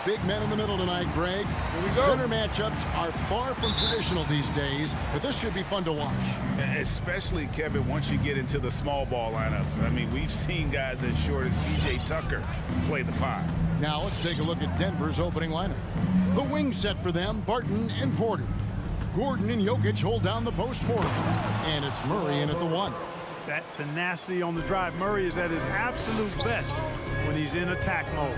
big men in the middle tonight, Greg. Here we go. Center matchups are far from traditional these days, but this should be fun to watch. Especially, Kevin, once you get into the small ball lineups. I mean, we've seen guys as short as P.J. Tucker play the 5. Now let's take a look at Denver's opening lineup. The wing set for them, Barton and Porter. Gordon and Jokic hold down the post for him. And it's Murray in at the 1. That tenacity on the drive. Murray is at his absolute best when he's in attack mode.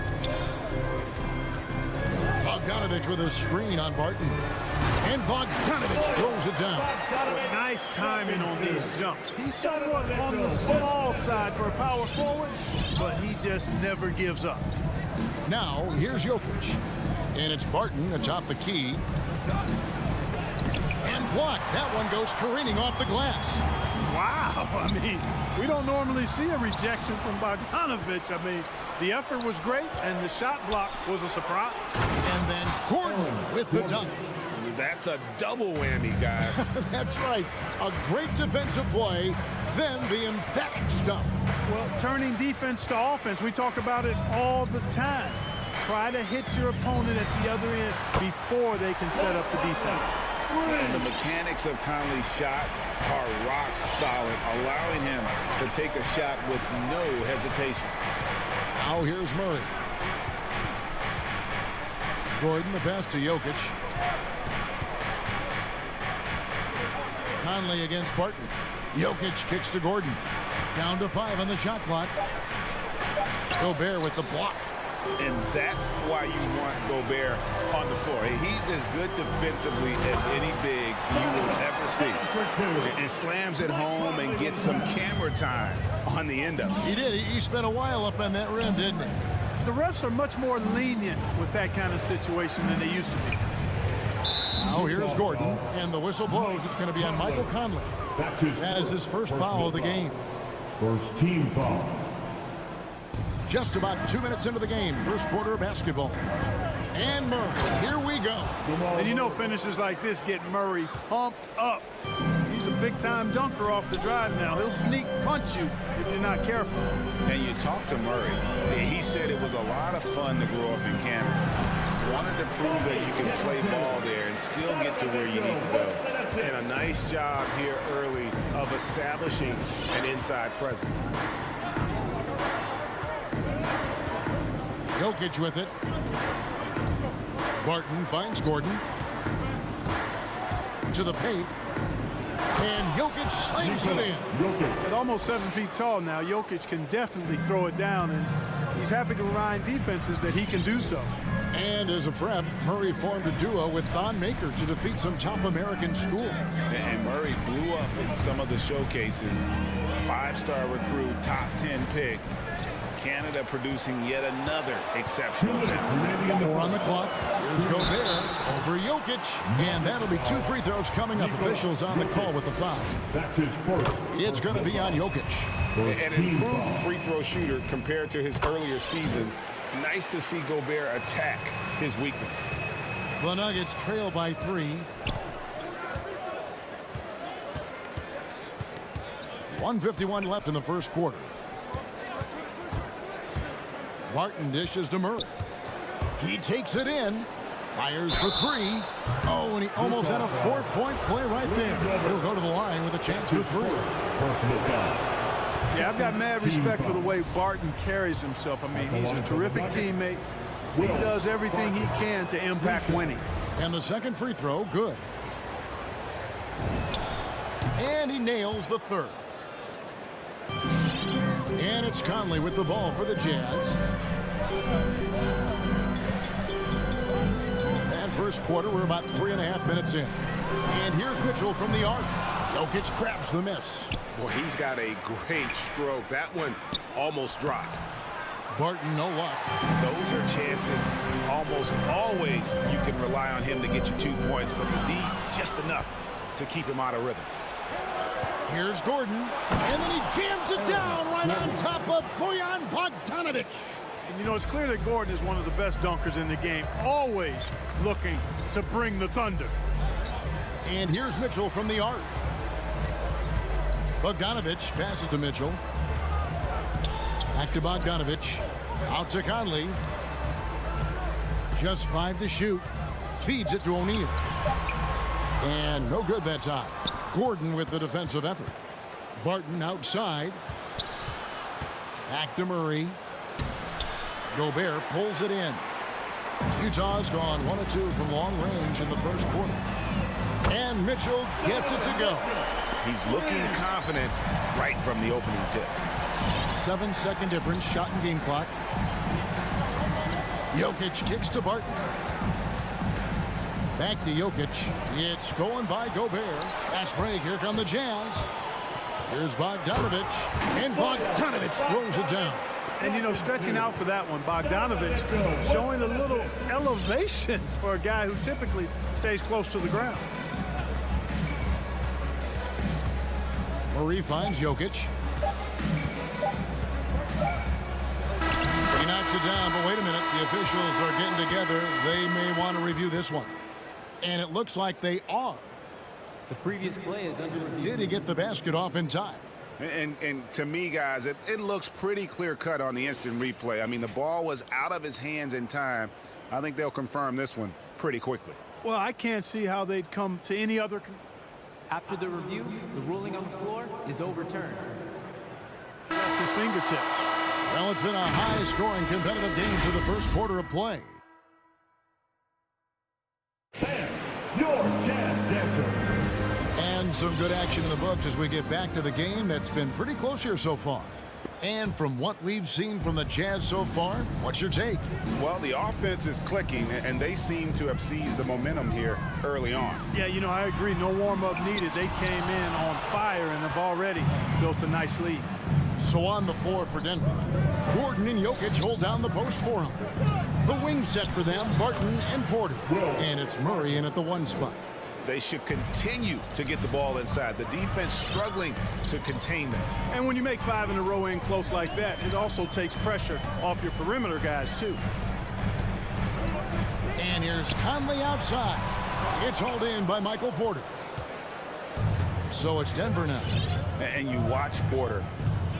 Bogdanovich with a screen on Barton. And Bogdanovich throws it down. Nice timing on these jumps. He's somewhat on the small side for a power forward, but he just never gives up. Now, here's Jokic. And it's Barton atop the key. And blocked. That one goes careening off the glass. Wow. I mean, we don't normally see a rejection from Bogdanovich. I mean, the effort was great, and the shot block was a surprise. And then Gordon with the dunk. That's a double whammy, guys. That's right. A great defensive play, then the emphatic stuff. Well, turning defense to offense, we talk about it all the time. Try to hit your opponent at the other end before they can set up the defense. And the mechanics of Conley's shot are rock solid, allowing him to take a shot with no hesitation. Now here's Murray. Gordon, the pass to Jokic. Conley against Barton. Jokic kicks to Gordon. Down to 5 on the shot clock. Gobert with the block. And that's why you want Gobert on the floor. He's as good defensively as any big you will ever see. And slams it home and gets some camera time on the end of it. He did. He spent a while up on that rim, didn't he? The refs are much more lenient with that kind of situation than they used to be. Now here's Gordon, and the whistle blows. It's going to be on Michael Conley. That is his first foul of the game. First team foul. Just about 2 minutes into the game, first quarter of basketball. And Murray, here we go. And you know finishes like this get Murray pumped up. He's a big-time dunker off the drive now. He'll sneak punch you if you're not careful. And you talk to Murray. He said it was a lot of fun to grow up in Canada. Wanted to prove that you can play ball there and still get to where you need to go. And a nice job here early of establishing an inside presence. Jokic with it. Barton finds Gordon. To the paint. And Jokic slings it in. At almost 7 feet tall now, Jokic can definitely throw it down, and he's happy to remind defenses that he can do so. And as a prep, Murray formed a duo with Thon Maker to defeat some top American schools. And Murray blew up in some of the showcases. 5-star recruit, top 10 pick. Canada producing yet another exceptional talent. 4 on the clock. Here's Gobert over Jokic. And that'll be 2 free throws coming up. Officials on the call with the foul. That's his first. It's going to be on Jokic. An improved free throw shooter compared to his earlier seasons. Nice to see Gobert attack his weakness. The Nuggets trail by 3. 1:51 left in the first quarter. Barton dishes to Murray. He takes it in. Fires for 3. Oh, and he almost had a 4-point play right there. He'll go to the line with a chance for 3. Yeah, I've got mad respect for the way Barton carries himself. I mean, he's a terrific teammate. He does everything he can to impact winning. And the second free throw, good. And he nails the third. And it's Conley with the ball for the Jazz. And first quarter, we're about 3.5 minutes in. And here's Mitchell from the arc. Jokic grabs the miss. Boy, he's got a great stroke. That one almost dropped. Barton, no luck. Those are chances. Almost always you can rely on him to get you 2 points, but the D, just enough to keep him out of rhythm. Here's Gordon, and then he jams it down right on top of Bojan Bogdanović. And you know, it's clear that Gordon is one of the best dunkers in the game, always looking to bring the thunder. And here's Mitchell from the arc. Bogdanović passes to Mitchell. Back to Bogdanović. Out to Conley. Just 5 to shoot. Feeds it to O'Neal. And no good that time. Gordon with the defensive effort. Barton outside. Back to Murray. Gobert pulls it in. Utah's gone 1 of 2 from long range in the first quarter. And Mitchell gets it to go. He's looking confident right from the opening tip. 7-second difference, shot and game clock. Jokic kicks to Barton. Back to Jokic. It's stolen by Gobert. Fast break. Here come the Jazz. Here's Bogdanovic. And Bogdanovic throws it down. And, you know, stretching out for that one, Bogdanovic showing a little elevation for a guy who typically stays close to the ground. Murray finds Jokic. He knocks it down, but wait a minute. The officials are getting together. They may want to review this one. And it looks like they are. The previous play is under review. Did he get the basket off in time? And to me, guys, it looks pretty clear-cut on the instant replay. I mean, the ball was out of his hands in time. I think they'll confirm this one pretty quickly. Well, I can't see how they'd come to any other. After the review, the ruling on the floor is overturned. Off his fingertips. Well, it's been a high-scoring competitive game for the first quarter of play. Fans, your Jazz Dancer. And some good action in the books as we get back to the game that's been pretty close here so far. And from what we've seen from the Jazz so far, what's your take? Well, the offense is clicking, and they seem to have seized the momentum here early on. Yeah, you know, I agree. No warm-up needed. They came in on fire and have already built a nice lead. So on the floor for Denver, Gordon and Jokic hold down the post for him. The wing set for them, Barton and Porter. And it's Murray in at the 1 spot. They should continue to get the ball inside. The defense struggling to contain them. And when you make 5 in a row in close like that, it also takes pressure off your perimeter guys, too. And here's Conley outside. It's hauled in by Michael Porter. So it's Denver now. And you watch Porter.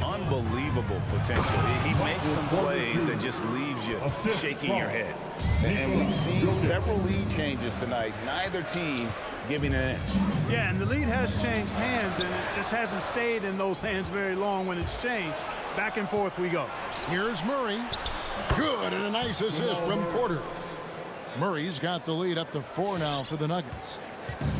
Unbelievable potential. He makes some plays that just leaves you shaking your head. And we've seen several lead changes tonight. Neither team giving an inch. Yeah, and the lead has changed hands, and it just hasn't stayed in those hands very long when it's changed. Back and forth we go. Here's Murray. Good, and a nice assist from Porter. Murray's got the lead up to 4 now for the Nuggets.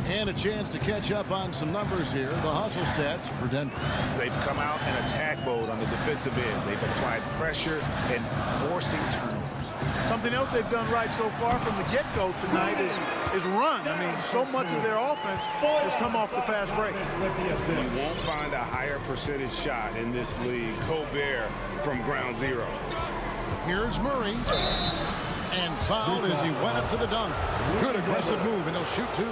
And a chance to catch up on some numbers here. The hustle stats for Denver. They've come out in attack mode on the defensive end. They've applied pressure and forcing turnovers. Something else they've done right so far from the get-go tonight is run. I mean, so much of their offense has come off the fast break. You won't find a higher percentage shot in this league. Gobert from ground zero. Here's Murray. And fouled as he went up to the dunk. Good aggressive move, and he'll shoot 2.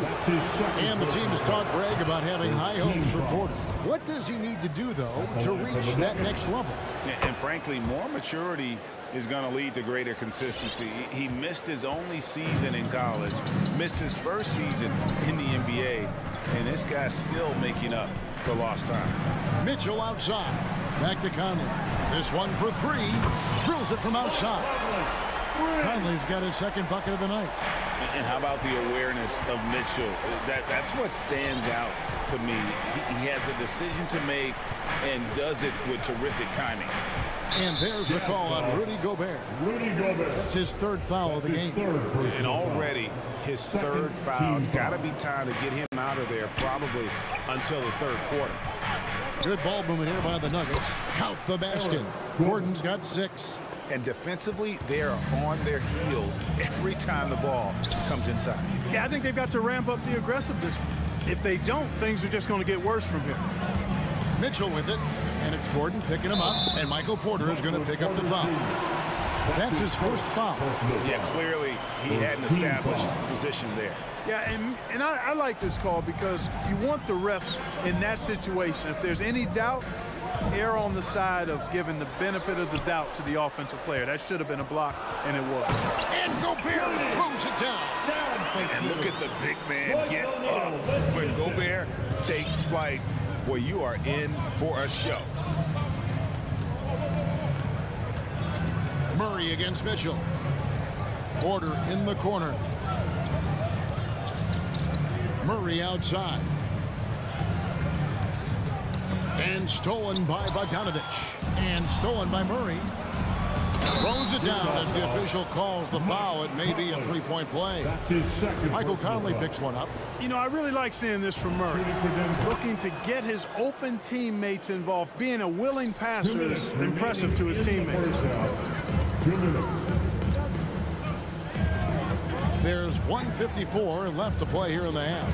And the team has talked Greg about having high hopes for Porter. What does he need to do, though, to reach that next level? And frankly, more maturity is going to lead to greater consistency. He missed his only season in college, missed his first season in the NBA, and this guy's still making up for lost time. Mitchell outside. Back to Conley. This one for 3. Drills it from outside. Conley's got his second bucket of the night. And how about the awareness of Mitchell? That's what stands out to me. He has a decision to make and does it with terrific timing. And there's the call on Rudy Gobert. That's his 3rd foul of the game. And already his 3rd foul. It's got to be time to get him out of there probably until the 3rd quarter. Good ball movement here by the Nuggets. Count the basket. Gordon's got 6. And defensively, they are on their heels every time the ball comes inside. Yeah, I think they've got to ramp up the aggressiveness. If they don't, things are just going to get worse from here. Mitchell with it, and it's Gordon picking him up, and Michael Porter is going to pick up the foul. That's his first foul. Yeah, clearly he had an established position there. Yeah, and I like this call because you want the refs in that situation. If there's any doubt, err on the side of giving the benefit of the doubt to the offensive player. That should have been a block, and it was. And Gobert throws it down. And look at the big man get up. When Gobert takes flight, boy, you are in for a show. Murray against Mitchell. Porter in the corner. Murray outside. And stolen by Bogdanovich. And stolen by Murray. Throws it down as the official calls the foul. It may be a three-point play. That's his second. Michael Conley picks one up. You know, I really like seeing this from Murray. Looking to get his open teammates involved. Being a willing passer is impressive to his teammates. 2 minutes. There's 1:54 left to play here in the half.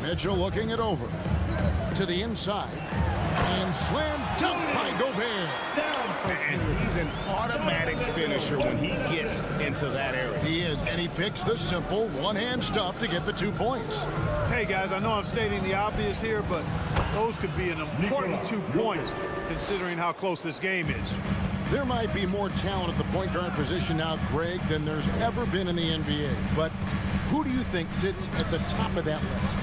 Mitchell looking it over. To the inside. And slam dunk by Gobert. And he's an automatic finisher when he gets into that area. He is, and he picks the simple one-hand stuff to get the 2 points. Hey, guys, I know I'm stating the obvious here, but those could be an important 2 points considering how close this game is. There might be more talent at the point guard position now, Greg, than there's ever been in the NBA. But who do you think sits at the top of that list?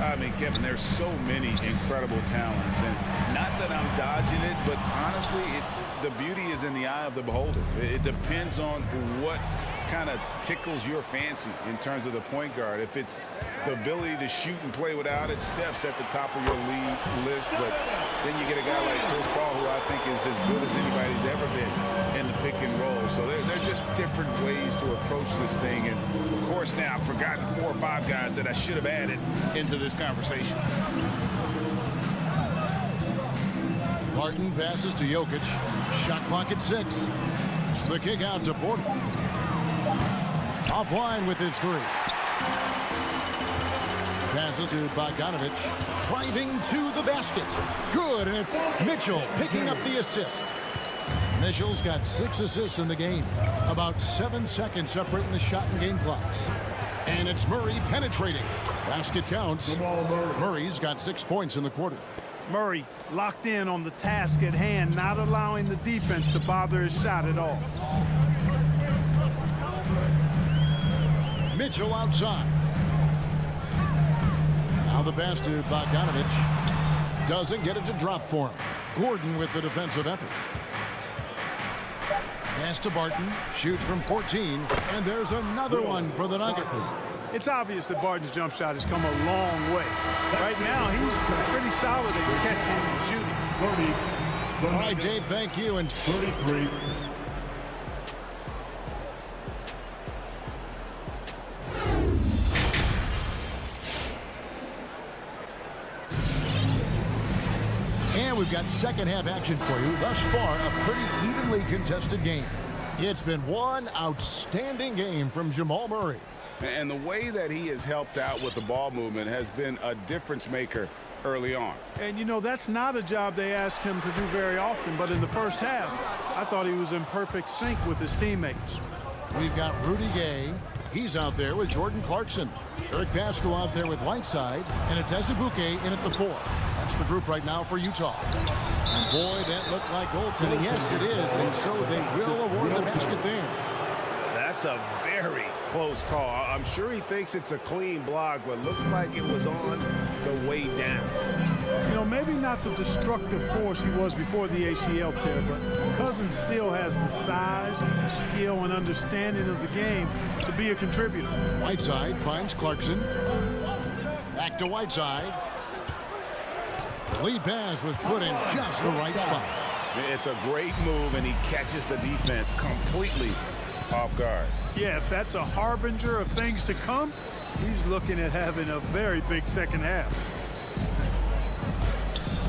I mean, Kevin, there's so many incredible talents. And not that I'm dodging it, but honestly, the beauty is in the eye of the beholder. It depends on what kind of tickles your fancy in terms of the point guard. If it's the ability to shoot and play without it, Steph's at the top of your league list. But then you get a guy like Chris Paul, who I think is as good as anybody's ever been in the pick and roll. So they're just different ways to approach this thing. And, of course, now I've forgotten 4 or 5 guys that I should have added into this conversation. Harden passes to Jokic. Shot clock at 6. The kick out to Porter. Offline with his 3. Passes to Bogdanovich. Driving to the basket. Good, and it's Mitchell picking up the assist. Mitchell's got 6 assists in the game. About 7 seconds separating the shot and game clocks. And it's Murray penetrating. Basket counts. Murray's got 6 points in the quarter. Murray locked in on the task at hand, not allowing the defense to bother his shot at all. Mitchell outside. Now the pass to Bogdanovich. Doesn't get it to drop for him. Gordon with the defensive effort. Pass to Barton. Shoots from 14. And there's another one for the Nuggets. It's obvious that Barton's jump shot has come a long way. Right now, he's pretty solid at catching and shooting. 30. All right, Dave, thank you. And 33. And we've got second half action for you. Thus far, a pretty evenly contested game. It's been one outstanding game from Jamal Murray. And the way that he has helped out with the ball movement has been a difference maker early on. And, you know, that's not a job they ask him to do very often. But in the first half, I thought he was in perfect sync with his teammates. We've got Rudy Gay. He's out there with Jordan Clarkson. Eric Pascal out there with Whiteside. And it's Azubuike in at the 4. That's the group right now for Utah. And boy, that looked like goaltending. Yes, it is. And so they will award the basket there. That's a very close call. I'm sure he thinks it's a clean block, but looks like it was on the way down. You know, maybe not the destructive force he was before the ACL tear, but Cousins still has the size, skill, and understanding of the game to be a contributor. Whiteside finds Clarkson. Back to Whiteside. The lead pass was put in just the right spot. It's a great move, and he catches the defense completely off guard. Yeah, if that's a harbinger of things to come, he's looking at having a very big second half.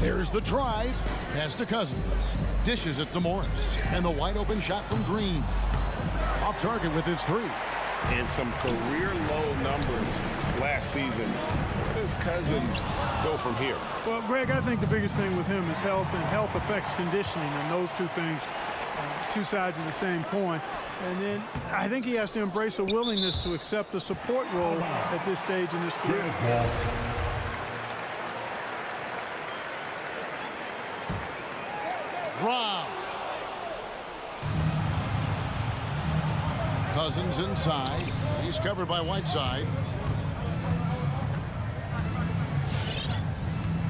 There's the drive. Pass to Cousins. Dishes it to Morris. And the wide open shot from Green. Off target with his 3. And some career low numbers last season. Where does Cousins go from here? Well, Greg, I think the biggest thing with him is health, and health affects conditioning, and those two things, two sides of the same coin. And then I think he has to embrace a willingness to accept a support role at this stage in his career. Brown. Cousins inside. He's covered by Whiteside.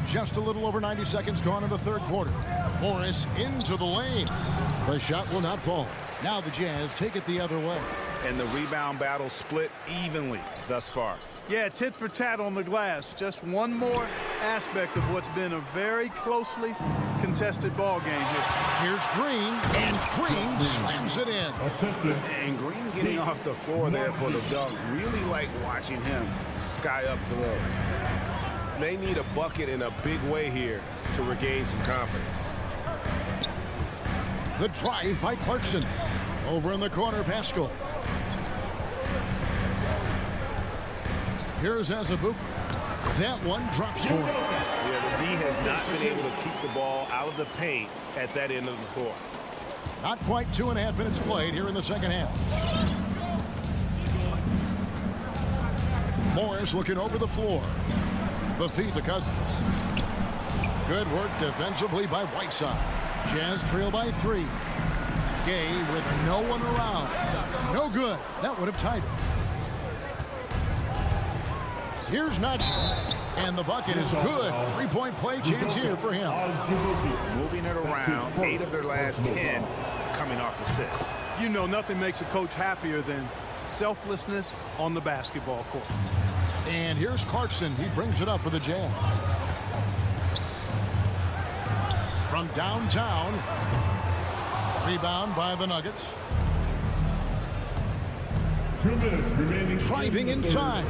Just a little over 90 seconds gone in the third quarter. Morris into the lane. The shot will not fall. Now the Jazz take it the other way. And the rebound battle split evenly thus far. Yeah, tit for tat on the glass. Just one more aspect of what's been a very closely contested ball game here. Here's Green, and Green slams it in. Assistant. And Green getting off the floor there for the dunk. Really like watching him sky up for those. They need a bucket in a big way here to regain some confidence. The drive by Clarkson. Over in the corner, Pascal. Here's Azubuike. That one drops for him. Yeah, the D has not been able to keep the ball out of the paint at that end of the floor. Not quite 2.5 minutes played here in the second half. Morris looking over the floor. The feed to Cousins. Good work defensively by Whiteside. Jazz trail by 3. Gay with no one around. No good. That would have tied it. Here's Najee, and the bucket is good. 3-point play chance here for him. Moving it around, 8 of their last 10 coming off assists. You know, nothing makes a coach happier than selflessness on the basketball court. And here's Clarkson. He brings it up for the Jazz. From downtown. Rebound by the Nuggets. 2 minutes remaining. Driving inside.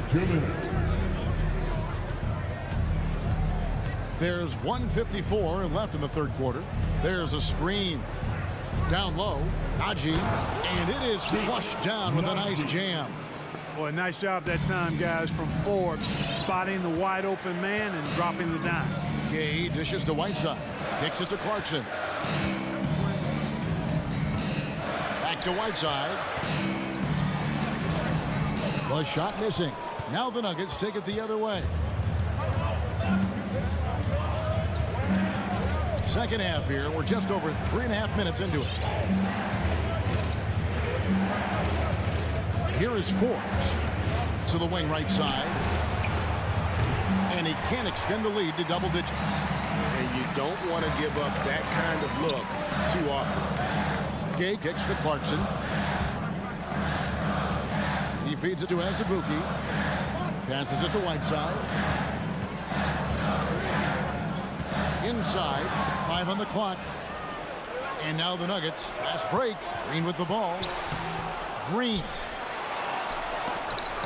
2 minutes. There's 1:54 left in the third quarter. There's a screen. Down low. Najee. And it is flushed down with a nice jam. Boy, nice job that time, guys, from Forbes, spotting the wide open man and dropping the dime. Gay dishes to Whiteside. Kicks it to Clarkson. Back to Whiteside. The shot missing. Now the Nuggets take it the other way. Second half here. We're just over 3.5 minutes into it. Here is Forbes to the wing right side. And he can't extend the lead to double digits. And you don't want to give up that kind of look too often. Gay kicks to Clarkson. He feeds it to Azubuike. Passes it to Whiteside. Inside. 5 on the clock. And now the Nuggets. Fast break. Green with the ball. Green.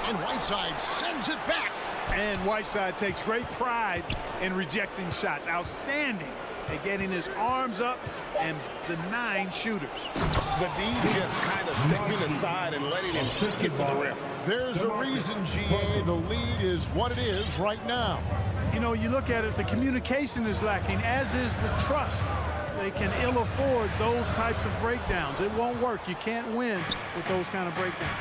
And Whiteside sends it back. And Whiteside takes great pride in rejecting shots. Outstanding at getting his arms up and denying shooters. The D just kind of stepping aside and letting him get to the rim. There's a reason, GA, the lead is what it is right now. You know, you look at it, the communication is lacking, as is the trust. They can ill afford those types of breakdowns. It won't work. You can't win with those kind of breakdowns.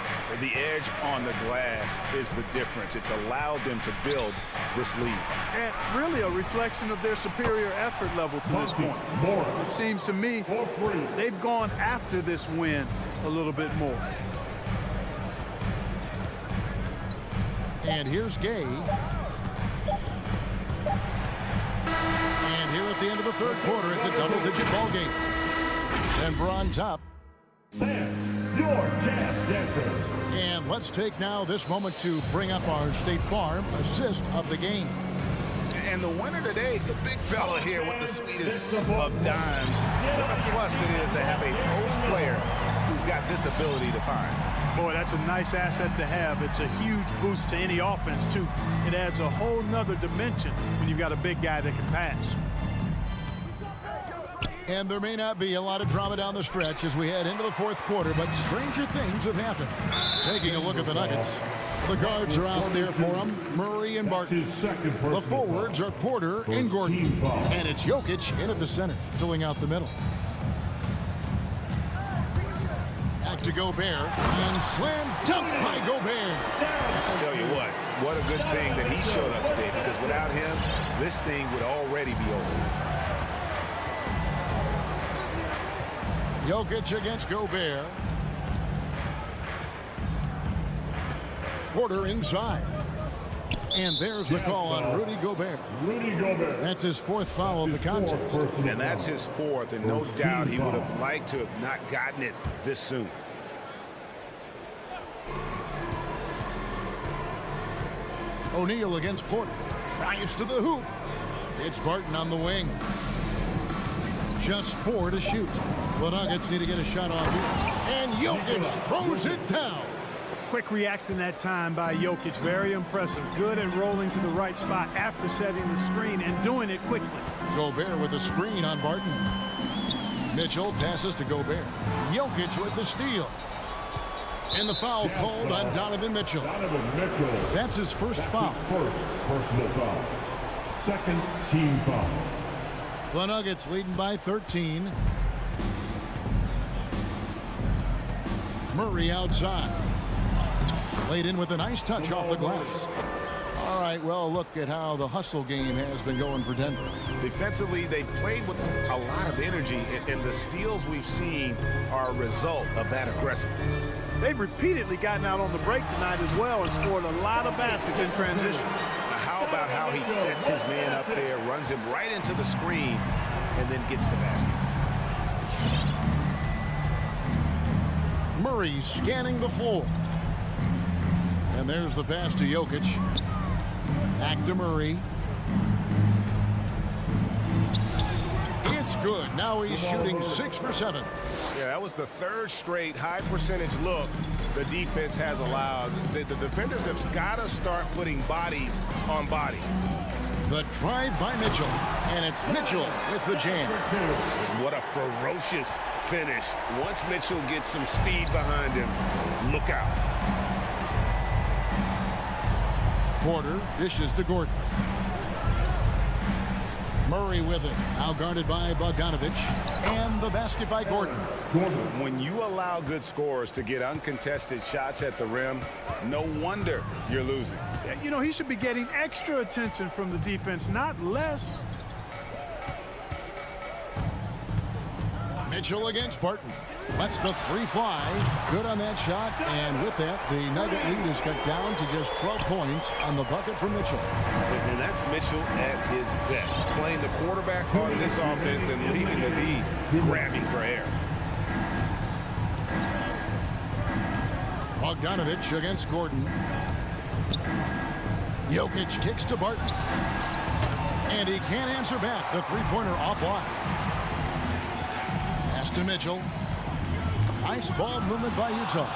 The edge on the glass is the difference. It's allowed them to build this lead. And really a reflection of their superior effort level to this point. It seems to me they've gone after this win a little bit more. And here's Gay. And here at the end of the third quarter, it's a double-digit ball game. Denver on top. And your Jazz Dancers. And let's take now this moment to bring up our State Farm assist of the game. And the winner today, the big fella here with the sweetest of dimes. What a plus it is to have a post player who's got this ability to find. Boy, that's a nice asset to have. It's a huge boost to any offense, too. It adds a whole nother dimension when you've got a big guy that can pass. And there may not be a lot of drama down the stretch as we head into the fourth quarter, but stranger things have happened. Taking a look at the Nuggets. The guards are out there for them, Murray and Barton. The forwards are Porter and Gordon. And it's Jokic in at the center, filling out the middle. Back to Gobert, and slam dunk by Gobert. I'll tell you what a good thing that he showed up today, because without him, this thing would already be over. Jokic against Gobert. Porter inside. And there's the call on Rudy Gobert. Rudy Gobert. That's his 4th foul of the contest. And that's his 4th, and no doubt he would have liked to have not gotten it this soon. O'Neal against Porter. Drives to the hoop. It's Barton on the wing. Just 4 to shoot. The Nuggets need to get a shot off here. And Jokic throws it down. Quick reaction that time by Jokic. Very impressive. Good at rolling to the right spot after setting the screen and doing it quickly. Gobert with a screen on Barton. Mitchell passes to Gobert. Jokic with the steal. And the foul called on Donovan Mitchell. Donovan Mitchell. That's his first foul. First personal foul. Second team foul. The Nuggets leading by 13. Murray outside. Laid in with a nice touch off the glass. All right, well, look at how the hustle game has been going for Denver. Defensively, they played with a lot of energy, and the steals we've seen are a result of that aggressiveness. They've repeatedly gotten out on the break tonight as well and scored a lot of baskets in transition. Now, how about how he sets his man up there, runs him right into the screen, and then gets the basket? Murray scanning the floor. And there's the pass to Jokic. Back to Murray. It's good. Now he's shooting 6 for 7. Yeah, that was the 3rd straight high percentage look the defense has allowed. The defenders have got to start putting bodies on bodies. The drive by Mitchell. And it's Mitchell with the jam. What a ferocious finish. Once Mitchell gets some speed behind him, look out. Porter dishes to Gordon. Murray with it. Now guarded by Bogdanovic. And the basket by Gordon. When you allow good scorers to get uncontested shots at the rim, no wonder you're losing. You know, he should be getting extra attention from the defense, not less. Mitchell against Barton. Lets the 3 fly. Good on that shot. And with that, the Nugget lead is cut down to just 12 points on the bucket for Mitchell. And that's Mitchell at his best. Playing the quarterback on this offense and leaving the lead, grabbing for air. Bogdanovic against Gordon. Jokic kicks to Barton. And he can't answer back. The 3-pointer offline. Pass to Mitchell. Nice ball movement by Utah.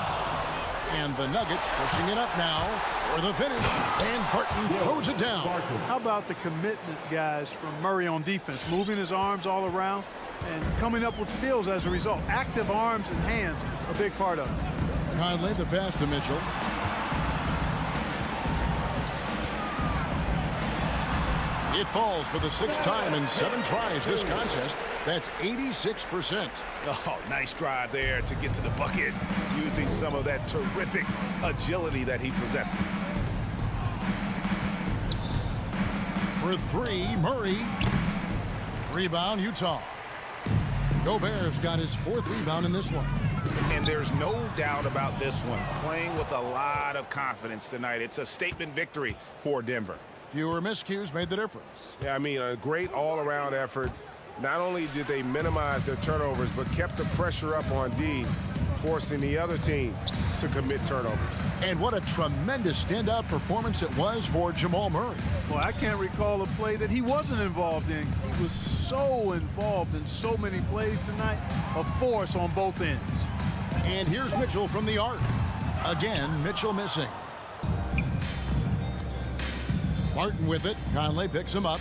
And the Nuggets pushing it up now for the finish. And Barton throws it down. How about the commitment, guys, from Murray on defense? Moving his arms all around and coming up with steals as a result. Active arms and hands, a big part of it. Conley, the pass to Mitchell. It falls for the 6th time in 7 tries this contest. That's 86%. Oh, nice drive there to get to the bucket, using some of that terrific agility that he possesses. For 3, Murray. Rebound, Utah. Gobert's got his 4th rebound in this one. And there's no doubt about this one. Playing with a lot of confidence tonight. It's a statement victory for Denver. Fewer miscues made the difference. Yeah, I mean, a great all-around effort. Not only did they minimize their turnovers, but kept the pressure up on D, forcing the other team to commit turnovers. And what a tremendous standout performance it was for Jamal Murray. Well, I can't recall a play that he wasn't involved in. He was so involved in so many plays tonight. A force on both ends. And here's Mitchell from the arc. Again, Mitchell missing. Martin with it. Conley picks him up.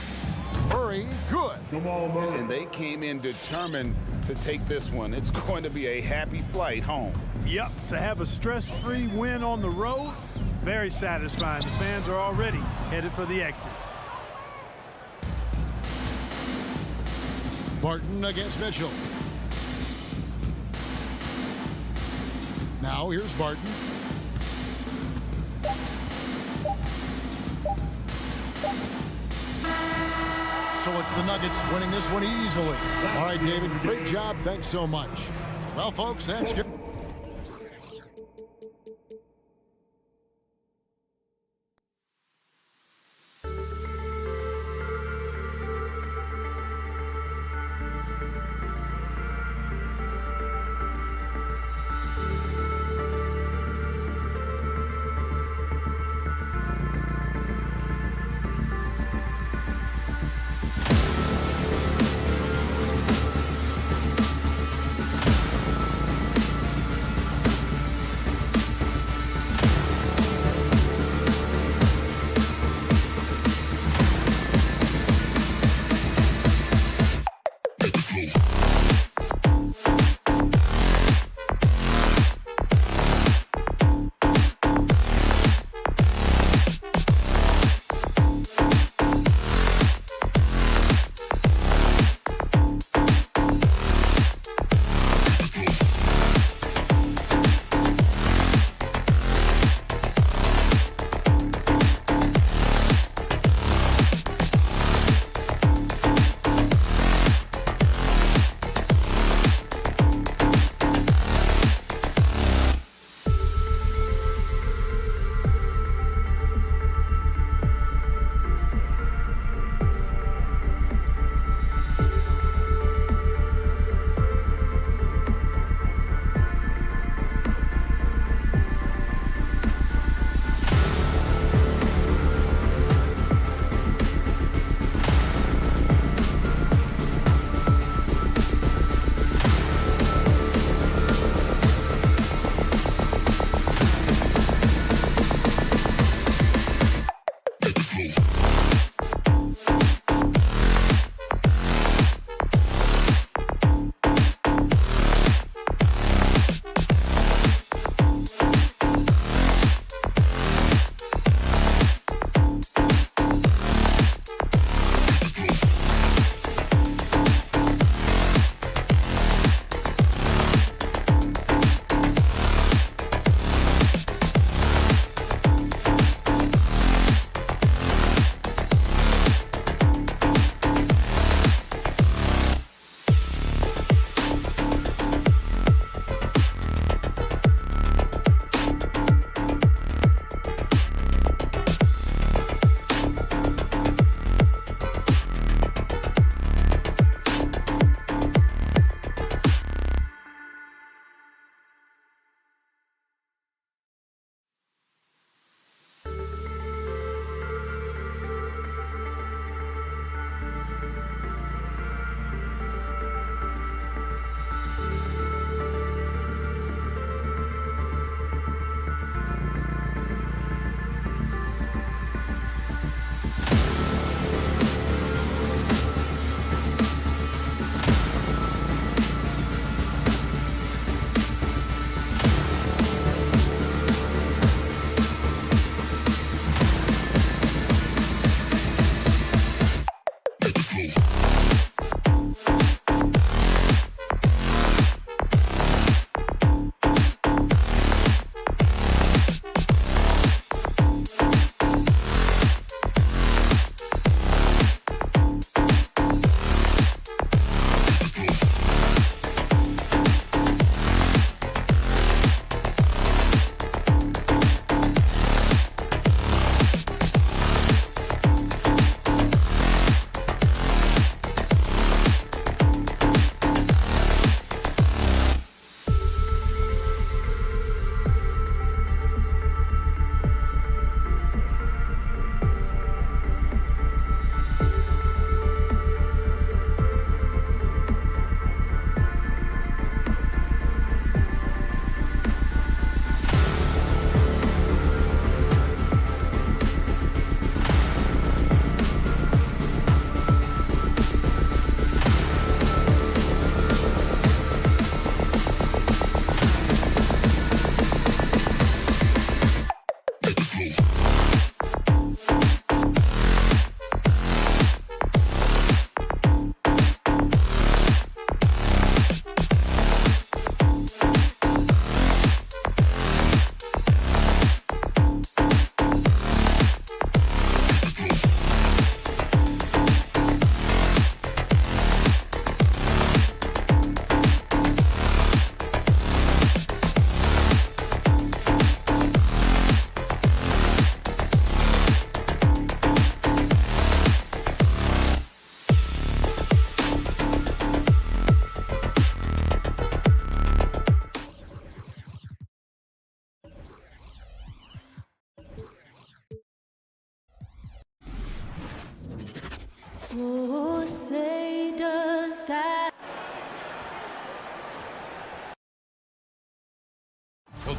Murray, good. And they came in determined to take this one. It's going to be a happy flight home. Yep, to have a stress-free win on the road, very satisfying. The fans are already headed for the exits. Barton against Mitchell. Now here's Barton. So it's the Nuggets winning this one easily. All right, David, great job. Thanks so much. Well, folks, that's good.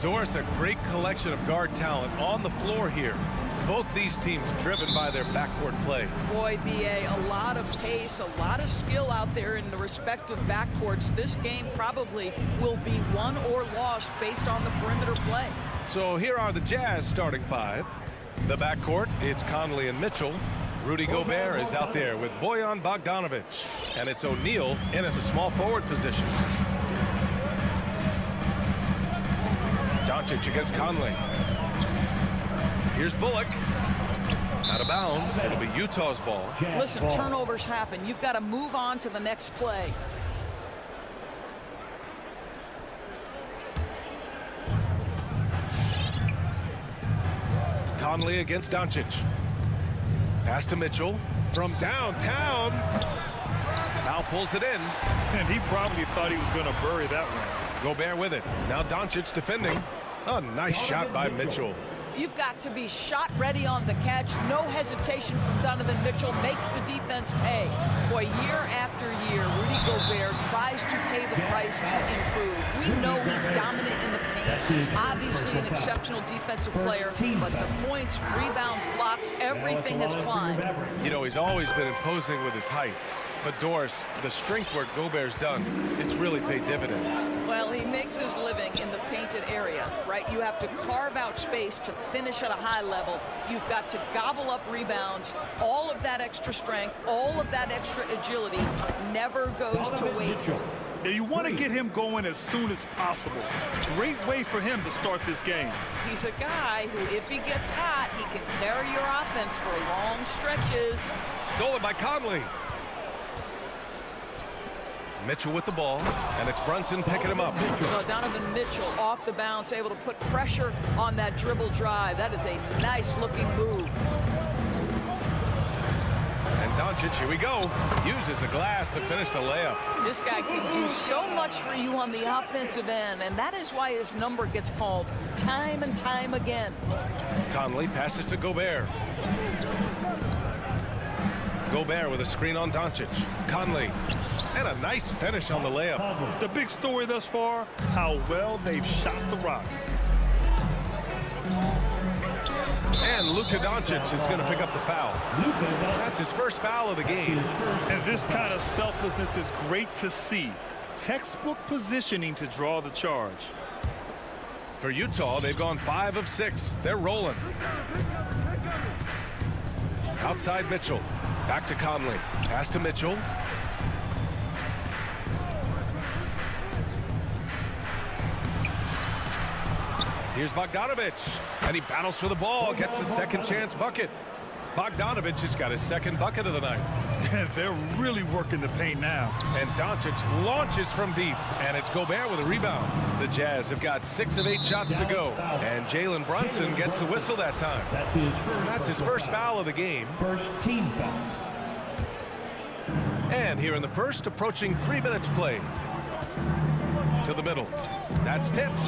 Doris, a great collection of guard talent on the floor here. Both these teams driven by their backcourt play. Boy, BA, a lot of pace, a lot of skill out there in the respective backcourts. This game probably will be won or lost based on the perimeter play. So here are the Jazz starting five. The backcourt, it's Conley and Mitchell. Rudy Gobert is out there with Bojan Bogdanovic. And it's O'Neal in at the small forward position. Doncic against Conley. Here's Bullock. Out of bounds. It'll be Utah's ball. Listen, turnovers happen. You've got to move on to the next play. Conley against Doncic. Pass to Mitchell from downtown. Now pulls it in. And he probably thought he was going to bury that one. Gobert with it. Now Doncic defending. A nice shot by Mitchell. You've got to be shot ready on the catch. No hesitation from Donovan Mitchell. Makes the defense pay. Boy, year after year, Rudy Gobert tries to pay the price to improve. We know he's dominant in the paint. Obviously an exceptional defensive player, but the points, rebounds, blocks, everything has climbed. You know, he's always been imposing with his height. But Doris, the strength work Gobert's done, it's really paid dividends. Well, he makes his living in the painted area, right? You have to carve out space to finish at a high level. You've got to gobble up rebounds. All of that extra strength, all of that extra agility never goes to waste. Yeah, you want to get him going as soon as possible. Great way for him to start this game. He's a guy who, if he gets hot, he can carry your offense for long stretches. Stolen by Conley. Mitchell with the ball, and it's Brunson picking him up. Well, Donovan Mitchell off the bounce, able to put pressure on that dribble drive. That is a nice-looking move. And Doncic, here we go, uses the glass to finish the layup. This guy can do so much for you on the offensive end, and that is why his number gets called time and time again. Conley passes to Gobert. Gobert with a screen on Doncic. Conley. And a nice finish on the layup. The big story thus far, how well they've shot the rock. And Luka Doncic is going to pick up the foul. That's his first foul of the game. And this kind of selflessness is great to see. Textbook positioning to draw the charge. For Utah, they've gone 5 of 6. They're rolling. Outside Mitchell. Back to Conley. Pass to Mitchell. Here's Bogdanovic, and he battles for the ball, gets his second chance bucket. Bogdanovic has got his second bucket of the night. They're really working the paint now. And Doncic launches from deep, and it's Gobert with a rebound. The Jazz have got 6 of 8 shots to go, and Jalen Brunson gets the whistle that time. That's his first foul of the game. First team foul. And here in the first, approaching 3 minutes played. To the middle. That's tipped.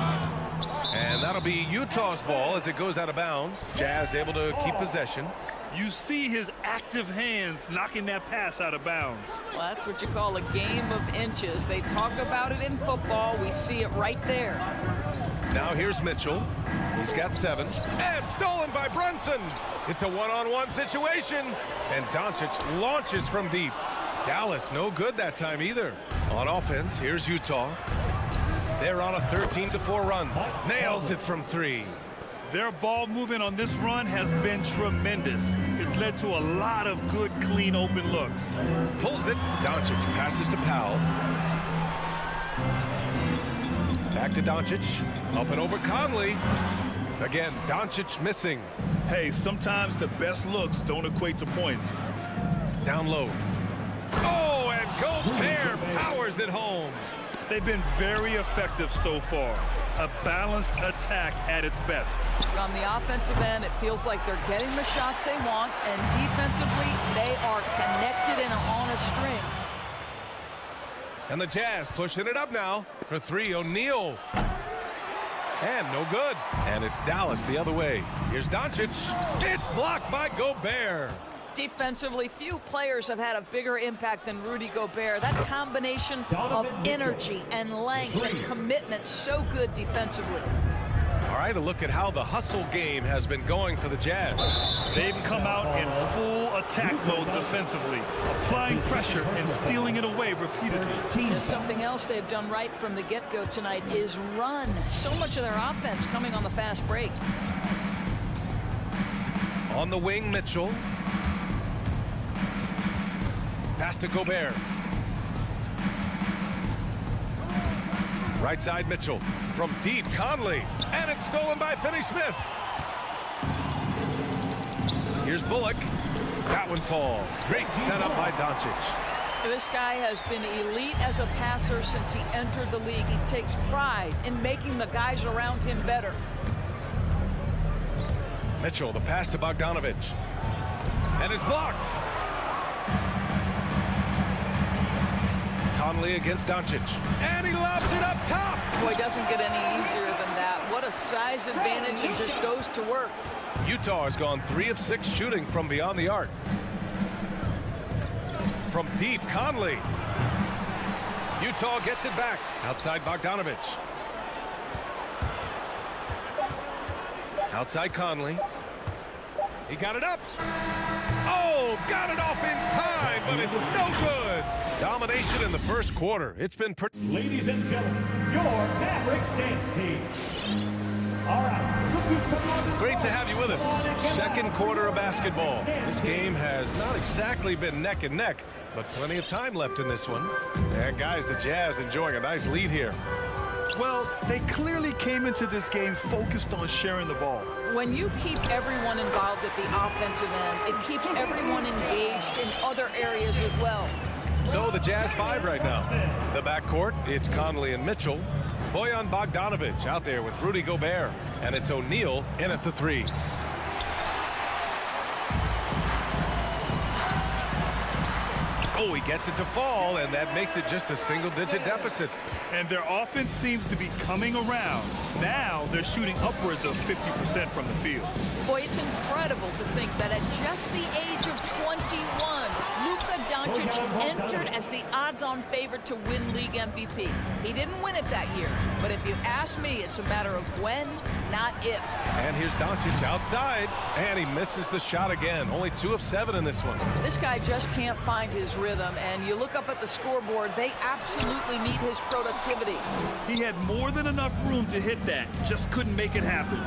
And that'll be Utah's ball as it goes out of bounds. Jazz able to keep possession. You see his active hands knocking that pass out of bounds. Well, that's what you call a game of inches. They talk about it in football. We see it right there. Now here's Mitchell. He's got 7. And stolen by Brunson. It's a one-on-one situation. And Doncic launches from deep. Dallas no good that time either. On offense, here's Utah. They're on a 13-4 run. Nails it from 3. Their ball movement on this run has been tremendous. It's led to a lot of good, clean, open looks. Pulls it. Doncic passes to Powell. Back to Doncic. Up and over Conley. Again, Doncic missing. Hey, sometimes the best looks don't equate to points. Down low. Oh, and Gobert powers it home. They've been very effective so far. A balanced attack at its best. On the offensive end, it feels like they're getting the shots they want, and defensively, they are connected and on a string. And the Jazz pushing it up now for 3. O'Neal. And no good. And it's Dallas the other way. Here's Doncic. It's blocked by Gobert. Defensively, few players have had a bigger impact than Rudy Gobert. That combination of energy and length and commitment, so good defensively. All right, a look at how the hustle game has been going for the Jazz. They've come out in full attack mode defensively, applying pressure and stealing it away repeatedly. There's something else they've done right from the get-go tonight is run. So much of their offense coming on the fast break. On the wing, Mitchell. Pass to Gobert. Right side, Mitchell. From deep, Conley. And it's stolen by Finney-Smith. Here's Bullock. That one falls. Great setup by Doncic. This guy has been elite as a passer since he entered the league. He takes pride in making the guys around him better. Mitchell, the pass to Bogdanovic. And is blocked. Conley against Doncic. And he lobs it up top. Boy, it doesn't get any easier than that. What a size advantage, and just goes to work. Utah has gone 3 of 6 shooting from beyond the arc. From deep, Conley. Utah gets it back. Outside Bogdanovic. Outside Conley. He got it up. Oh, got it off in time, but it's no good. Domination in the first quarter. It's been pretty. Ladies and gentlemen, your Mavericks dance team. All right. Great to have you with us. Second quarter of basketball. This game has not exactly been neck and neck, but plenty of time left in this one. And guys, the Jazz enjoying a nice lead here. Well, they clearly came into this game focused on sharing the ball. When you keep everyone involved at the offensive end, it keeps everyone engaged in other areas as well. So the Jazz 5 right now. The backcourt, it's Conley and Mitchell. Bojan Bogdanovic out there with Rudy Gobert. And it's O'Neal in at the 3. Oh, he gets it to fall, and that makes it just a single-digit deficit. And their offense seems to be coming around. Now they're shooting upwards of 50% from the field. Boy, it's incredible to think that at just the age of 21, Luka Doncic entered as the odds-on favorite to win league MVP. He didn't win it that year, but if you ask me, it's a matter of when, not if. And here's Doncic outside, and he misses the shot again. Only 2 of 7 in this one. This guy just can't find his rhythm, and you look up at the scoreboard, they absolutely need his productivity. He had more than enough room to hit that, just couldn't make it happen.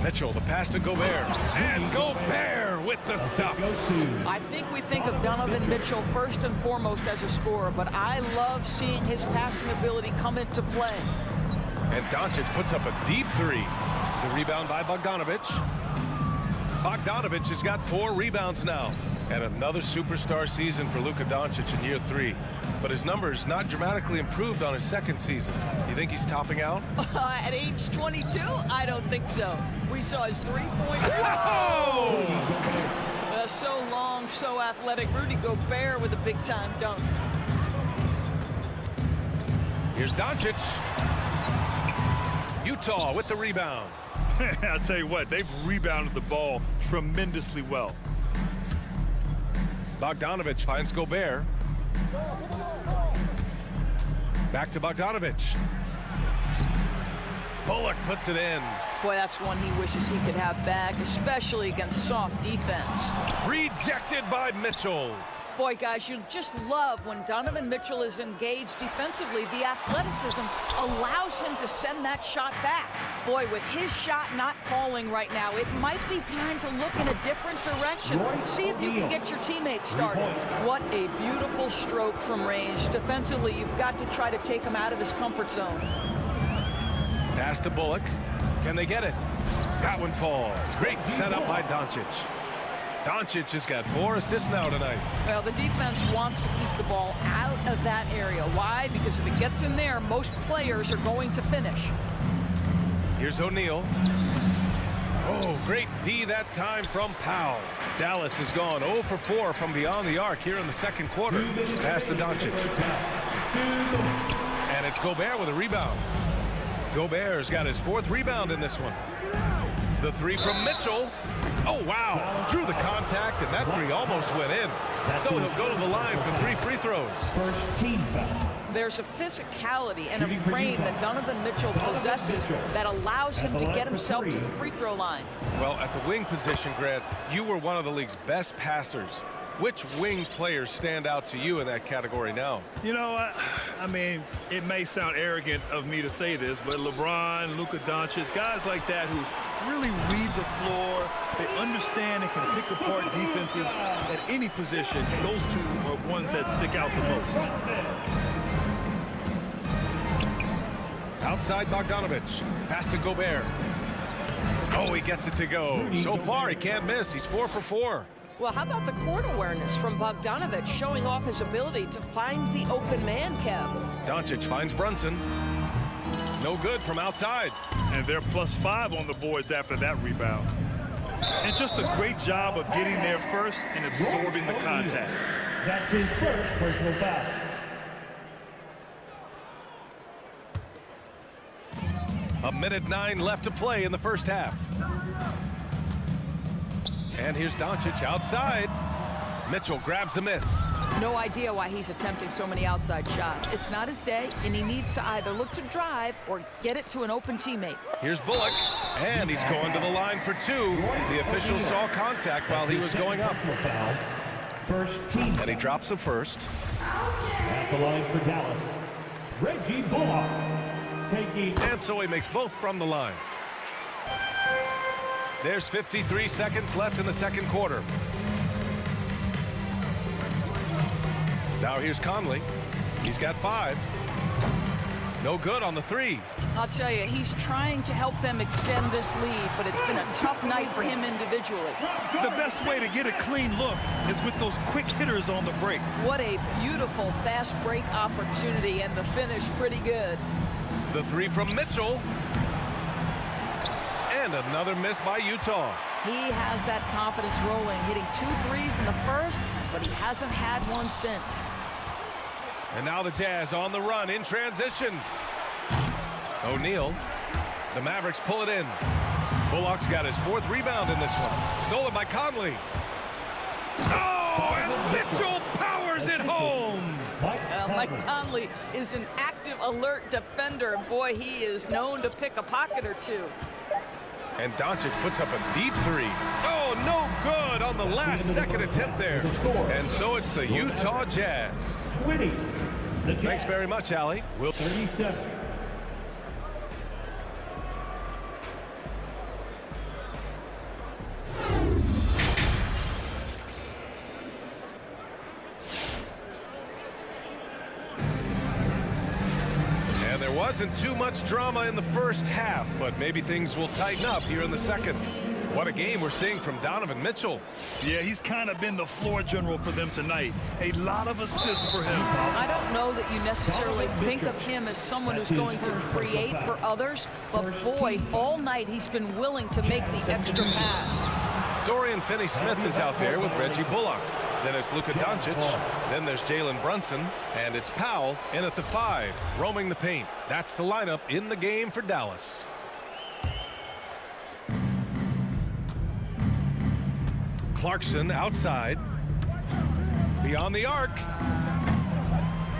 Mitchell, the pass to Gobert. And Gobert with the stuff. I think we think of Donovan Mitchell first and foremost as a scorer, but I love seeing his passing ability come into play. And Doncic puts up a deep 3. The rebound by Bogdanovic. Bogdanovic has got 4 rebounds now. And another superstar season for Luka Doncic in year 3. But his numbers not dramatically improved on his second season. You think he's topping out? At age 22? I don't think so. We saw his three-point. Oh! So long, so athletic. Rudy Gobert with a big-time dunk. Here's Doncic. Utah with the rebound. I'll tell you what, they've rebounded the ball tremendously well. Bogdanovic finds Gobert. Back to Bogdanovic. Bullock puts it in. Boy, that's one he wishes he could have back, especially against soft defense. Rejected by Mitchell. Boy, guys, you just love when Donovan Mitchell is engaged defensively. The athleticism allows him to send that shot back. Boy, with his shot not falling right now, it might be time to look in a different direction. See if you can get your teammates started. What a beautiful stroke from range. Defensively, you've got to try to take him out of his comfort zone. Pass to Bullock. Can they get it? That one falls. Great setup by Doncic. Doncic has got 4 assists now tonight. Well, the defense wants to keep the ball out of that area. Why? Because if it gets in there, most players are going to finish. Here's O'Neal. Oh, great D that time from Powell. Dallas has gone 0 for 4 from beyond the arc here in the second quarter. Pass to Doncic. And it's Gobert with a rebound. Gobert's got his 4th rebound in this one. The 3 from Mitchell. Oh, wow. Drew the contact, and that 3 almost went in. So he'll go to the line for 3 free throws. First team foul. There's a physicality and a frame that Donovan Mitchell possesses that allows him to get himself to the free throw line. Well, at the wing position, Grant, you were one of the league's best passers. Which wing players stand out to you in that category now? You know, I mean, it may sound arrogant of me to say this, but LeBron, Luka Doncic, guys like that who really read the floor, they understand and can pick apart defenses at any position. Those two are ones that stick out the most. Outside Bogdanovich. Pass to Gobert. Oh, he gets it to go. So far, he can't miss. He's 4 for 4. Well, how about the court awareness from Bogdanovich showing off his ability to find the open man, Kev? Doncic finds Brunson. No good from outside. And they're +5 on the boards after that rebound. And just a great job of getting there first and absorbing the contact. That's his first personal foul. A minute 9 left to play in the first half. And here's Doncic outside. Mitchell grabs a miss. No idea why he's attempting so many outside shots. It's not his day, and he needs to either look to drive or get it to an open teammate. Here's Bullock, and he's going to the line for 2. The official saw contact while he was going up. First team. And he drops a first. At the line for Dallas, Reggie Bullock. Taking. And so he makes both from the line. There's 53 seconds left in the second quarter. Now here's Conley. He's got 5. No good on the 3. I'll tell you, he's trying to help them extend this lead, but it's been a tough night for him individually. The best way to get a clean look is with those quick hitters on the break. What a beautiful fast break opportunity, and the finish pretty good. The 3 from Mitchell. And another miss by Utah. He has that confidence rolling, hitting 2 threes in the first, but he hasn't had one since. And now the Jazz on the run in transition. O'Neal. The Mavericks pull it in. Bullock's got his 4th rebound in this one. Stolen by Conley. Oh, and Mitchell powers it home. Mike Conley is an active, alert defender. Boy, he is known to pick a pocket or 2. And Doncic puts up a deep 3. Oh, no good on the last second attempt there. And so it's the Utah Jazz. 20. Thanks very much, Allie. 37. And there wasn't too much drama in the first half, but maybe things will tighten up here in the second. What a game we're seeing from Donovan Mitchell. Yeah, he's kind of been the floor general for them tonight. A lot of assists for him. I don't know that you necessarily think of him as someone who's going to create for others, but boy, all night he's been willing to make the extra pass. Dorian Finney-Smith is out there with Reggie Bullock. Then it's Luka Doncic. Then there's Jalen Brunson. And it's Powell in at the 5, roaming the paint. That's the lineup in the game for Dallas. Clarkson outside. Beyond the arc.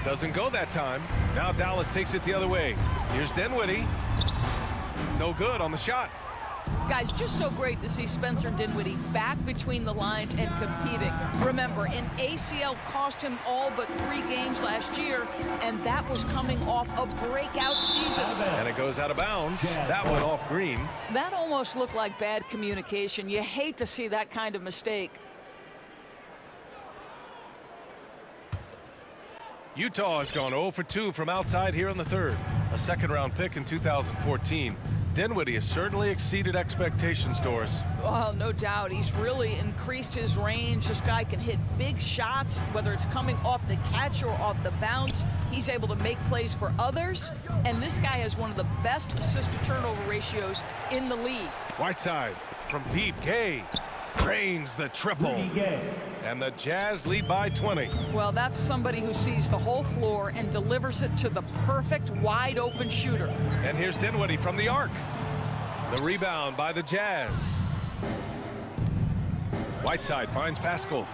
Doesn't go that time. Now Dallas takes it the other way. Here's Dinwiddie. No good on the shot. Guys, just so great to see Spencer Dinwiddie back between the lines and competing. Remember, an ACL cost him all but 3 games last year, and that was coming off a breakout season. And it goes out of bounds. That one off Green. That almost looked like bad communication. You hate to see that kind of mistake. Utah has gone 0 for 2 from outside here in the third. A second-round pick in 2014. Dinwiddie has certainly exceeded expectations, Doris. Oh, no doubt. He's really increased his range. This guy can hit big shots, whether it's coming off the catch or off the bounce. He's able to make plays for others. And this guy has one of the best assist-to-turnover ratios in the league. Whiteside from deep. Gay drains the triple. And the Jazz lead by 20. Well, that's somebody who sees the whole floor and delivers it to the perfect wide-open shooter. And here's Dinwiddie from the arc. The rebound by the Jazz. Whiteside finds Pascal.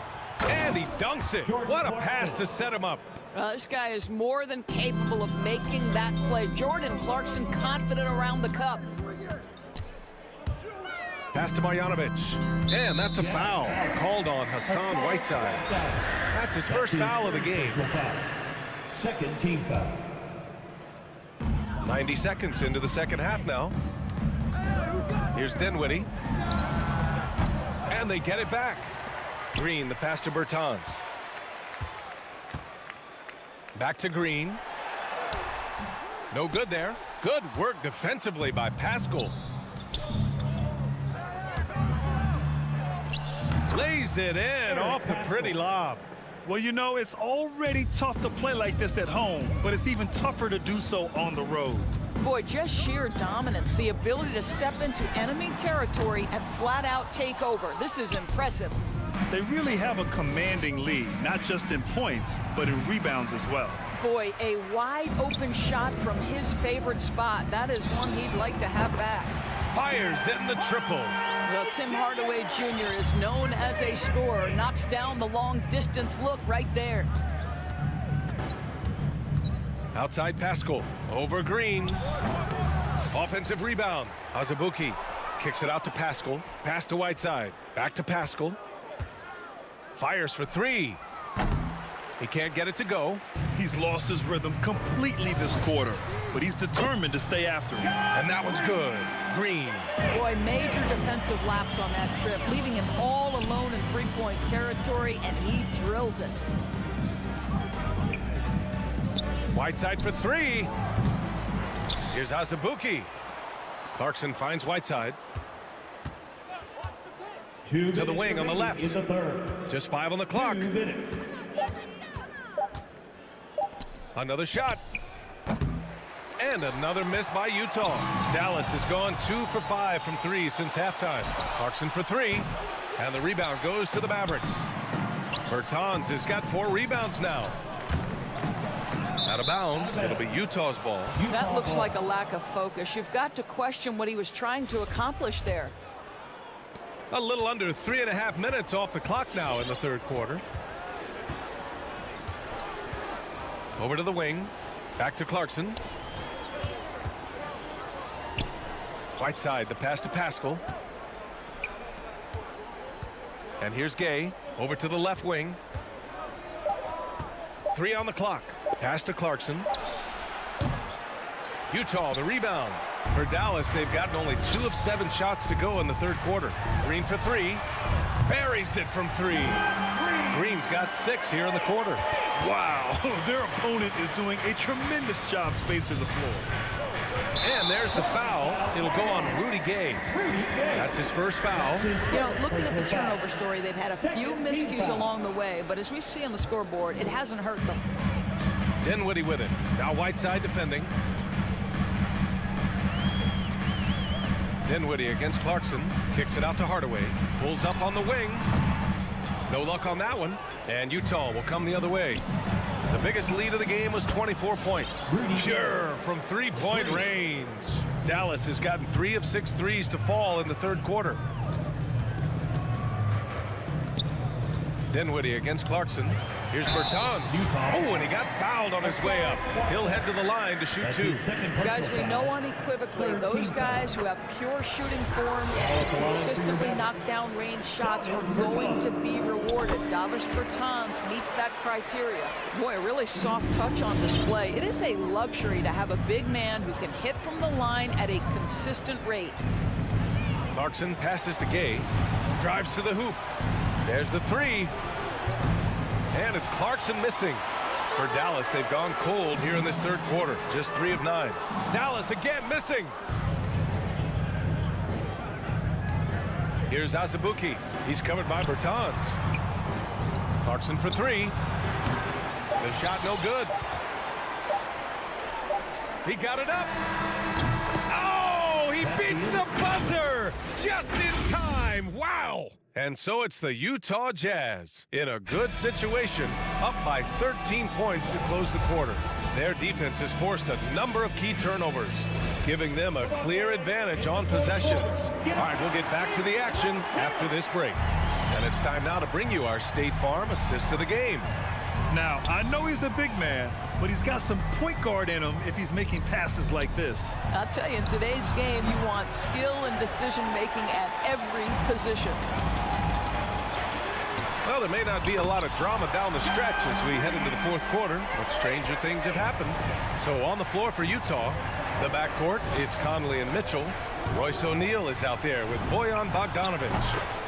And he dunks it. What a pass to set him up. This guy is more than capable of making that play. Jordan Clarkson confident around the cup. Pass to Marjanovic. And that's a foul called on Hassan Whiteside. That's his first foul of the game. Second team foul. 90 seconds into the second half now. Here's Dinwiddie. And they get it back. Green, the pass to Bertans. Back to Green. No good there. Good work defensively by Pascal. Lays it in off the pretty lob. Well, you know, it's already tough to play like this at home, but it's even tougher to do so on the road. Boy, just sheer dominance, the ability to step into enemy territory and flat out take over. This is impressive. They really have a commanding lead, not just in points, but in rebounds as well. Boy, a wide open shot from his favorite spot. That is one he'd like to have back. Fires in the triple. Well, Tim Hardaway Jr. is known as a scorer. Knocks down the long distance look right there. Outside Pascal. Over Green. Offensive rebound. Azubuike kicks it out to Pascal. Pass to Whiteside. Back to Pascal. Fires for three. He can't get it to go. He's lost his rhythm completely this quarter, but he's determined to stay after him. And that one's good. Green. Boy, major defensive lapse on that trip, leaving him all alone in three-point territory, and he drills it. Whiteside for three. Here's Azubuike. Clarkson finds Whiteside. To the wing on the left. In the third. Just 5 on the clock. 2 minutes. Another shot. And another miss by Utah. Dallas has gone 2 for 5 from 3 since halftime. Clarkson for 3. And the rebound goes to the Mavericks. Bertans has got 4 rebounds now. Out of bounds. It'll be Utah's ball. That looks like a lack of focus. You've got to question what he was trying to accomplish there. A little under 3.5 minutes off the clock now in the third quarter. Over to the wing. Back to Clarkson. Whiteside, the pass to Pascal. And here's Gay. Over to the left wing. 3 on the clock. Pass to Clarkson. Utah, the rebound. For Dallas, they've gotten only 2 of 7 shots to go in the third quarter. Green for 3. Buries it from 3. Green's got 6 here in the quarter. Wow, their opponent is doing a tremendous job spacing the floor. And there's the foul. It'll go on Rudy Gay. That's his first foul. You know, looking at the turnover story, they've had a few miscues along the way, but as we see on the scoreboard, it hasn't hurt them. Dinwiddie with it. Now Whiteside defending. Dinwiddie against Clarkson. Kicks it out to Hardaway. Pulls up on the wing. No luck on that one. And Utah will come the other way. The biggest lead of the game was 24 points. Pure from three-point range. Dallas has gotten 3 of 6 threes to fall in the third quarter. Dinwiddie against Clarkson. Here's Bertans. Oh, and he got fouled on his way up. He'll head to the line to shoot 2. Guys, we know unequivocally those guys who have pure shooting form and consistently knock down range shots are going to be rewarded. Davis Bertans meets that criteria. Boy, a really soft touch on display. It is a luxury to have a big man who can hit from the line at a consistent rate. Clarkson passes to Gay. Drives to the hoop. There's the 3. And it's Clarkson missing. For Dallas, they've gone cold here in this third quarter. Just 3 of 9. Dallas again missing. Here's Azubuike. He's covered by Bertans. Clarkson for 3. The shot no good. He got it up. Oh, he beats the buzzer just in time. Wow. And so it's the Utah Jazz in a good situation, up by 13 points to close the quarter. Their defense has forced a number of key turnovers, giving them a clear advantage on possessions. All right, we'll get back to the action after this break. And it's time now to bring you our State Farm assist to the game. Now, I know he's a big man, but he's got some point guard in him if he's making passes like this. I'll tell you, in today's game, you want skill and decision-making at every position. Well, there may not be a lot of drama down the stretch as we head into the fourth quarter, but stranger things have happened. So on the floor for Utah, the backcourt is Conley and Mitchell. Royce O'Neal is out there with Bojan Bogdanovic.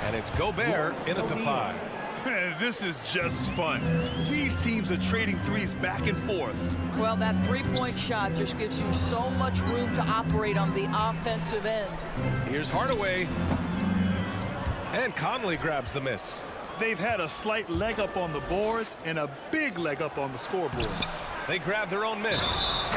And it's Gobert in at the 5. This is just fun. These teams are trading threes back and forth. Well, that three-point shot just gives you so much room to operate on the offensive end. Here's Hardaway. And Conley grabs the miss. They've had a slight leg up on the boards and a big leg up on the scoreboard. They grab their own miss.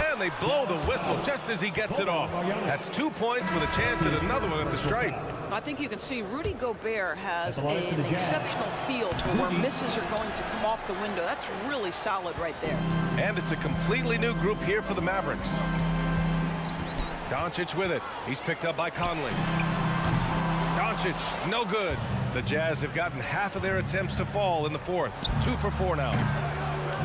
And they blow the whistle just as he gets it off. That's 2 points with a chance at another one at the stripe. I think you can see Rudy Gobert has an exceptional feel for where misses are going to come off the window. That's really solid right there. And it's a completely new group here for the Mavericks. Doncic with it. He's picked up by Conley. Doncic, no good. The Jazz have gotten half of their attempts to fall in the fourth. 2 for 4 now.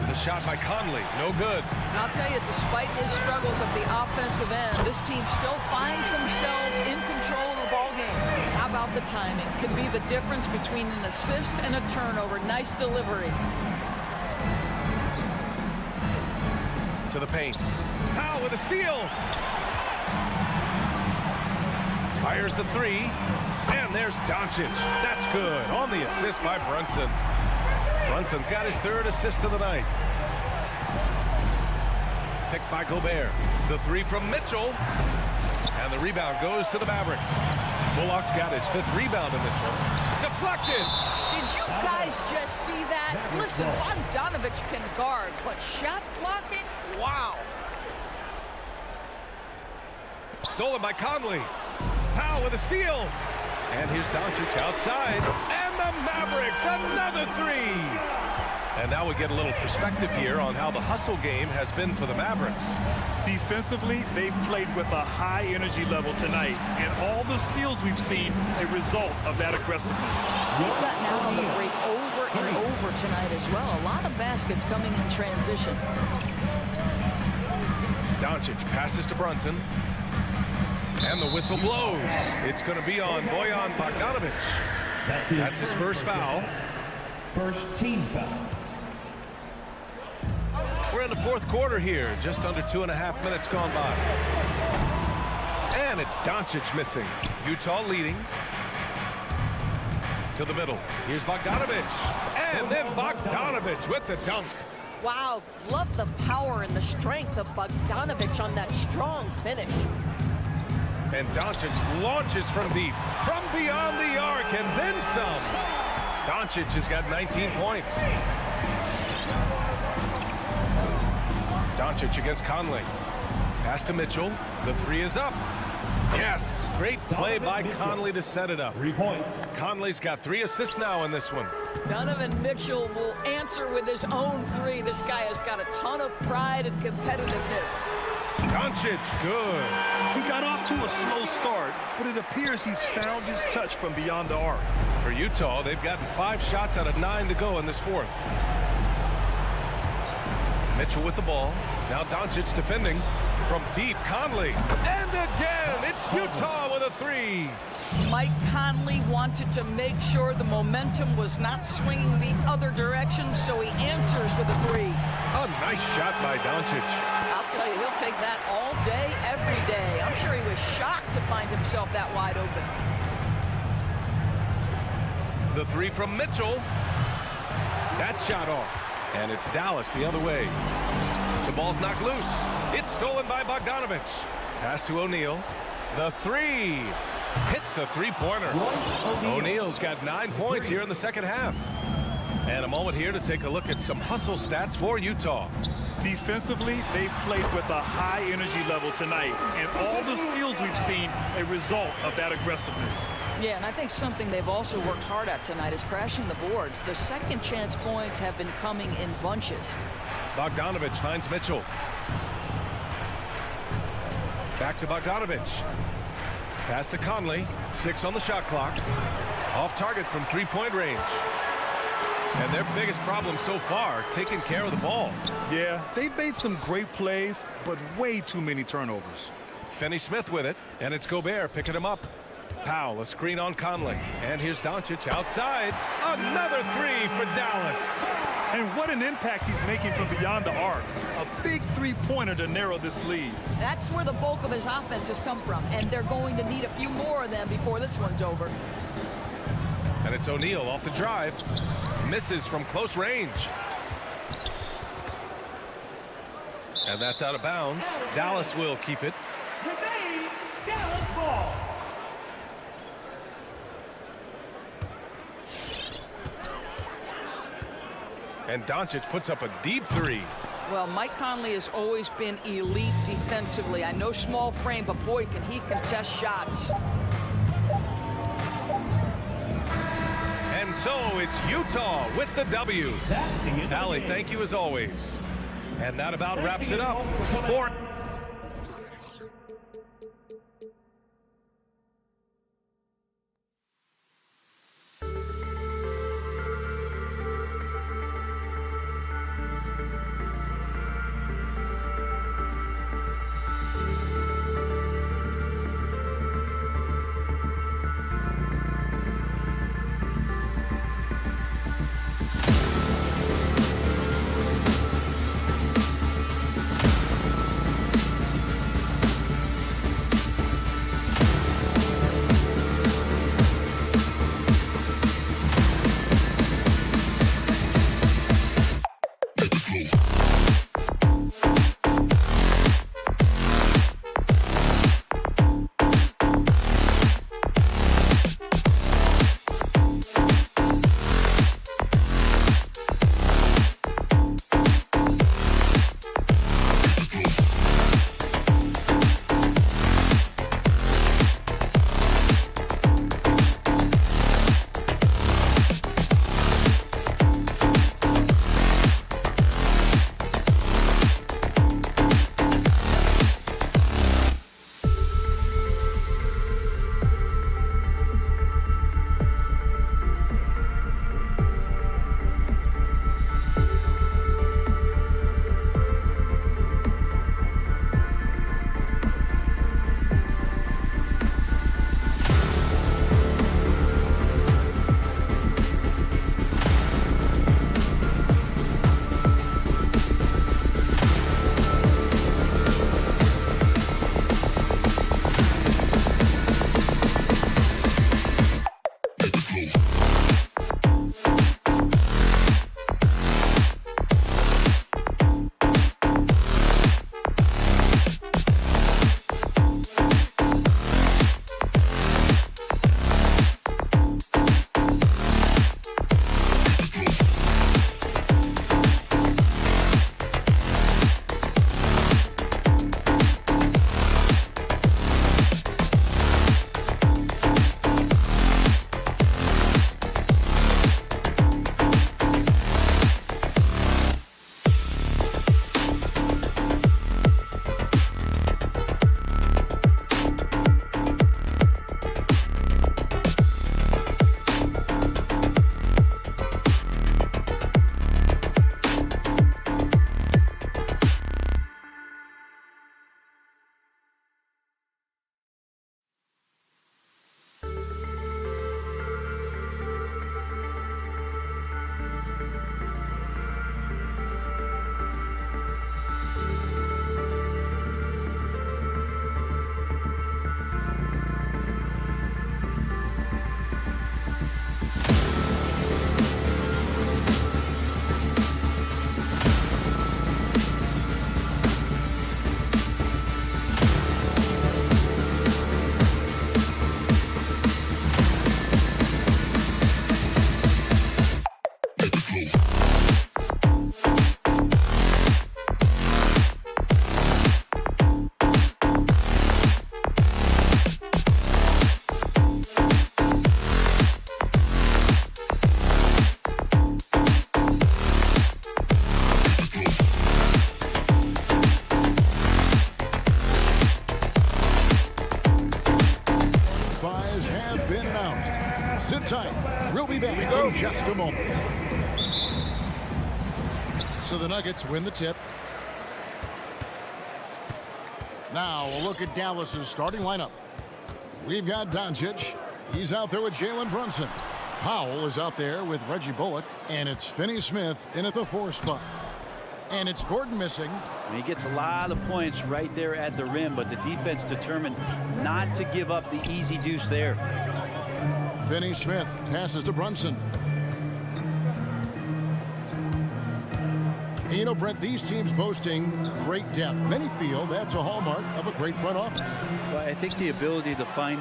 The shot by Conley, no good. And I'll tell you, despite his struggles at the offensive end, this team still finds themselves in control of the ball game. How about the timing? Can be the difference between an assist and a turnover. Nice delivery. To the paint. Powell with a steal. Fires the 3. And there's Doncic. That's good. On the assist by Brunson. Brunson's got his 3rd assist of the night. Picked by Gobert. The 3 from Mitchell. And the rebound goes to the Mavericks. Bullock's got his 5th rebound in this one. Deflected. Did you guys just see that? Listen, Bogdanovic can guard, but shot blocking? Wow. Stolen by Conley. Powell with a steal. And here's Doncic outside. And the Mavericks, another 3. And now we get a little perspective here on how the hustle game has been for the Mavericks. Defensively, they've played with a high energy level tonight. And all the steals we've seen, a result of that aggressiveness. They've gotten out on the break over and over tonight as well. A lot of baskets coming in transition. Doncic passes to Brunson. And the whistle blows. It's going to be on Bojan Bogdanovic. That's his first foul. First team foul. We're in the fourth quarter here. Just under 2.5 minutes gone by. And it's Doncic missing. Utah leading. To the middle. Here's Bogdanovic. And then Bogdanovic with the dunk. Wow, love the power and the strength of Bogdanovic on that strong finish. And Doncic launches from deep, from beyond the arc, and then some. Doncic has got 19 points. Doncic against Conley. Pass to Mitchell. The 3 is up. Yes, great play by Conley to set it up. 3 points. Conley's got 3 assists now in this one. Donovan Mitchell will answer with his own 3. This guy has got a ton of pride and competitiveness. Doncic, good. He got off to a slow start, but it appears he's found his touch from beyond the arc. For Utah, they've gotten 5 shots out of 9 to go in this fourth. Mitchell with the ball. Now Doncic defending from deep. Conley. And again, it's Utah with a 3. Mike Conley wanted to make sure the momentum was not swinging the other direction, so he answers with a 3. A nice shot by Doncic. I'll tell you, he'll take that all day, every day. I'm sure he was shocked to find himself that wide open. The 3 from Mitchell. That shot off. And it's Dallas the other way. The ball's knocked loose. It's stolen by Bogdanovic. Pass to O'Neal. The 3. Hits a 3-pointer. O'Neal's got 9 points here in the second half. And a moment here to take a look at some hustle stats for Utah. Defensively, they've played with a high energy level tonight, and all the steals we've seen, a result of that aggressiveness. Yeah, and I think something they've also worked hard at tonight is crashing the boards. The second chance points have been coming in bunches. Bogdanovic finds Mitchell. Back to Bogdanovic. Pass to Conley. 6 on the shot clock. Off target from 3-point range. And their biggest problem so far, taking care of the ball. Yeah, they've made some great plays, but way too many turnovers. Finney-Smith with it, and it's Gobert picking him up. Powell, a screen on Conley. And here's Doncic outside. Another three for Dallas. And what an impact he's making from beyond the arc. A big three-pointer to narrow this lead. That's where the bulk of his offense has come from, and they're going to need a few more of them before this one's over. And it's O'Neal off the drive. Misses from close range. And that's out of bounds. Dallas will keep it. Remain Dallas ball. And Doncic puts up a deep three. Well, Mike Conley has always been elite defensively. I know small frame, but boy, can he contest shots. And so it's Utah with the W. That's the end of the Allie, game. thank you as always. And that about wraps it up for Sit tight. We'll be back in just a moment. So the Nuggets win the tip. Now a look at Dallas's starting lineup. We've got Doncic. He's out there with Jalen Brunson. Powell is out there with Reggie Bullock. And it's Finney-Smith in at the 4 spot. And it's Gordon missing. And he gets a lot of points right there at the rim, but the defense determined not to give up the easy deuce there. Finney-Smith passes to Brunson. And you know, Brent, these teams boasting great depth. Many feel that's a hallmark of a great front office. Well, I think the ability to find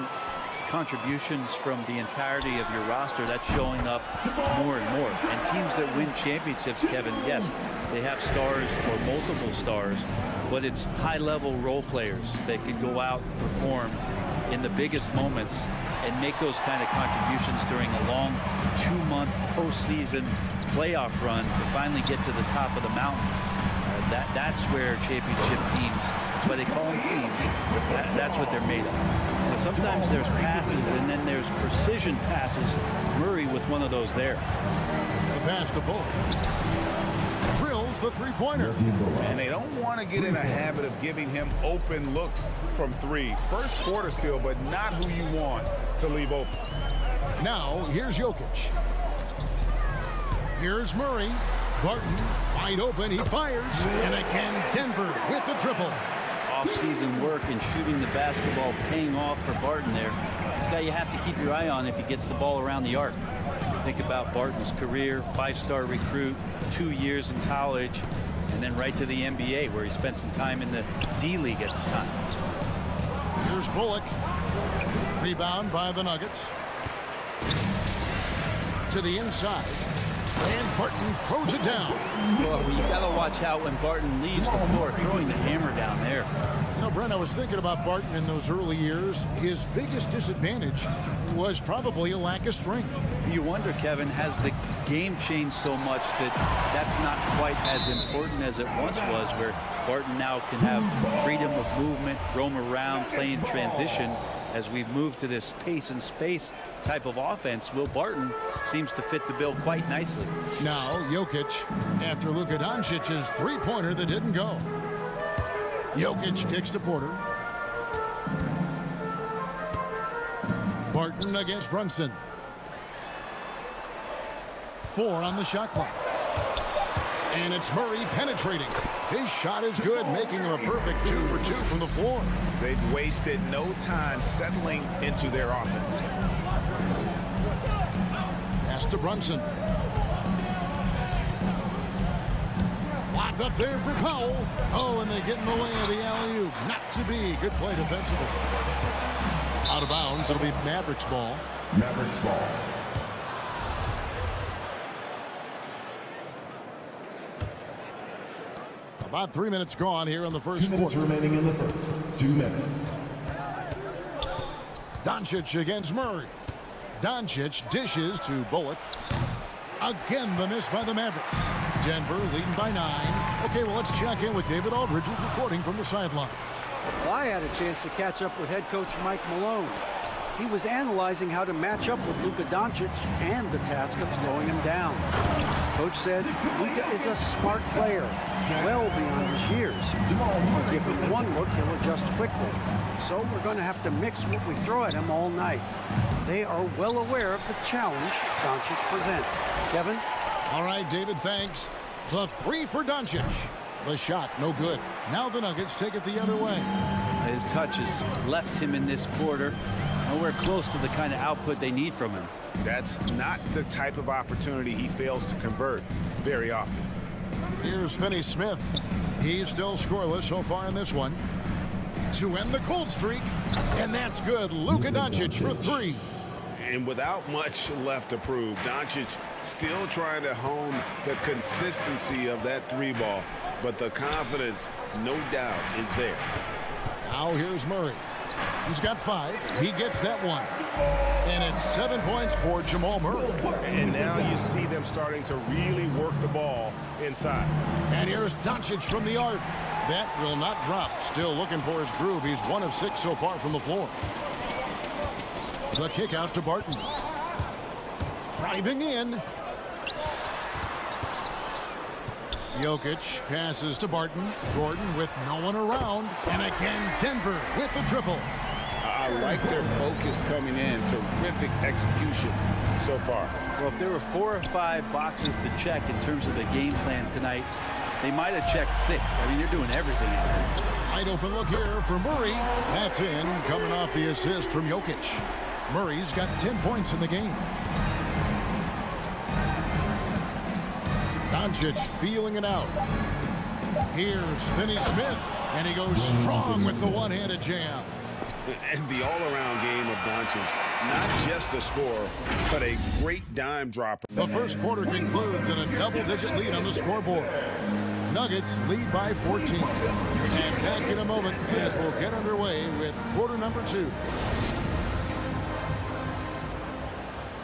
contributions from the entirety of your roster, that's showing up more and more. And teams that win championships, Kevin, yes, they have stars or multiple stars, but it's high-level role players that can go out and perform in the biggest moments and make those kind of contributions during a long 2-month postseason playoff run to finally get to the top of the mountain. That's where championship teams, that's why they call them teams, that's what they're made of. Now, sometimes there's passes and then there's precision passes. Murray with one of those there. The pass to Bullock. Drills the three-pointer. And they don't want to get in a habit of giving him open looks from 3. First quarter still, but not who you want to leave open. Now, here's Jokic. Here's Murray. Barton wide open. He fires. And again, Denver with the triple. Off-season work and shooting the basketball paying off for Barton there. This guy you have to keep your eye on if he gets the ball around the arc. Think about Barton's career, 5-star recruit, 2 years in college, and then right to the NBA where he spent some time in the D-League at the time. Here's Bullock. Rebound by the Nuggets. To the inside. And Barton throws it down. Well, you got to watch out when Barton leaves the floor, throwing the hammer down there. You know, Brent, I was thinking about Barton in those early years. His biggest disadvantage was probably a lack of strength. You wonder, Kevin, has the game changed so much that that's not quite as important as it once was, where Barton now can have freedom of movement, roam around, play in transition. As we've moved to this pace and space type of offense, Will Barton seems to fit the bill quite nicely. Now, Jokic, after Luka Doncic's three-pointer that didn't go. Jokic kicks to Porter. Barton against Brunson. 4 on the shot clock. And it's Murray penetrating. His shot is good, making him a perfect 2 for 2 from the floor. They've wasted no time settling into their offense. Pass to Brunson. Locked up there for Powell. Oh, and they get in the way of the alley-oop. Not to be. Good play defensively. Out of bounds. It'll be Mavericks ball. Mavericks ball. About 3 minutes gone here in the first 2 minutes quarter. remaining in the first. 2 minutes. Doncic against Murray. Doncic dishes to Bullock. Again, the miss by the Mavericks. Denver leading by 9. Okay, well, let's check in with David Aldridge, who's reporting from the sideline. Well, I had a chance to catch up with head coach Mike Malone. He was analyzing how to match up with Luka Doncic and the task of slowing him down. Coach said Luka is a smart player, well beyond his years. If you give him one look, he'll adjust quickly. So we're going to have to mix what we throw at him all night. They are well aware of the challenge Doncic presents. Kevin? All right, David, thanks. The 3 for Doncic. The shot, no good. Now the Nuggets take it the other way. His touch has left him in this quarter. Nowhere close to the kind of output they need from him. That's not the type of opportunity he fails to convert very often. Here's Finney-Smith. He's still scoreless so far in this one. To end the cold streak, and that's good. Luka Doncic for 3. And without much left to prove, Doncic still trying to hone the consistency of that 3 ball, but the confidence, no doubt, is there. Now here's Murray. He's got 5. He gets that one. And it's 7 points for Jamal Murray. And now you see them starting to really work the ball inside. And here's Doncic from the arc. That will not drop. Still looking for his groove. He's 1 of 6 so far from the floor. The kick out to Barton. Driving in. Jokic passes to Barton. Gordon with no one around. And again, Denver with the triple. I like their focus coming in. Terrific execution so far. Well, if there were 4 or 5 boxes to check in terms of the game plan tonight, they might have checked 6. I mean, they're doing everything out there. Wide open look here for Murray. That's in, coming off the assist from Jokic. Murray's got 10 points in the game. Doncic feeling it out. Here's Finney-Smith, and he goes strong with the one-handed jam. And the all-around game of Doncic, not just a scorer, but a great dime dropper. The first quarter concludes in a double-digit lead on the scoreboard. Nuggets lead by 14. And back in a moment as we'll get underway with quarter number 2.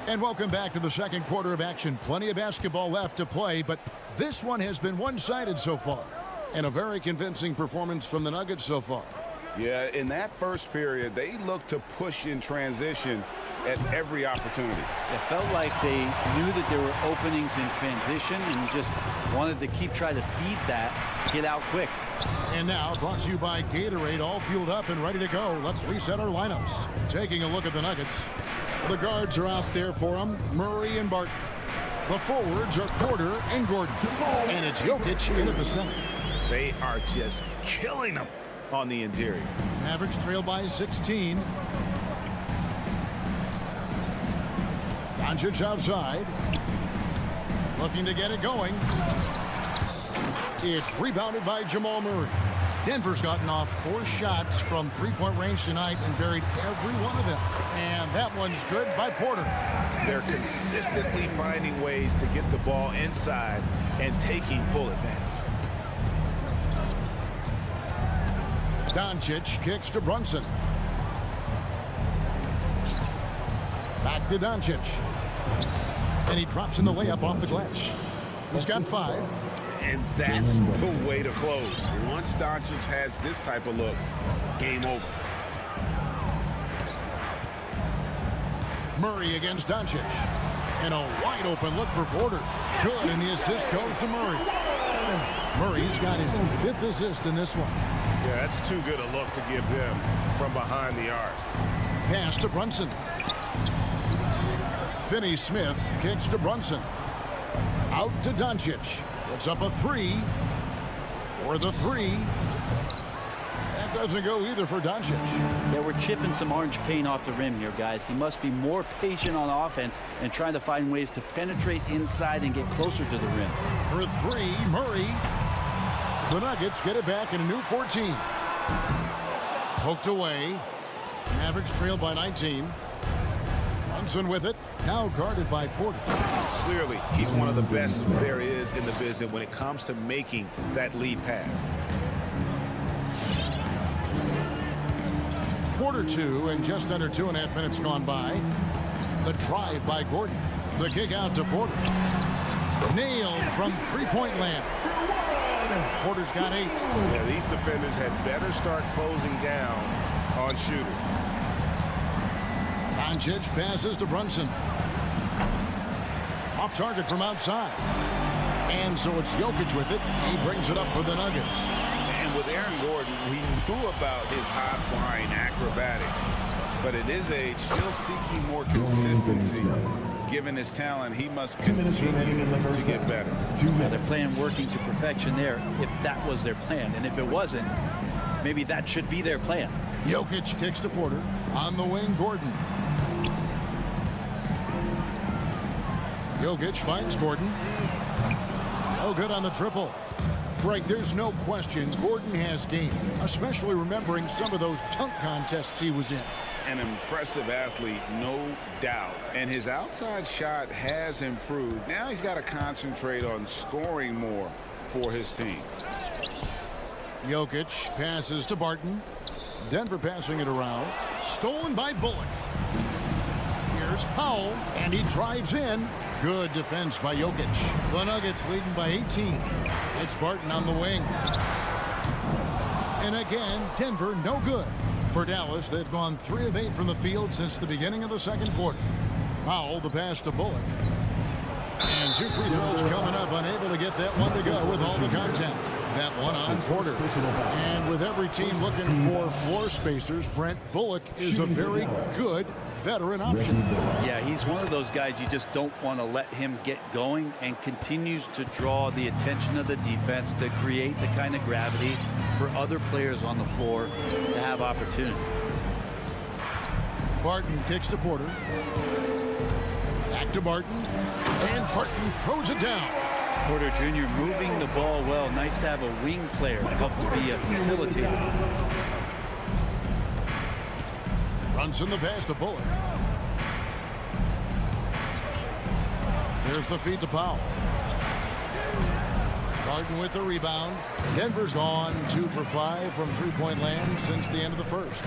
And welcome back to the second quarter of action. Plenty of basketball left to play, but this one has been one-sided so far. And a very convincing performance from the Nuggets so far. Yeah, in that first period, they looked to push in transition at every opportunity. It felt like they knew that there were openings in transition and just wanted to keep trying to feed that, get out quick. And now, brought to you by Gatorade, all fueled up and ready to go. Let's reset our lineups. Taking a look at the Nuggets. The guards are out there for them, Murray and Barton. The forwards are Porter and Gordon. And it's Jokic into the center. They are just killing them on the interior. Mavericks trail by 16. Doncic outside. Looking to get it going. It's rebounded by Jamal Murray. Denver's gotten off 4 shots from three-point range tonight and buried every one of them. And that one's good by Porter. They're consistently finding ways to get the ball inside and taking full advantage. Doncic kicks to Brunson. Back to Doncic. And he drops in the layup off the glass. He's got 5. And that's the way to close. Once Doncic has this type of look, game over. Murray against Doncic. And a wide open look for Porter. Good, and the assist goes to Murray. Murray's got his 5th assist in this one. Yeah, that's too good a look to give them from behind the arc. Pass to Brunson. Finney-Smith kicks to Brunson. Out to Doncic. Puts up a 3. For the 3. That doesn't go either for Doncic. Yeah, we're chipping some orange paint off the rim here, guys. He must be more patient on offense and trying to find ways to penetrate inside and get closer to the rim. For 3, Murray. The Nuggets get it back in a new 14. Poked away. Mavericks trail by 19. Brunson with it. Now guarded by Porter. Clearly, he's one of the best there is in the business when it comes to making that lead pass. Quarter 2 and just under 2.5 minutes gone by. The drive by Gordon. The kick out to Porter. Nailed from three-point land. Porter's got 8. Yeah, these defenders had better start closing down on shooters. Doncic passes to Brunson. Off target from outside. And so it's Jokic with it. He brings it up for the Nuggets. And with Aaron Gordon, we knew about his high-flying acrobatics. But at his age, still seeking more consistency. Given his talent, he must continue to get better. Yeah, their plan working to perfection there, if that was their plan. And if it wasn't, maybe that should be their plan. Jokic kicks to Porter. On the wing, Gordon. Jokic finds Gordon. No good on the triple. Greg, there's no question Gordon has game, especially remembering some of those dunk contests he was in. An impressive athlete, no doubt. And his outside shot has improved. Now he's got to concentrate on scoring more for his team. Jokic passes to Barton. Denver passing it around. Stolen by Bullock. Here's Powell, and he drives in. Good defense by Jokic. The Nuggets leading by 18. It's Barton on the wing. And again, Denver no good. For Dallas, they've gone 3 of 8 from the field since the beginning of the second quarter. Powell, the pass to Bullock. And 2 free throws coming up, unable to get that one to go with all the contact. That one on Porter. And with every team looking for floor spacers, Brent Bullock is a very good veteran option. Yeah, he's one of those guys you just don't want to let him get going, and continues to draw the attention of the defense to create the kind of gravity for other players on the floor to have opportunity. Barton kicks to Porter. Back to Barton. And Barton throws it down. Porter Jr. moving the ball well. Nice to have a wing player help to be a facilitator. Brunson the pass to Bullock. Here's the feed to Powell. Barton with the rebound. Denver's gone 2 for 5 from three-point land since the end of the first.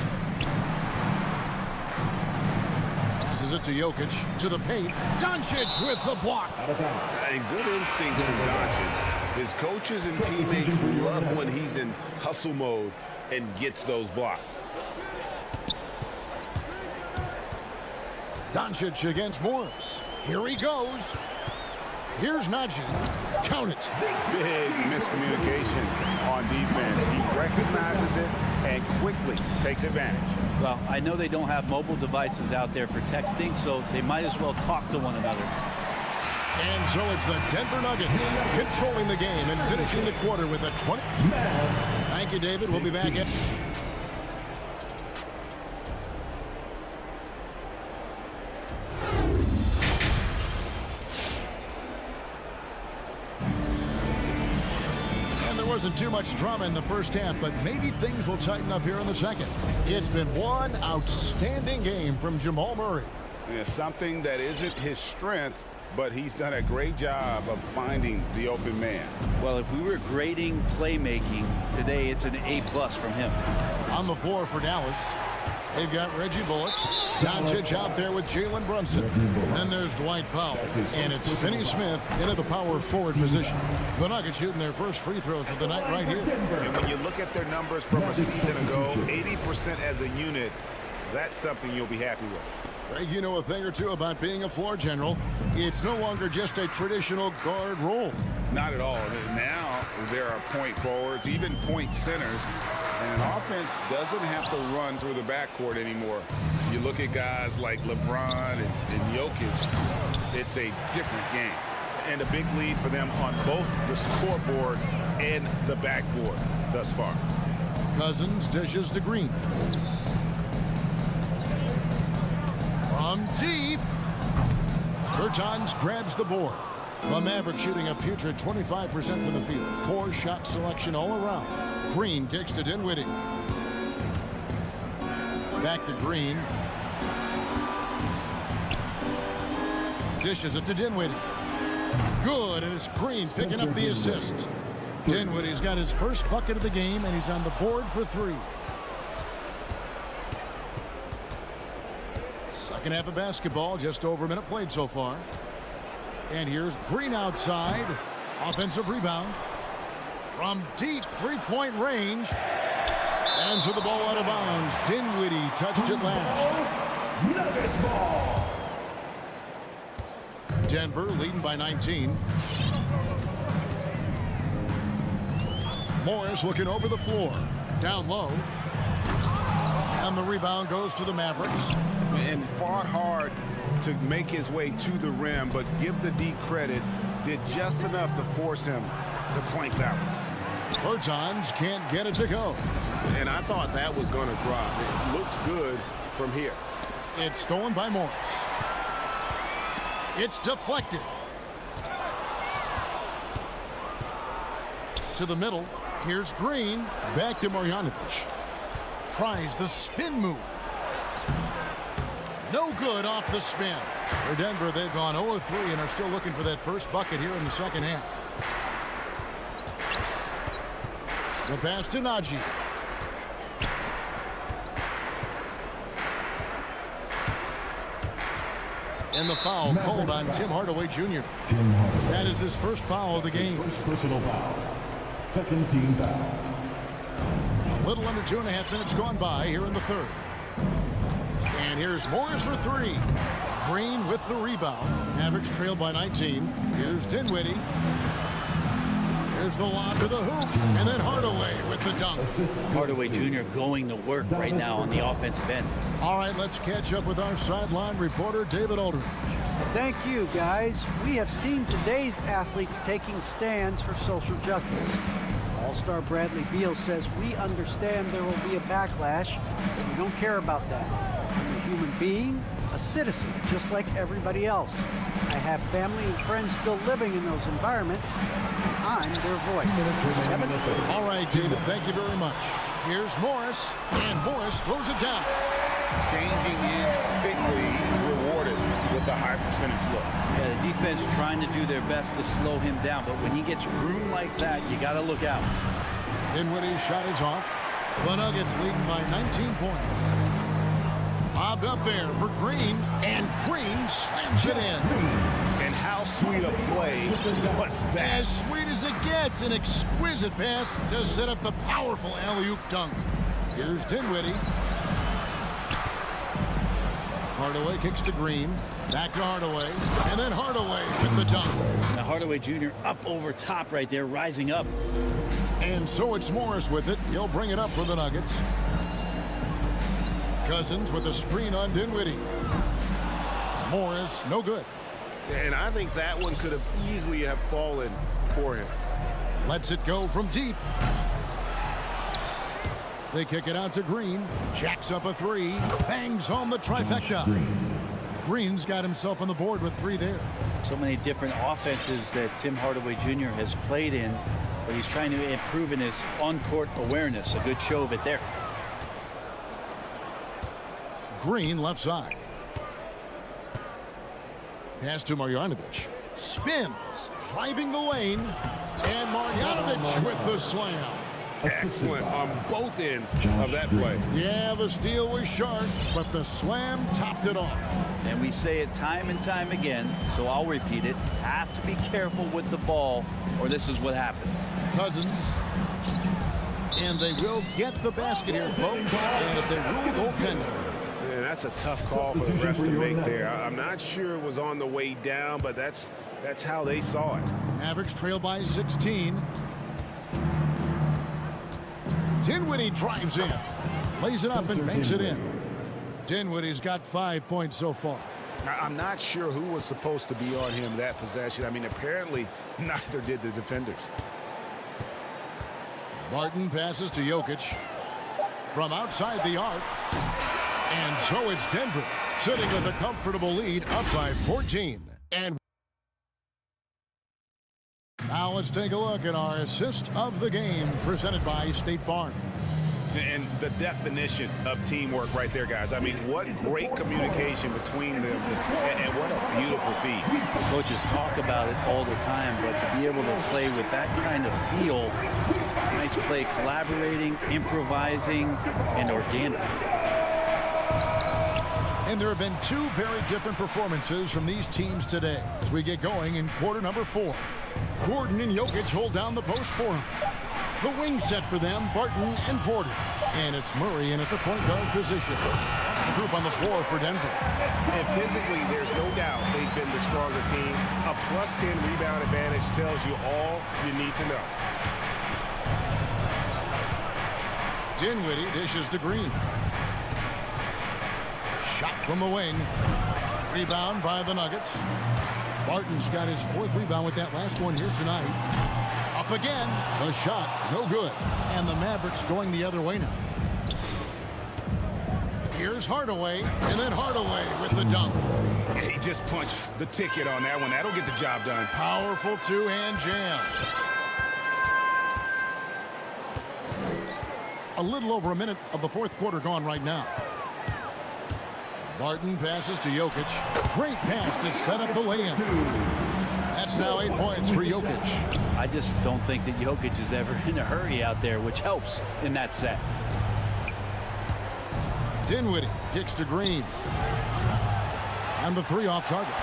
Passes it to Jokic, to the paint. Doncic with the block. And good instincts from Doncic. His coaches and teammates love when he's in hustle mode and gets those blocks. Doncic against Morris. Here he goes. Here's Najee. Count it. Big miscommunication on defense. He recognizes it and quickly takes advantage. Well, I know they don't have mobile devices out there for texting, so they might as well talk to one another. And so it's the Denver Nuggets controlling the game and finishing the quarter with a 20. Thank you, David. We'll be back. Wasn't too much drama in the first half, but maybe things will tighten up here in the second. It's been one outstanding game from Jamal Murray. Yeah, something that isn't his strength, but he's done a great job of finding the open man. Well, if we were grading playmaking today, it's an A+ from him. On the floor for Dallas, they've got Reggie Bullock. Doncic out there with Jalen Brunson. Then there's Dwight Powell. And it's Finney Smith into the power forward position. The Nuggets shooting their first free throws of the night right here. And when you look at their numbers from a season ago, 80% as a unit, that's something you'll be happy with. Greg, you know a thing or two about being a floor general. It's no longer just a traditional guard role. Not at all. Now there are point forwards, even point centers. And an offense doesn't have to run through the backcourt anymore. You look at guys like LeBron and Jokic, it's a different game. And a big lead for them on both the scoreboard and the backboard thus far. Cousins dishes to Green. From deep. Bertans grabs the board. The Mavericks shooting a putrid 25% from the field. Poor shot selection all around. Green kicks to Dinwiddie. Back to Green. Dishes it to Dinwiddie. Good, and it's Green picking up the assist. Dinwiddie's got his first bucket of the game, and he's on the board for 3. Second half of basketball, just over a minute played so far. And here's Green outside. Offensive rebound. From deep three-point range. And with the ball out of bounds. Dinwiddie touched it last. Nuggets ball. Denver leading by 19. Morris looking over the floor. Down low. And the rebound goes to the Mavericks. And fought hard to make his way to the rim, but give the D credit, did just enough to force him to clank that one. Bertans can't get it to go. And I thought that was going to drop. It looked good from here. It's stolen by Morris. It's deflected. To the middle. Here's Green. Back to Marjanovic. Tries the spin move. No good off the spin. For Denver, they've gone 0-3 and are still looking for that first bucket here in the second half. The pass to Najee. And the foul called on Tim Hardaway Jr. That is his first foul of the game. First personal foul. Second team foul. A little under 2.5 minutes gone by here in the third. And here's Morris for 3. Green with the rebound. Mavericks trail by 19. Here's Dinwiddie. Here's the lob to the hoop. And then Hardaway with the dunk. Hardaway Jr. going to work right now on the offensive end. All right, let's catch up with our sideline reporter, David Aldridge. Thank you, guys. We have seen today's athletes taking stands for social justice. All-star Bradley Beal says, we understand there will be a backlash, but we don't care about that. I'm a human being, a citizen, just like everybody else. I have family and friends still living in those environments. I'm their voice. All right, David, thank you very much. Here's Morris, and Morris throws it down. Changing ends quickly is rewarded with a high percentage look. Yeah, the defense trying to do their best to slow him down, but when he gets room like that, you got to look out. Dinwiddie's shot is off. The Nuggets leading by 19 points. Bobbed up there for Green, and Green slams it in. And how sweet a play was that? As sweet as it gets, an exquisite pass to set up the powerful alley-oop dunk. Here's Dinwiddie. Hardaway kicks to Green. Back to Hardaway. And then Hardaway with the dunk. Now Hardaway Jr. up over top right there, rising up. And so it's Morris with it. He'll bring it up for the Nuggets. Cousins with a screen on Dinwiddie. Morris, no good. And I think that one could have easily have fallen for him. Lets it go from deep. They kick it out to Green. Jacks up a three. Bangs home the trifecta. Green's got himself on the board with 3 there. So many different offenses that Tim Hardaway Jr. has played in, but he's trying to improve in his on-court awareness. A good show of it there. Green left side. Pass to Marjanovic. Spins. Driving the lane. And Marjanovic with the slam. Excellent on both ends of that play. Yeah, the steal was sharp, but the slam topped it off. And we say it time and time again, so I'll repeat it. Have to be careful with the ball, or this is what happens. Cousins. And they will get the basket here, folks, as they rule goaltending. And that's a tough call for the ref to make there. I'm not sure it was on the way down, but that's how they saw it. Mavericks trail by 16. Dinwiddie drives in, lays it up and banks it in. Dinwiddie's got 5 points so far. I'm not sure who was supposed to be on him that possession. I mean, apparently neither did the defenders. Barton passes to Jokic from outside the arc. And so it's Denver sitting with a comfortable lead up by 14. And now let's take a look at our assist of the game presented by State Farm. And the definition of teamwork right there, guys. I mean, what great communication between them, and what a beautiful feat. Coaches talk about it all the time, but to be able to play with that kind of feel, nice play, collaborating, improvising, and organic. And there have been 2 very different performances from these teams today as we get going in quarter number 4. Gordon and Jokic hold down the post for him. The wing set for them, Barton and Porter. And it's Murray in at the point guard position. That's the group on the floor for Denver. And physically, there's no doubt they've been the stronger team. A +10 rebound advantage tells you all you need to know. Dinwiddie dishes to Green. Shot from the wing. Rebound by the Nuggets. Barton's got his 4th rebound with that last one here tonight. Up again. The shot, no good. And the Mavericks going the other way now. Here's Hardaway, and then Hardaway with the dunk. He just punched the ticket on that one. That'll get the job done. Powerful 2-hand jam. A little over a minute of the 4th quarter gone right now. Barton passes to Jokic. Great pass to set up the lay-in. That's now 8 points for Jokic. I just don't think that Jokic is ever in a hurry out there, which helps in that set. Dinwiddie kicks to Green. And the 3 off target.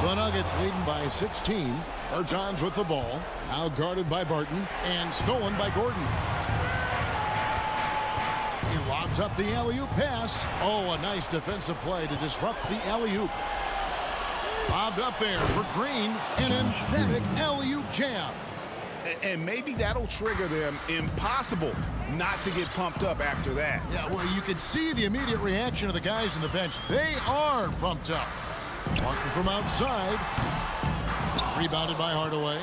The Nuggets leading by 16. Bertans with the ball. Now guarded by Barton and stolen by Gordon. He lobs Lobs up the alley-oop pass. Oh, a nice defensive play to disrupt the alley-oop. Lobbed up there for Green. An emphatic alley-oop jam. And maybe that'll trigger them. Impossible not to get pumped up after that. Yeah, well, you can see the immediate reaction of the guys on the bench. They are pumped up. Martin from outside. Rebounded by Hardaway.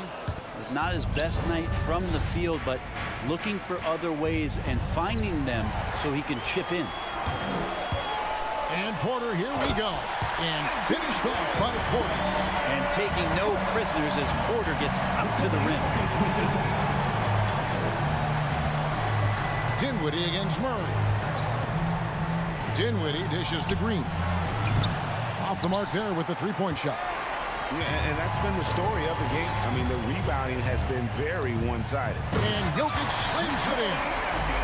It's not his best night from the field, but looking for other ways and finding them so he can chip in. And Porter, here we go. And finished off by Porter. And taking no prisoners as Porter gets out to the rim. Dinwiddie against Murray. Dinwiddie dishes to Green. Off the mark there with the three-point shot. Yeah, and that's been the story of the game. I mean, the rebounding has been very one-sided. And Jokic slams it in.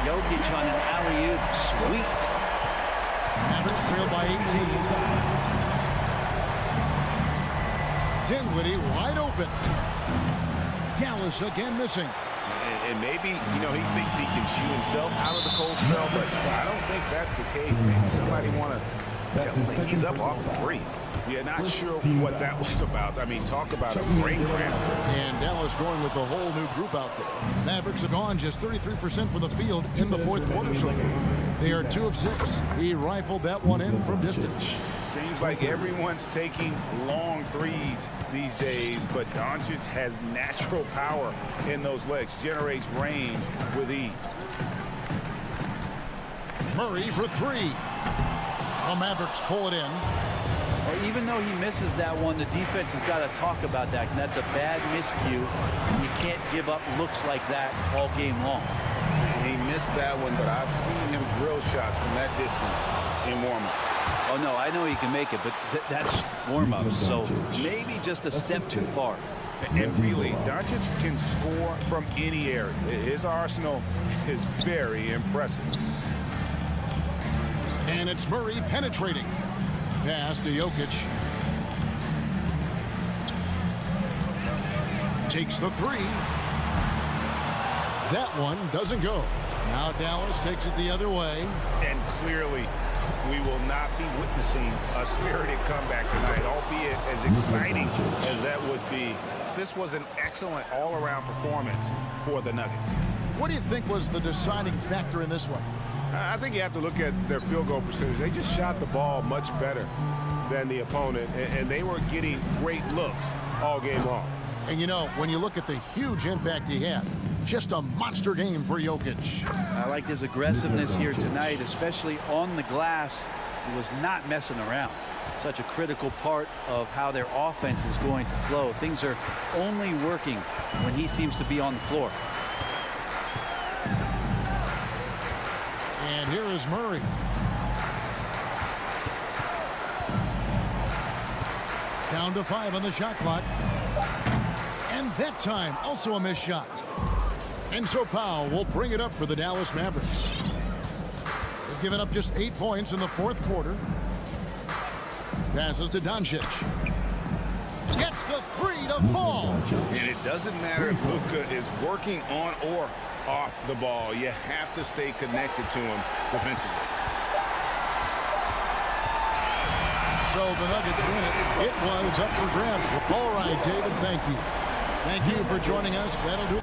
Jokic on an alley-oop. Sweet. Mavericks trail by 18. Dinwiddie wide open. Dallas again missing. And maybe, you know, he thinks he can shoot himself out of the cold spell, but I don't think that's the case. Maybe somebody want to tell him he's up off the threes. Yeah, not sure what that was about. I mean, talk about a great grab. And Dallas going with the whole new group out there. Mavericks have gone just 33% from the field in the fourth quarter so far. They are 2 of 6. He rifled that one in from distance. Seems like everyone's taking long threes these days, but Doncic has natural power in those legs, generates range with ease. Murray for 3. The Mavericks pull it in. Well, even though he misses that one, the defense has got to talk about that. And that's a bad miscue. You can't give up looks like that all game long. He missed that one, but I've seen him drill shots from that distance in warm-up. Oh, no, I know he can make it, but that's warm-up. So maybe just a step too far. And really, Doncic can score from any area. His arsenal is very impressive. And it's Murray penetrating. Pass to Jokic. Takes the 3. That one doesn't go. Now Dallas takes it the other way. And clearly, we will not be witnessing a spirited comeback tonight, albeit as exciting as that would be. This was an excellent all-around performance for the Nuggets. What do you think was the deciding factor in this one? I think you have to look at their field goal percentage. They just shot the ball much better than the opponent, and they were getting great looks all game long. And, you know, when you look at the huge impact he had, just a monster game for Jokic. I like his aggressiveness here tonight, especially on the glass. He was not messing around. Such a critical part of how their offense is going to flow. Things are only working when he seems to be on the floor. And here is Murray. Down to 5 on the shot clock. And that time, also a missed shot. And so Powell will bring it up for the Dallas Mavericks. They've given up just 8 points in the fourth quarter. Passes to Doncic. Gets the 3 to fall. And it doesn't matter if Luka is working on or off the ball. You have to stay connected to him defensively. So the Nuggets win it. It was up for grabs. All right, David, thank you. Thank you for joining us. That'll do it.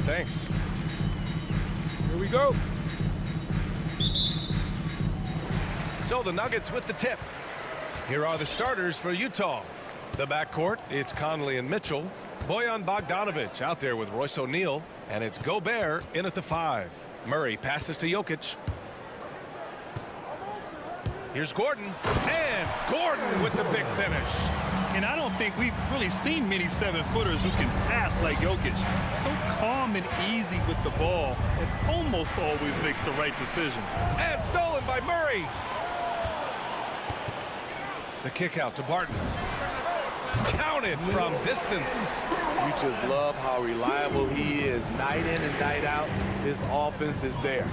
Thanks. Here we go. So the Nuggets with the tip. Here are the starters for Utah. The backcourt, it's Conley and Mitchell. Bojan Bogdanovic out there with Royce O'Neal. And it's Gobert in at the 5. Murray passes to Jokic. Here's Gordon. And Gordon with the big finish. And I don't think we've really seen many 7-footers who can pass like Jokic. So calm and easy with the ball. And almost always makes the right decision. And stolen by Murray. The kick out to Barton. Counted from distance. You just love how reliable he is. Night in and night out, his offense is there.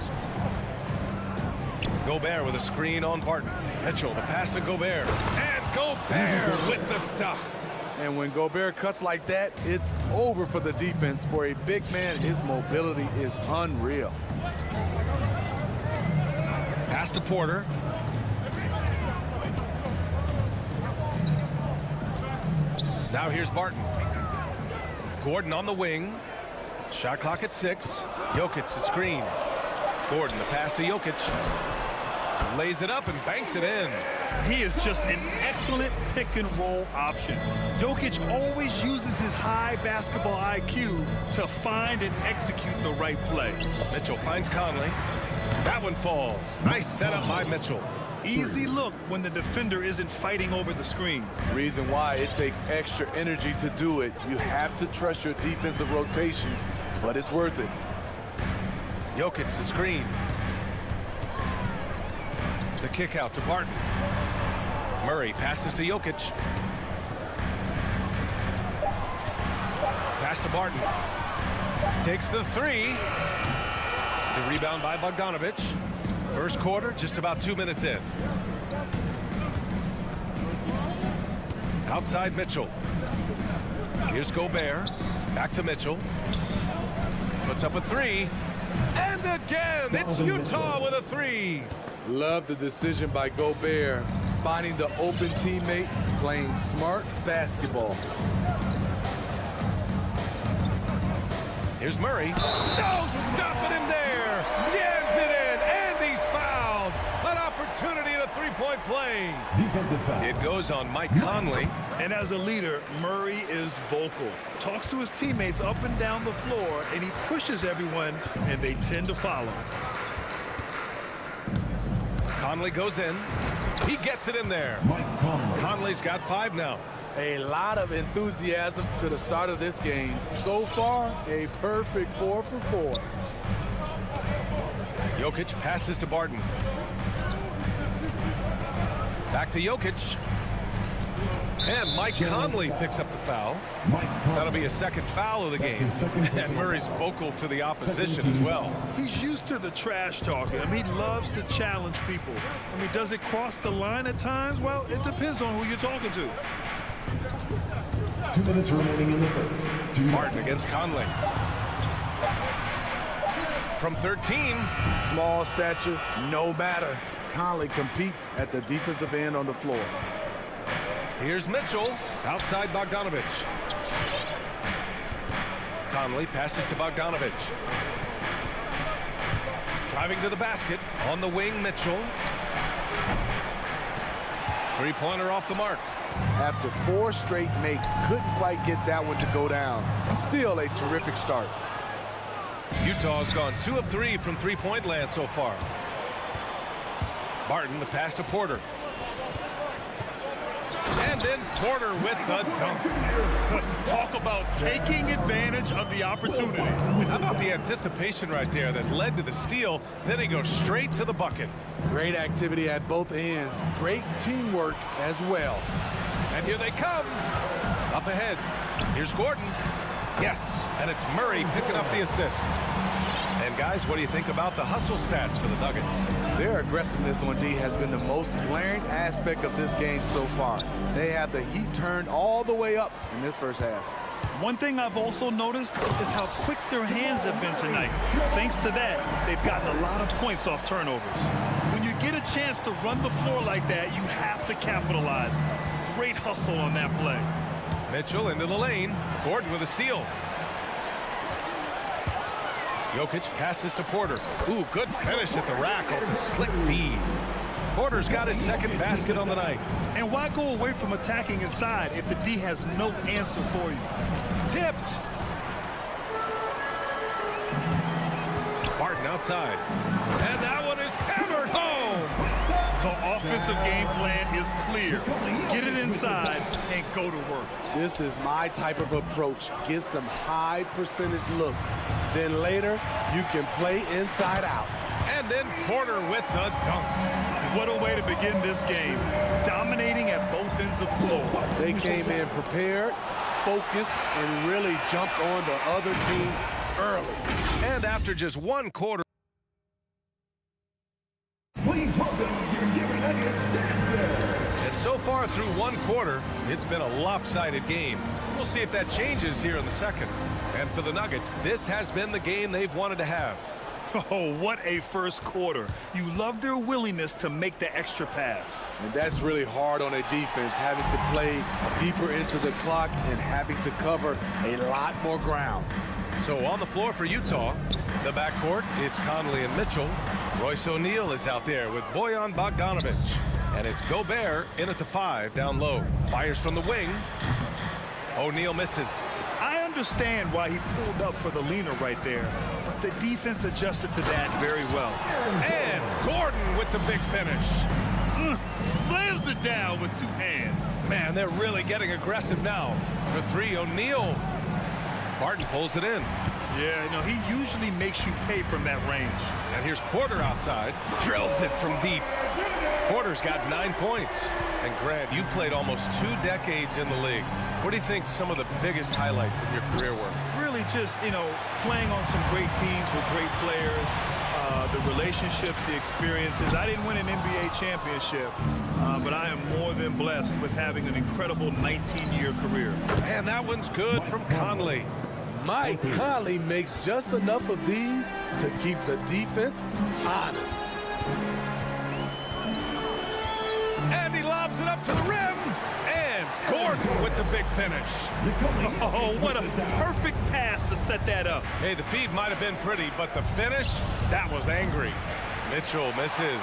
Gobert with a screen on Barton. Mitchell, the pass to Gobert. And Gobert with the stuff. And when Gobert cuts like that, it's over for the defense. For a big man, his mobility is unreal. Pass to Porter. Now here's Barton. Gordon on the wing. Shot clock at 6. Jokic the screen. Gordon the pass to Jokic. Lays it up and banks it in. He is just an excellent pick-and-roll option. Jokic always uses his high basketball IQ to find and execute the right play. Mitchell finds Conley. That one falls. Nice setup by Mitchell. Easy look when the defender isn't fighting over the screen. Reason why it takes extra energy to do it. You have to trust your defensive rotations, but it's worth it. Jokic the screen. The kick out to Barton. Murray passes to Jokic. Pass to Barton. Takes the 3. The rebound by Bogdanovic. First quarter, just about 2 minutes in. Outside Mitchell. Here's Gobert. Back to Mitchell. Puts up a 3. And again, it's Utah with a 3. Love the decision by Gobert. Finding the open teammate, playing smart basketball. Here's Murray. No, stopping him there. Jams it in, and he's fouled. An opportunity at a three-point play. Defensive foul. It goes on Mike Conley. And as a leader, Murray is vocal. Talks to his teammates up and down the floor, and he pushes everyone, and they tend to follow. Conley goes in. He gets it in there. Mike Conley. Conley's got 5 now. A lot of enthusiasm to the start of this game. So far, a perfect 4 for 4. Jokic passes to Barton. Back to Jokic. And Mike Conley picks up the foul. That'll be his second foul of the game. And Murray's vocal to the opposition as well. He's used to the trash talking. I mean, he loves to challenge people. I mean, does it cross the line at times? Well, it depends on who you're talking to. 2 minutes remaining in the first. Martin against Conley. From 13. Small stature, no matter. Conley competes at the defensive end on the floor. Here's Mitchell. Outside Bogdanovic. Conley passes to Bogdanovic. Driving to the basket. On the wing, Mitchell. Three-pointer off the mark. After 4 straight makes, couldn't quite get that one to go down. Still a terrific start. Utah's gone 2 of 3 from three-point land so far. Barton, the pass to Porter. And then Porter with the dunk. Talk about taking advantage of the opportunity. How about the anticipation right there that led to the steal? Then he goes straight to the bucket. Great activity at both ends. Great teamwork as well. And here they come. Up ahead. Here's Gordon. Yes, and it's Murray picking up the assist. And guys, what do you think about the hustle stats for the Nuggets? Their aggressiveness on D has been the most glaring aspect of this game so far. They have the heat turned all the way up in this first half. One thing I've also noticed is how quick their hands have been tonight. Thanks to that, they've gotten a lot of points off turnovers. When you get a chance to run the floor like that, you have to capitalize. Great hustle on that play. Mitchell into the lane. Gordon with a steal. Jokic passes to Porter. Ooh, good finish at the rack off the slick feed. Porter's got his second basket on the night. And why go away from attacking inside if the D has no answer for you? Tipped. Barton outside. And that one is hammered home. The offensive game plan is clear. Get it inside and go to work. This is my type of approach. Get some high percentage looks. Then later, you can play inside out. And then Porter with the dunk. What a way to begin this game. Dominating at both ends of the floor. They came in prepared, focused, and really jumped on the other team early. And after just one quarter. Please welcome your Denver Nuggets dancer. And so far through one quarter, it's been a lopsided game. We'll see if that changes here in the second. And for the Nuggets, this has been the game they've wanted to have. Oh, what a first quarter. You love their willingness to make the extra pass. And that's really hard on a defense, having to play deeper into the clock and having to cover a lot more ground. So on the floor for Utah, the backcourt, it's Conley and Mitchell. Royce O'Neal is out there with Bojan Bogdanovic. And it's Gobert in at the 5 down low. Fires from the wing. O'Neal misses. I understand why he pulled up for the leaner right there. But the defense adjusted to that very well. And Gordon with the big finish. Slams it down with 2 hands. Man, they're really getting aggressive now. For 3, O'Neal. Barton pulls it in. Yeah, he usually makes you pay from that range. And here's Porter outside. Drills it from deep. Porter's got 9 points. And Grant, you played almost 2 decades in the league. What do you think some of the biggest highlights in your career were? Really just, playing on some great teams with great players, the relationships, the experiences. I didn't win an NBA championship, but I am more than blessed with having an incredible 19-year career. And that one's good from Conley. Mike Conley makes just enough of these to keep the defense honest. And he lobs it up to the rim. And Gordon with the big finish. Oh, what a perfect pass to set that up. Hey, the feed might have been pretty, but the finish, that was angry. Mitchell misses.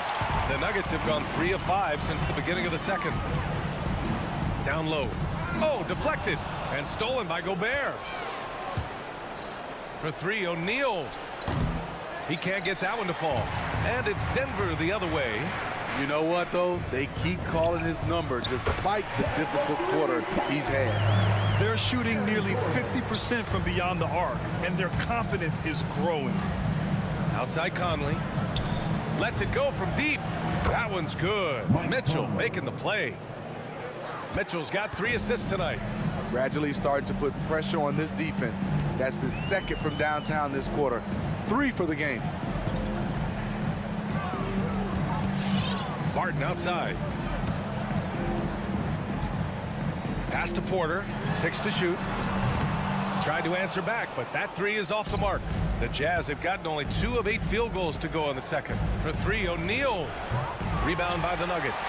The Nuggets have gone 3 of 5 since the beginning of the second. Down low. Oh, deflected. And stolen by Gobert. For 3, O'Neal. He can't get that one to fall. And it's Denver the other way. You know what, though? They keep calling his number despite the difficult quarter he's had. They're shooting nearly 50% from beyond the arc, and their confidence is growing. Outside Conley. Lets it go from deep. That one's good. Mitchell making the play. Mitchell's got 3 assists tonight. Gradually starting to put pressure on this defense. That's his 2nd from downtown this quarter. 3 for the game. Barton outside. Pass to Porter. 6 to shoot. Tried to answer back, but that 3 is off the mark. The Jazz have gotten only 2 of 8 field goals to go in the second. For 3, O'Neal. Rebound by the Nuggets.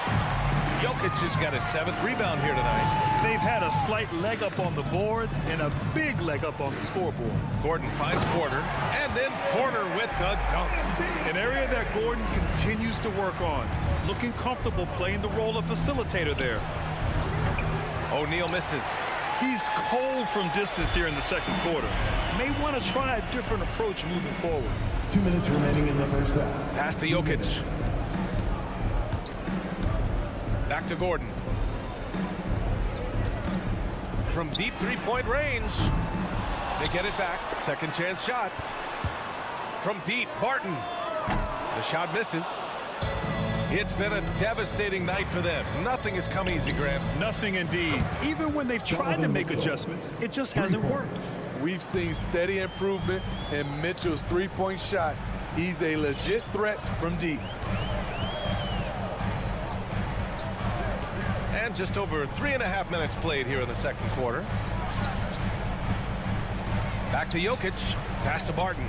Jokic has got his 7th rebound here tonight. They've had a slight leg up on the boards and a big leg up on the scoreboard. Gordon finds Porter, and then Porter with the dunk. An area that Gordon continues to work on. Looking comfortable playing the role of facilitator there. O'Neal misses. He's cold from distance here in the second quarter. May want to try a different approach moving forward. 2 minutes remaining in the first half. Pass to Jokic. Back to Gordon. From deep 3-point range. They get it back. Second chance shot. From deep, Barton. The shot misses. It's been a devastating night for them. Nothing has come easy, Grant. Nothing indeed. Even when they've tried to make adjustments, it just hasn't worked. We've seen steady improvement in Mitchell's 3-point shot. He's a legit threat from deep. And just over 3.5 minutes played here in the second quarter. Back to Jokic. Pass to Barton.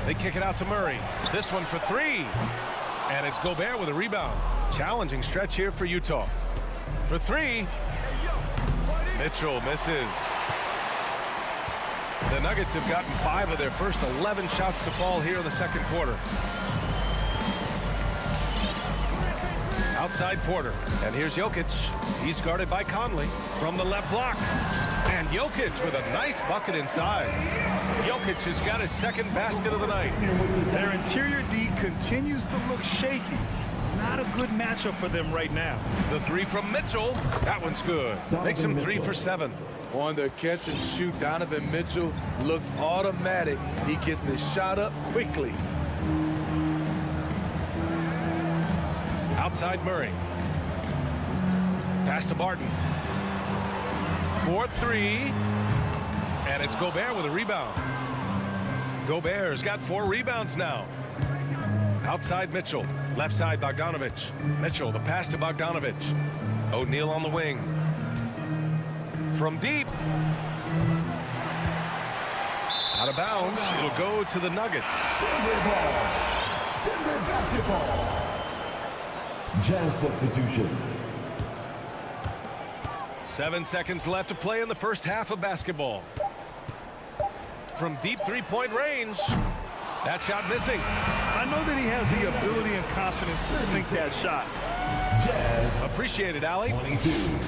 They kick it out to Murray. This one for 3. And it's Gobert with a rebound. Challenging stretch here for Utah. For 3. Mitchell misses. The Nuggets have gotten 5 of their first 11 shots to fall here in the second quarter. Outside Porter. And here's Jokic. He's guarded by Conley from the left block. And Jokic with a nice bucket inside. Jokic has got his 2nd basket of the night. Their interior D continues to look shaky. Not a good matchup for them right now. The 3 from Mitchell. That one's good. Makes him 3 for 7. On their catch and shoot, Donovan Mitchell looks automatic. He gets his shot up quickly. Outside Murray. Pass to Barton. 4-3. And it's Gobert with a rebound. Gobert's got 4 rebounds now. Outside Mitchell. Left side Bogdanovich. Mitchell, the pass to Bogdanovich. O'Neal on the wing. From deep. Out of bounds. It'll go to the Nuggets. Denver basketball. Jazz substitution. 7 seconds left to play in the first half of basketball. From deep three-point range. That shot missing. I know that he has the ability and confidence to sink that shot. Jazz. Appreciate it, Allie. 22.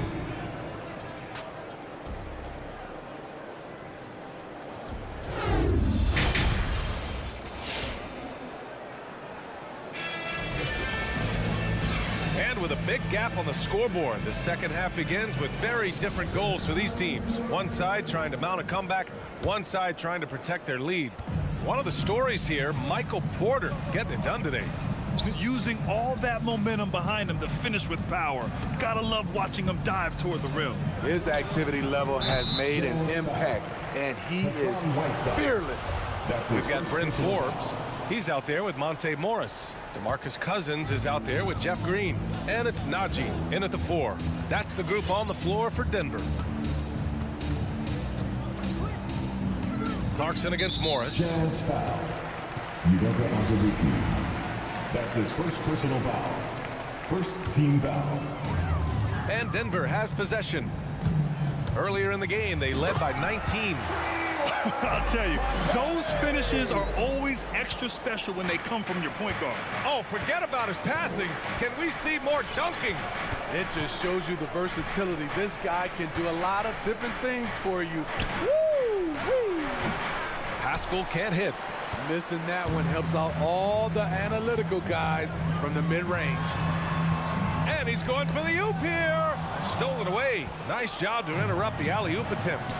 With a big gap on the scoreboard, the second half begins with very different goals for these teams. One side trying to mount a comeback, one side trying to protect their lead. One of the stories here, Michael Porter getting it done today. Using all that momentum behind him to finish with power. Gotta love watching him dive toward the rim. His activity level has made an impact, and he is fearless. We've got Bryn Forbes. He's out there with Monte Morris. DeMarcus Cousins is out there with Jeff Green. And it's Najee in at the 4. That's the group on the floor for Denver. Clarkson against Morris. Jazz foul. Udoka Azubuike. That's his first personal foul. First team foul. And Denver has possession. Earlier in the game, they led by 19. I'll tell you, those finishes are always extra special when they come from your point guard. Oh, forget about his passing. Can we see more dunking? It just shows you the versatility. This guy can do a lot of different things for you. Woo! Woo! Pascal can't hit. Missing that one helps out all the analytical guys from the mid-range. And he's going for the oop here. Stolen away. Nice job to interrupt the alley-oop attempt.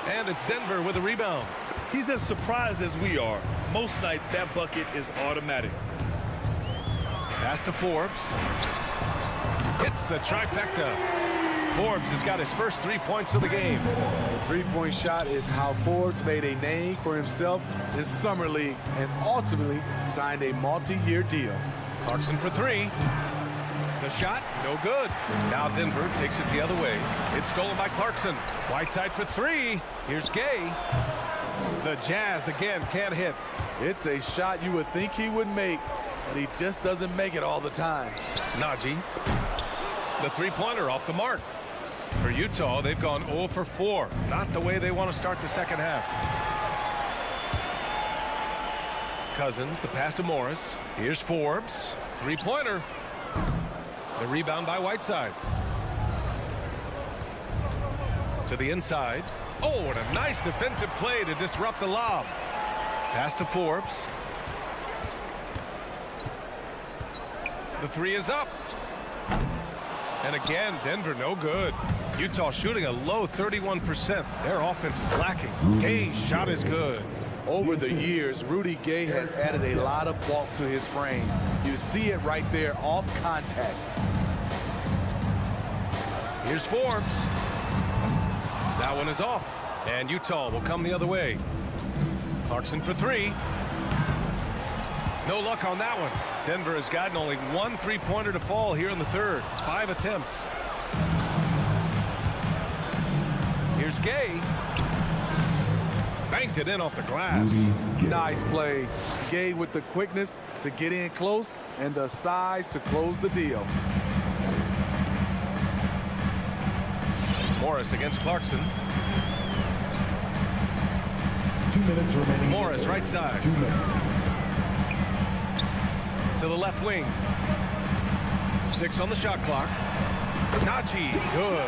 And it's Denver with a rebound. He's as surprised as we are. Most nights, that bucket is automatic. Pass to Forbes. Hits the trifecta. Forbes has got his first 3 points of the game. The three-point shot is how Forbes made a name for himself this summer league and ultimately signed a multi-year deal. Clarkson for 3. The shot, no good. Now Denver takes it the other way. It's stolen by Clarkson. Whiteside for 3. Here's Gay. The Jazz again can't hit. It's a shot you would think he would make, but he just doesn't make it all the time. Najee. The three-pointer off the mark. For Utah, they've gone 0 for 4. Not the way they want to start the second half. Cousins, the pass to Morris. Here's Forbes. Three-pointer. The rebound by Whiteside. To the inside. Oh, and a nice defensive play to disrupt the lob. Pass to Forbes. The 3 is up. And again, Denver no good. Utah shooting a low 31%. Their offense is lacking. Gay's shot is good. Over the years, Rudy Gay has added a lot of bulk to his frame. You see it right there off contact. Here's Forbes. That one is off. And Utah will come the other way. Clarkson for 3. No luck on that one. Denver has gotten only 1 three-pointer to fall here in the third. 5 attempts. Here's Gay. Banked it in off the glass. Nice play. Gay with the quickness to get in close and the size to close the deal. Morris against Clarkson. 2 minutes remaining. Morris right side. 2 minutes. To the left wing. 6 on the shot clock. Najee, good.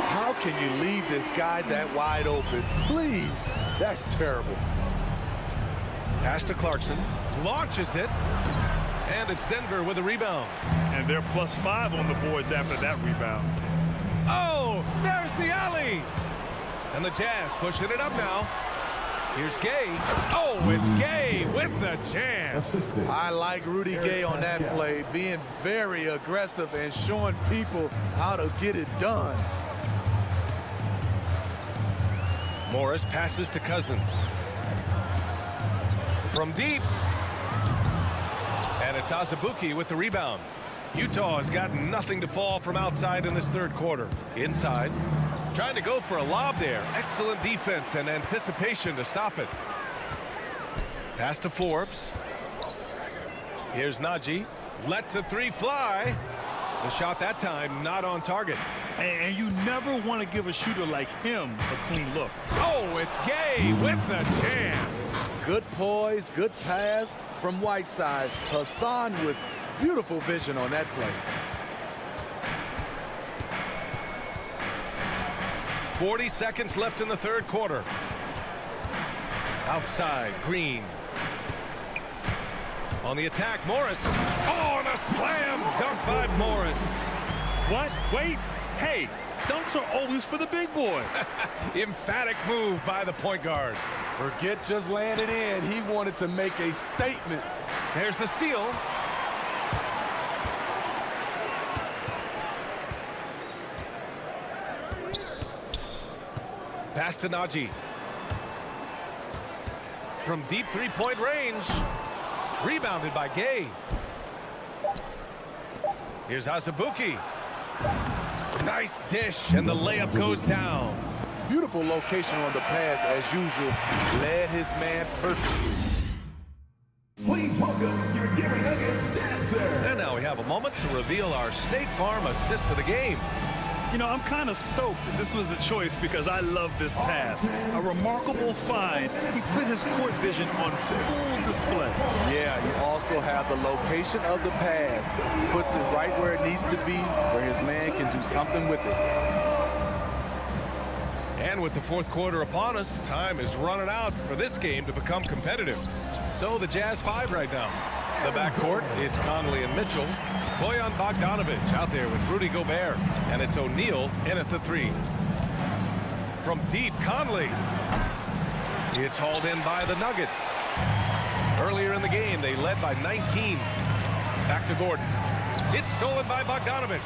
How can you leave this guy that wide open? Please. That's terrible. Pass to Clarkson. Launches it. And it's Denver with a rebound. And they're +5 on the boards after that rebound. Oh, there's the alley. And the Jazz pushing it up now. Here's Gay. Oh, it's Gay with the jam. I like Rudy Gay on that play, being very aggressive and showing people how to get it done. Morris passes to Cousins. From deep. And it's Azubuike with the rebound. Utah has got nothing to fall from outside in this third quarter. Inside. Trying to go for a lob there. Excellent defense and anticipation to stop it. Pass to Forbes. Here's Najee. Lets the three fly. The shot that time not on target. And you never want to give a shooter like him a clean look. Oh, it's Gay with the jam. Good poise, good pass from Whiteside. Hassan with beautiful vision on that play. 40 seconds left in the third quarter. Outside, Green. On the attack, Morris. Oh, and a slam dunk by Morris. What? Wait. Hey, dunks are always for the big boy. Emphatic move by the point guard. Forget just landing in. He wanted to make a statement. There's the steal. Pass to Najee. From deep three-point range. Rebounded by Gay. Here's Azubuike. Nice dish, and the layup goes down. Beautiful location on the pass, as usual. Led his man perfectly. Please welcome your Gary Nuggets dancer. And now we have a moment to reveal our State Farm assist of the game. You know, I'm kind of stoked that this was a choice because I love this pass. A remarkable find. He put his court vision on full display. Yeah, you also have the location of the pass. Puts it right where it needs to be, where his man can do something with it. And with the fourth quarter upon us, time is running out for this game to become competitive. So the Jazz 5 right now. The backcourt, it's Conley and Mitchell. Bojan Bogdanovic out there with Rudy Gobert. And it's O'Neal in at the three. From deep, Conley. It's hauled in by the Nuggets. Earlier in the game, they led by 19. Back to Gordon. It's stolen by Bogdanovic.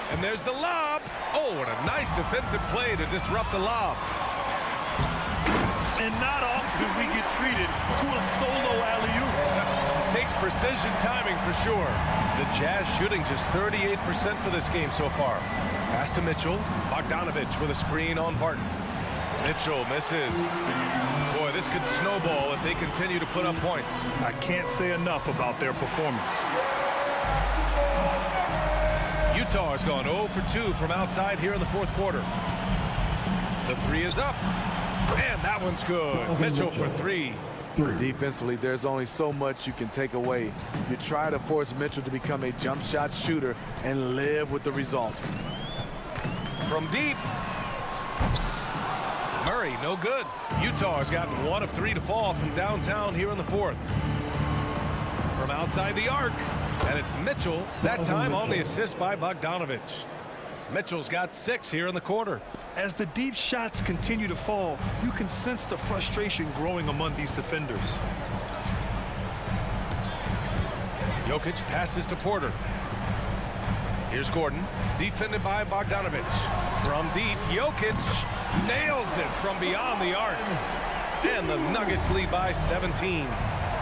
And there's the lob. Oh, what a nice defensive play to disrupt the lob. And not often we get treated to a solo alley-oop. Takes precision timing for sure. The Jazz shooting just 38% for this game so far. Pass to Mitchell. Bogdanovic with a screen on Barton. Mitchell misses. Boy, this could snowball if they continue to put up points. I can't say enough about their performance. Utah has gone 0 for 2 from outside here in the fourth quarter. The three is up. And that one's good. Mitchell for three. Defensively, there's only so much you can take away. You try to force Mitchell to become a jump shot shooter and live with the results. From deep. Murray, no good. Utah has gotten 1 of 3 to fall from downtown here in the fourth. From outside the arc. And it's Mitchell, that time on the assist by Bogdanovic. Mitchell's got 6 here in the quarter. As the deep shots continue to fall, you can sense the frustration growing among these defenders. Jokic passes to Porter. Here's Gordon, defended by Bogdanovic. From deep, Jokic nails it from beyond the arc. And the Nuggets lead by 17.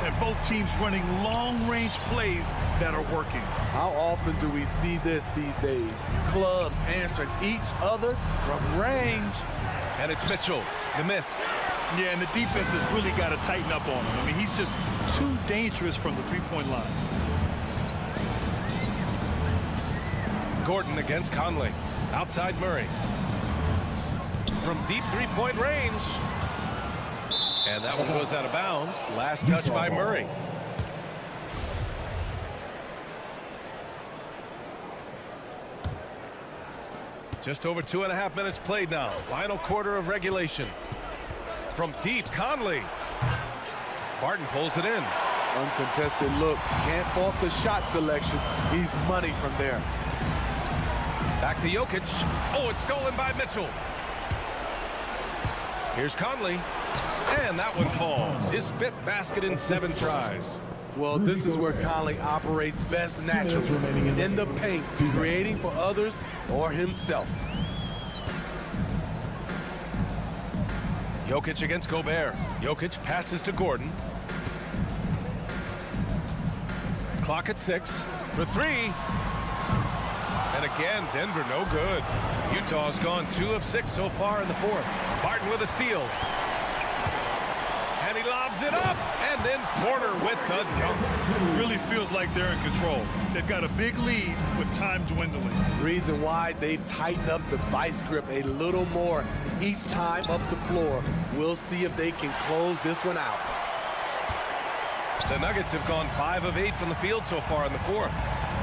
And both teams running long-range plays that are working. How often do we see this these days? Clubs answering each other from range. And it's Mitchell, the miss. Yeah, and the defense has really got to tighten up on him. I mean, he's just too dangerous from the three-point line. Gordon against Conley. Outside Murray. From deep three-point range. And that one goes out of bounds. Last touch by Murray. Just over 2.5 minutes played now. Final quarter of regulation. From deep, Conley. Barton pulls it in. Uncontested look. Can't fault the shot selection. He's money from there. Back to Jokic. Oh, it's stolen by Mitchell. Here's Conley. And that one falls. His 5th basket in 7 tries. Well, this is where Conley operates best naturally, in the paint, creating for others or himself. Jokic against Gobert. Jokic passes to Gordon. Clock at 6 for 3. And again, Denver no good. Utah's gone 2 of 6 so far in the 4th. Barton with a steal. And he lobs it up. And then Porter with the dunk. It really feels like they're in control. They've got a big lead with time dwindling. Reason why they've tightened up the vice grip a little more each time up the floor. We'll see if they can close this one out. The Nuggets have gone 5 of 8 from the field so far in the 4th.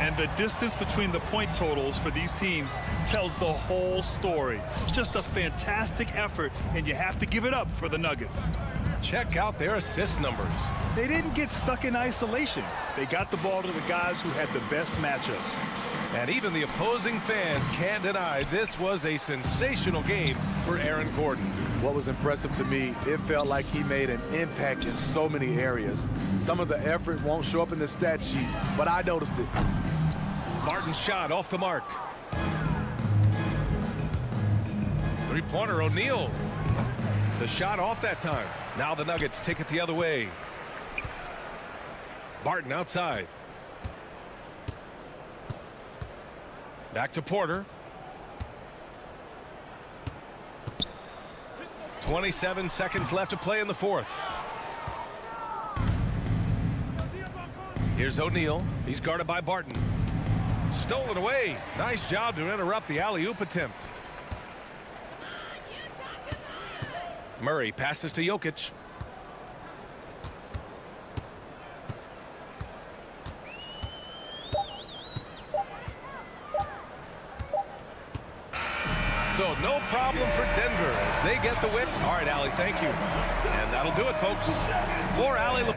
And the distance between the point totals for these teams tells the whole story. Just a fantastic effort, and you have to give it up for the Nuggets. Check out their assist numbers. They didn't get stuck in isolation. They got the ball to the guys who had the best matchups. And even the opposing fans can't deny this was a sensational game for Aaron Gordon. What was impressive to me, it felt like he made an impact in so many areas. Some of the effort won't show up in the stat sheet, but I noticed it. Martin's shot off the mark. Three-pointer, O'Neal. The shot off that time. Now the Nuggets take it the other way. Barton outside. Back to Porter. 27 seconds left to play in the 4th. Here's O'Neal. He's guarded by Barton. Stolen away. Nice job to interrupt the alley-oop attempt. Murray passes to Jokic. So no problem for Denver as they get the win. All right, Allie, thank you. And that'll do it, folks. For Allie.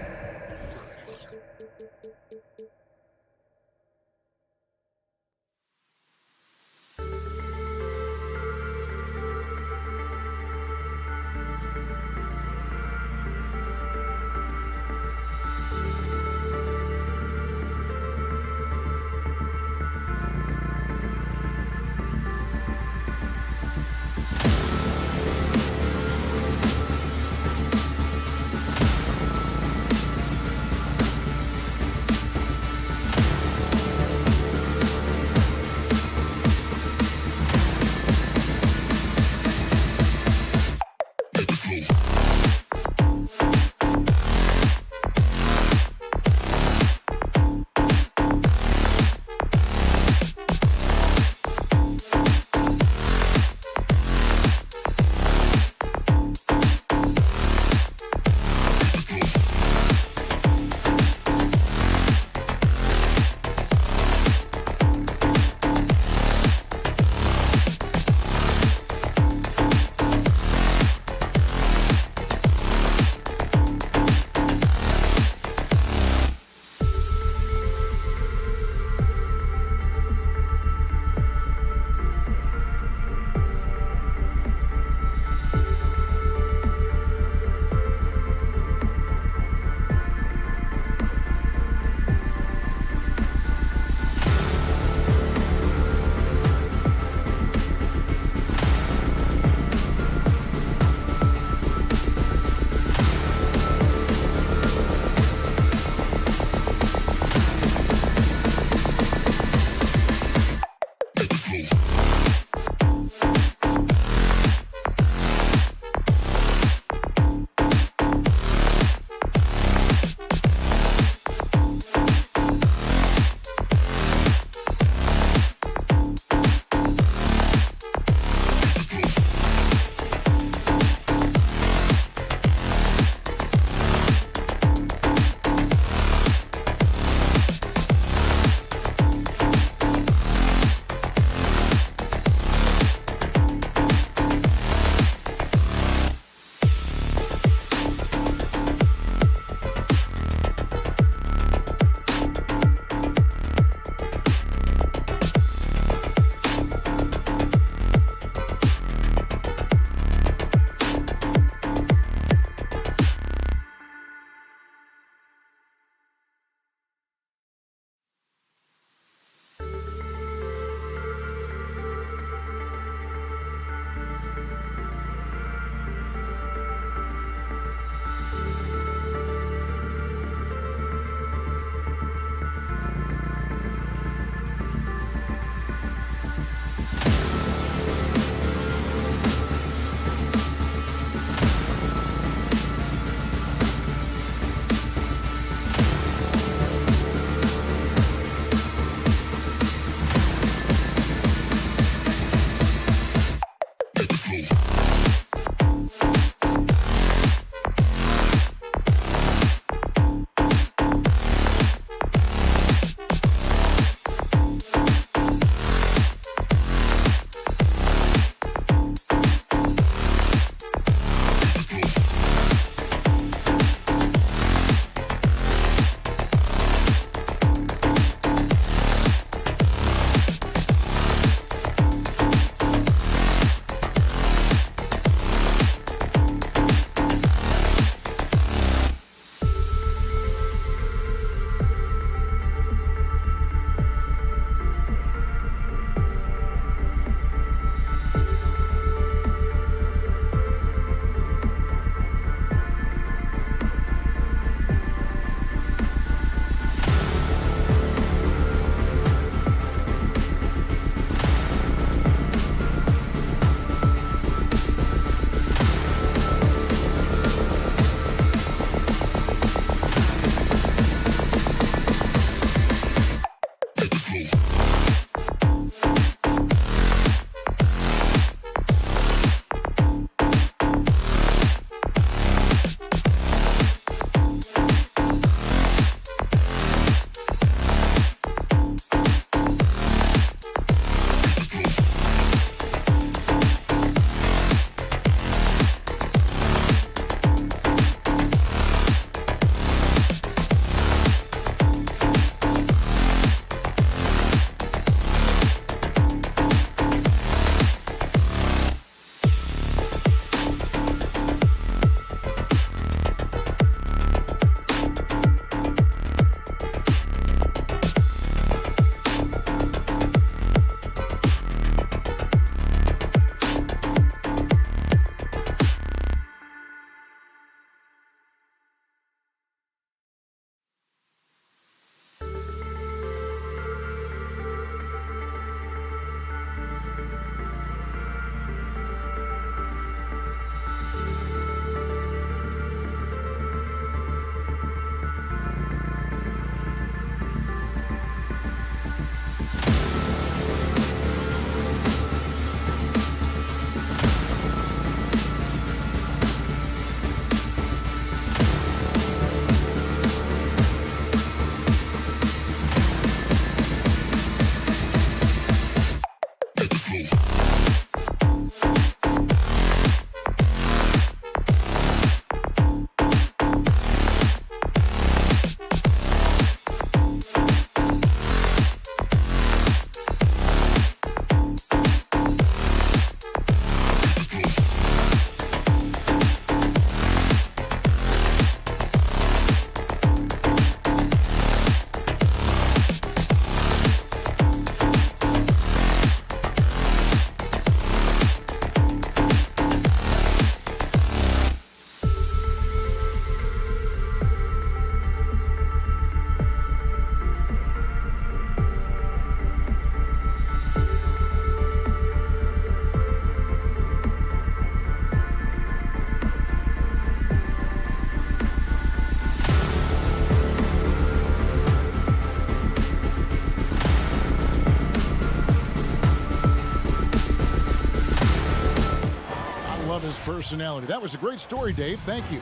His personality. That was a great story, Dave. Thank you.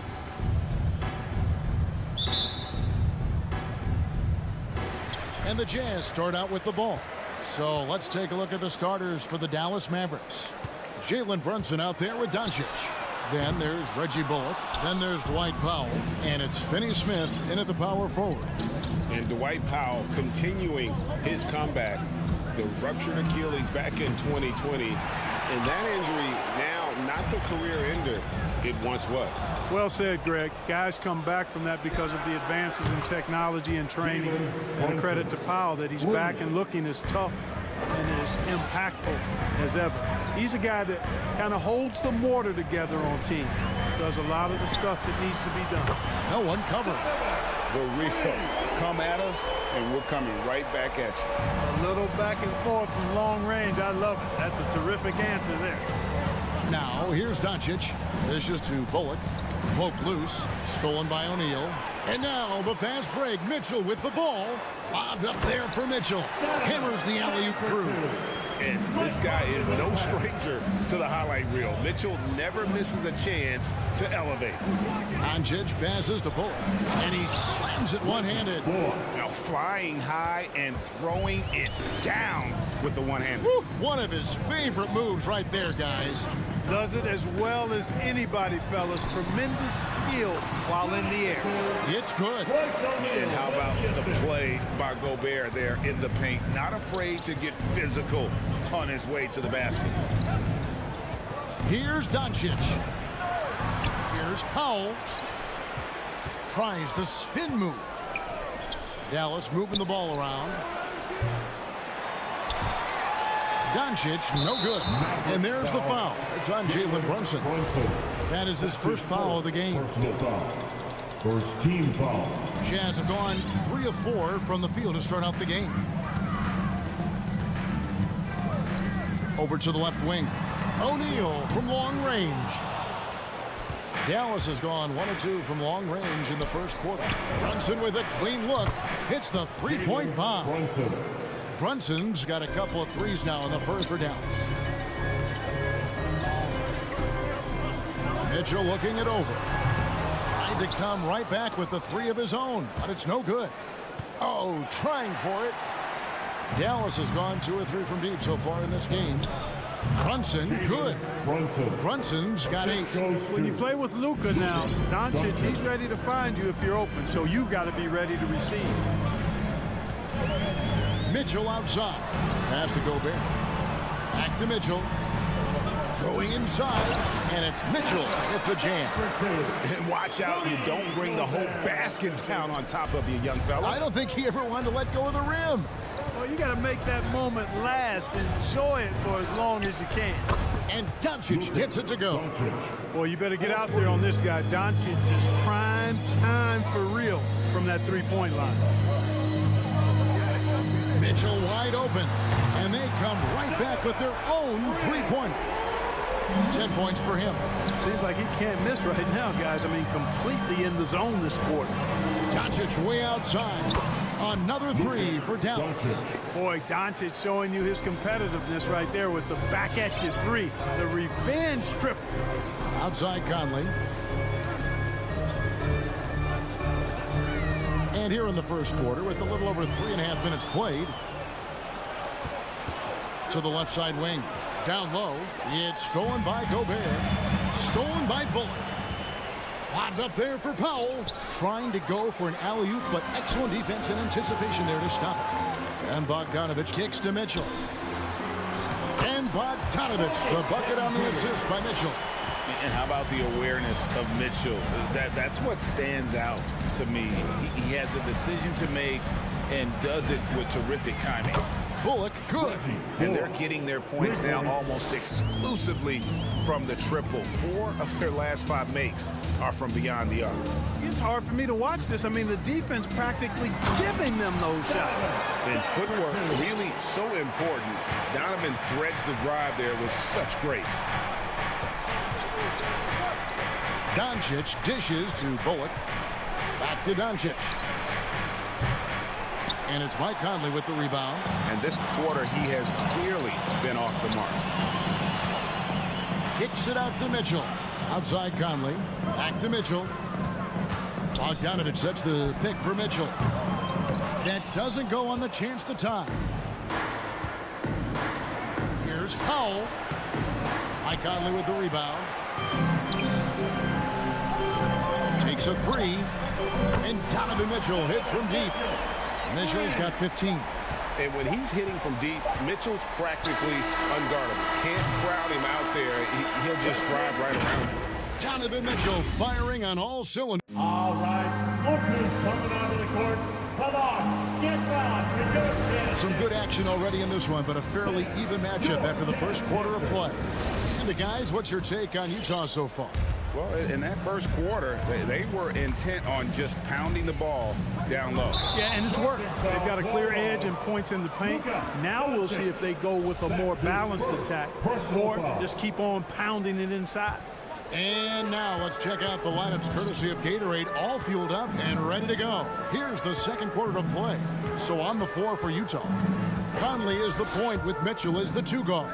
And the Jazz start out with the ball. So let's take a look at the starters for the Dallas Mavericks. Jalen Brunson out there with Doncic. Then there's Reggie Bullock. Then there's Dwight Powell. And it's Finney Smith in at the power forward. And Dwight Powell continuing his comeback. The ruptured Achilles back in 2020. And that injury now not the career ender it once was. Well said, Greg. Guys come back from that because of the advances in technology and training. And a credit to Powell that he's back and looking as tough and as impactful as ever. He's a guy that kind of holds the mortar together on team. Does a lot of the stuff that needs to be done. No one covered. The real come at us, and we're coming right back at you. A little back and forth from long range. I love it. That's a terrific answer there. Now, here's Doncic. Dishes to Bullock. Poked loose. Stolen by O'Neal. And now the fast break. Mitchell with the ball. Lobbed up there for Mitchell. Hammers the alley-oop through. And this guy is no stranger to the highlight reel. Mitchell never misses a chance to elevate. Doncic passes to Bullock. And he slams it one-handed. Now flying high and throwing it down with the one-handed. One of his favorite moves right there, guys. Does it as well as anybody, fellas. Tremendous skill while in the air. It's good. And how about the play by Gobert there in the paint? Not afraid to get physical on his way to the basket. Here's Doncic. Here's Powell. Tries the spin move. Dallas moving the ball around. Doncic, no good. And there's the foul. It's on Jalen Brunson. That is his first foul of the game. First team foul. Jazz have gone 3 of 4 from the field to start out the game. Over to the left wing. O'Neal from long range. Dallas has gone 1 of 2 from long range in the first quarter. Brunson with a clean look. Hits the three-point bomb. Brunson's got a couple of threes now in the first for Dallas. Mitchell looking it over. Tried to come right back with the 3 of his own, but it's no good. Oh, trying for it. Dallas has gone 2 or 3 from deep so far in this game. Brunson, good. Brunson's got 8. When you play with Luka now, Doncic, he's ready to find you if you're open, so you've got to be ready to receive. Mitchell outside. Pass to Gobert. Back to Mitchell. Going inside, and it's Mitchell at the jam. And watch out, you don't bring the whole basket down on top of you, young fella. I don't think he ever wanted to let go of the rim. Well, you got to make that moment last. Enjoy it for as long as you can. And Doncic hits it to go. Boy, you better get out there on this guy. Doncic is prime time for real from that three-point line. Mitchell wide open, and they come right back with their own three-pointer. 10 points for him. Seems like he can't miss right now, guys. I mean, completely in the zone this quarter. Doncic way outside. Another 3 for Dallas. Boy, Doncic showing you his competitiveness right there with the back-at-you 3. The revenge triple. Outside Conley. And here in the first quarter, with a little over 3.5 minutes played, to the left side wing. Down low, it's stolen by Gobert. Stolen by Bullock. Lobbed up there for Powell. Trying to go for an alley-oop, but excellent defense and anticipation there to stop it. And Bogdanovich kicks to Mitchell. And Bogdanovich, the bucket on the assist by Mitchell. And how about the awareness of Mitchell? That's what stands out to me. He has a decision to make and does it with terrific timing. Bullock, good. And they're getting their points now almost exclusively from the triple. 4 of their last 5 makes are from beyond the arc. It's hard for me to watch this. I mean, the defense practically giving them those shots. And footwork really so important. Donovan threads the drive there with such grace. Doncic dishes to Bullock. Back to Doncic. And it's Mike Conley with the rebound. And this quarter, he has clearly been off the mark. Kicks it out to Mitchell. Outside Conley. Back to Mitchell. Bogdanovich sets the pick for Mitchell. That doesn't go on the chance to tie. Here's Powell. Mike Conley with the rebound. Takes a 3. And Donovan Mitchell hit from deep. Mitchell's got 15. And when he's hitting from deep, Mitchell's practically unguardable. Can't crowd him out there. He'll just drive right around him. Donovan Mitchell firing on all cylinders. All right, Lucas coming onto the court. Come on, get down. Some good action already in this one, but a fairly even matchup after the first quarter of play. And the guys, what's your take on Utah so far? Well, in that first quarter, they were intent on just pounding the ball down low. Yeah, and it's worked. They've got a clear edge and points in the paint. Now we'll see if they go with a more balanced attack or just keep on pounding it inside. And now let's check out the lineups courtesy of Gatorade, all fueled up and ready to go. Here's the second quarter of play. So on the floor for Utah, Conley is the point with Mitchell as the 2 guard.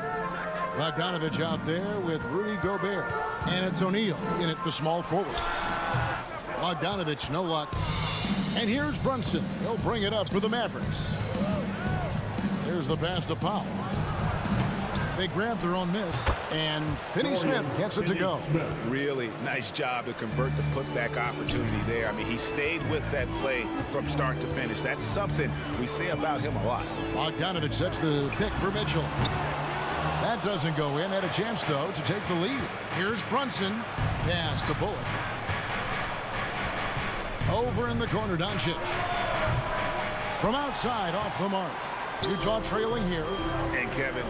Bogdanovich out there with Rudy Gobert. And it's O'Neal in at the small forward. Bogdanovich, no luck. And here's Brunson. He'll bring it up for the Mavericks. There's the pass to Powell. They grab their own miss, and Finney-Smith gets it to go. Really nice job to convert the putback opportunity there. I mean, he stayed with that play from start to finish. That's something we say about him a lot. Bogdanovich sets the pick for Mitchell. That doesn't go in. Had a chance, though, to take the lead. Here's Brunson. Pass to Bullock. Over in the corner, Doncic. From outside, off the mark. Utah trailing here. And Kevin,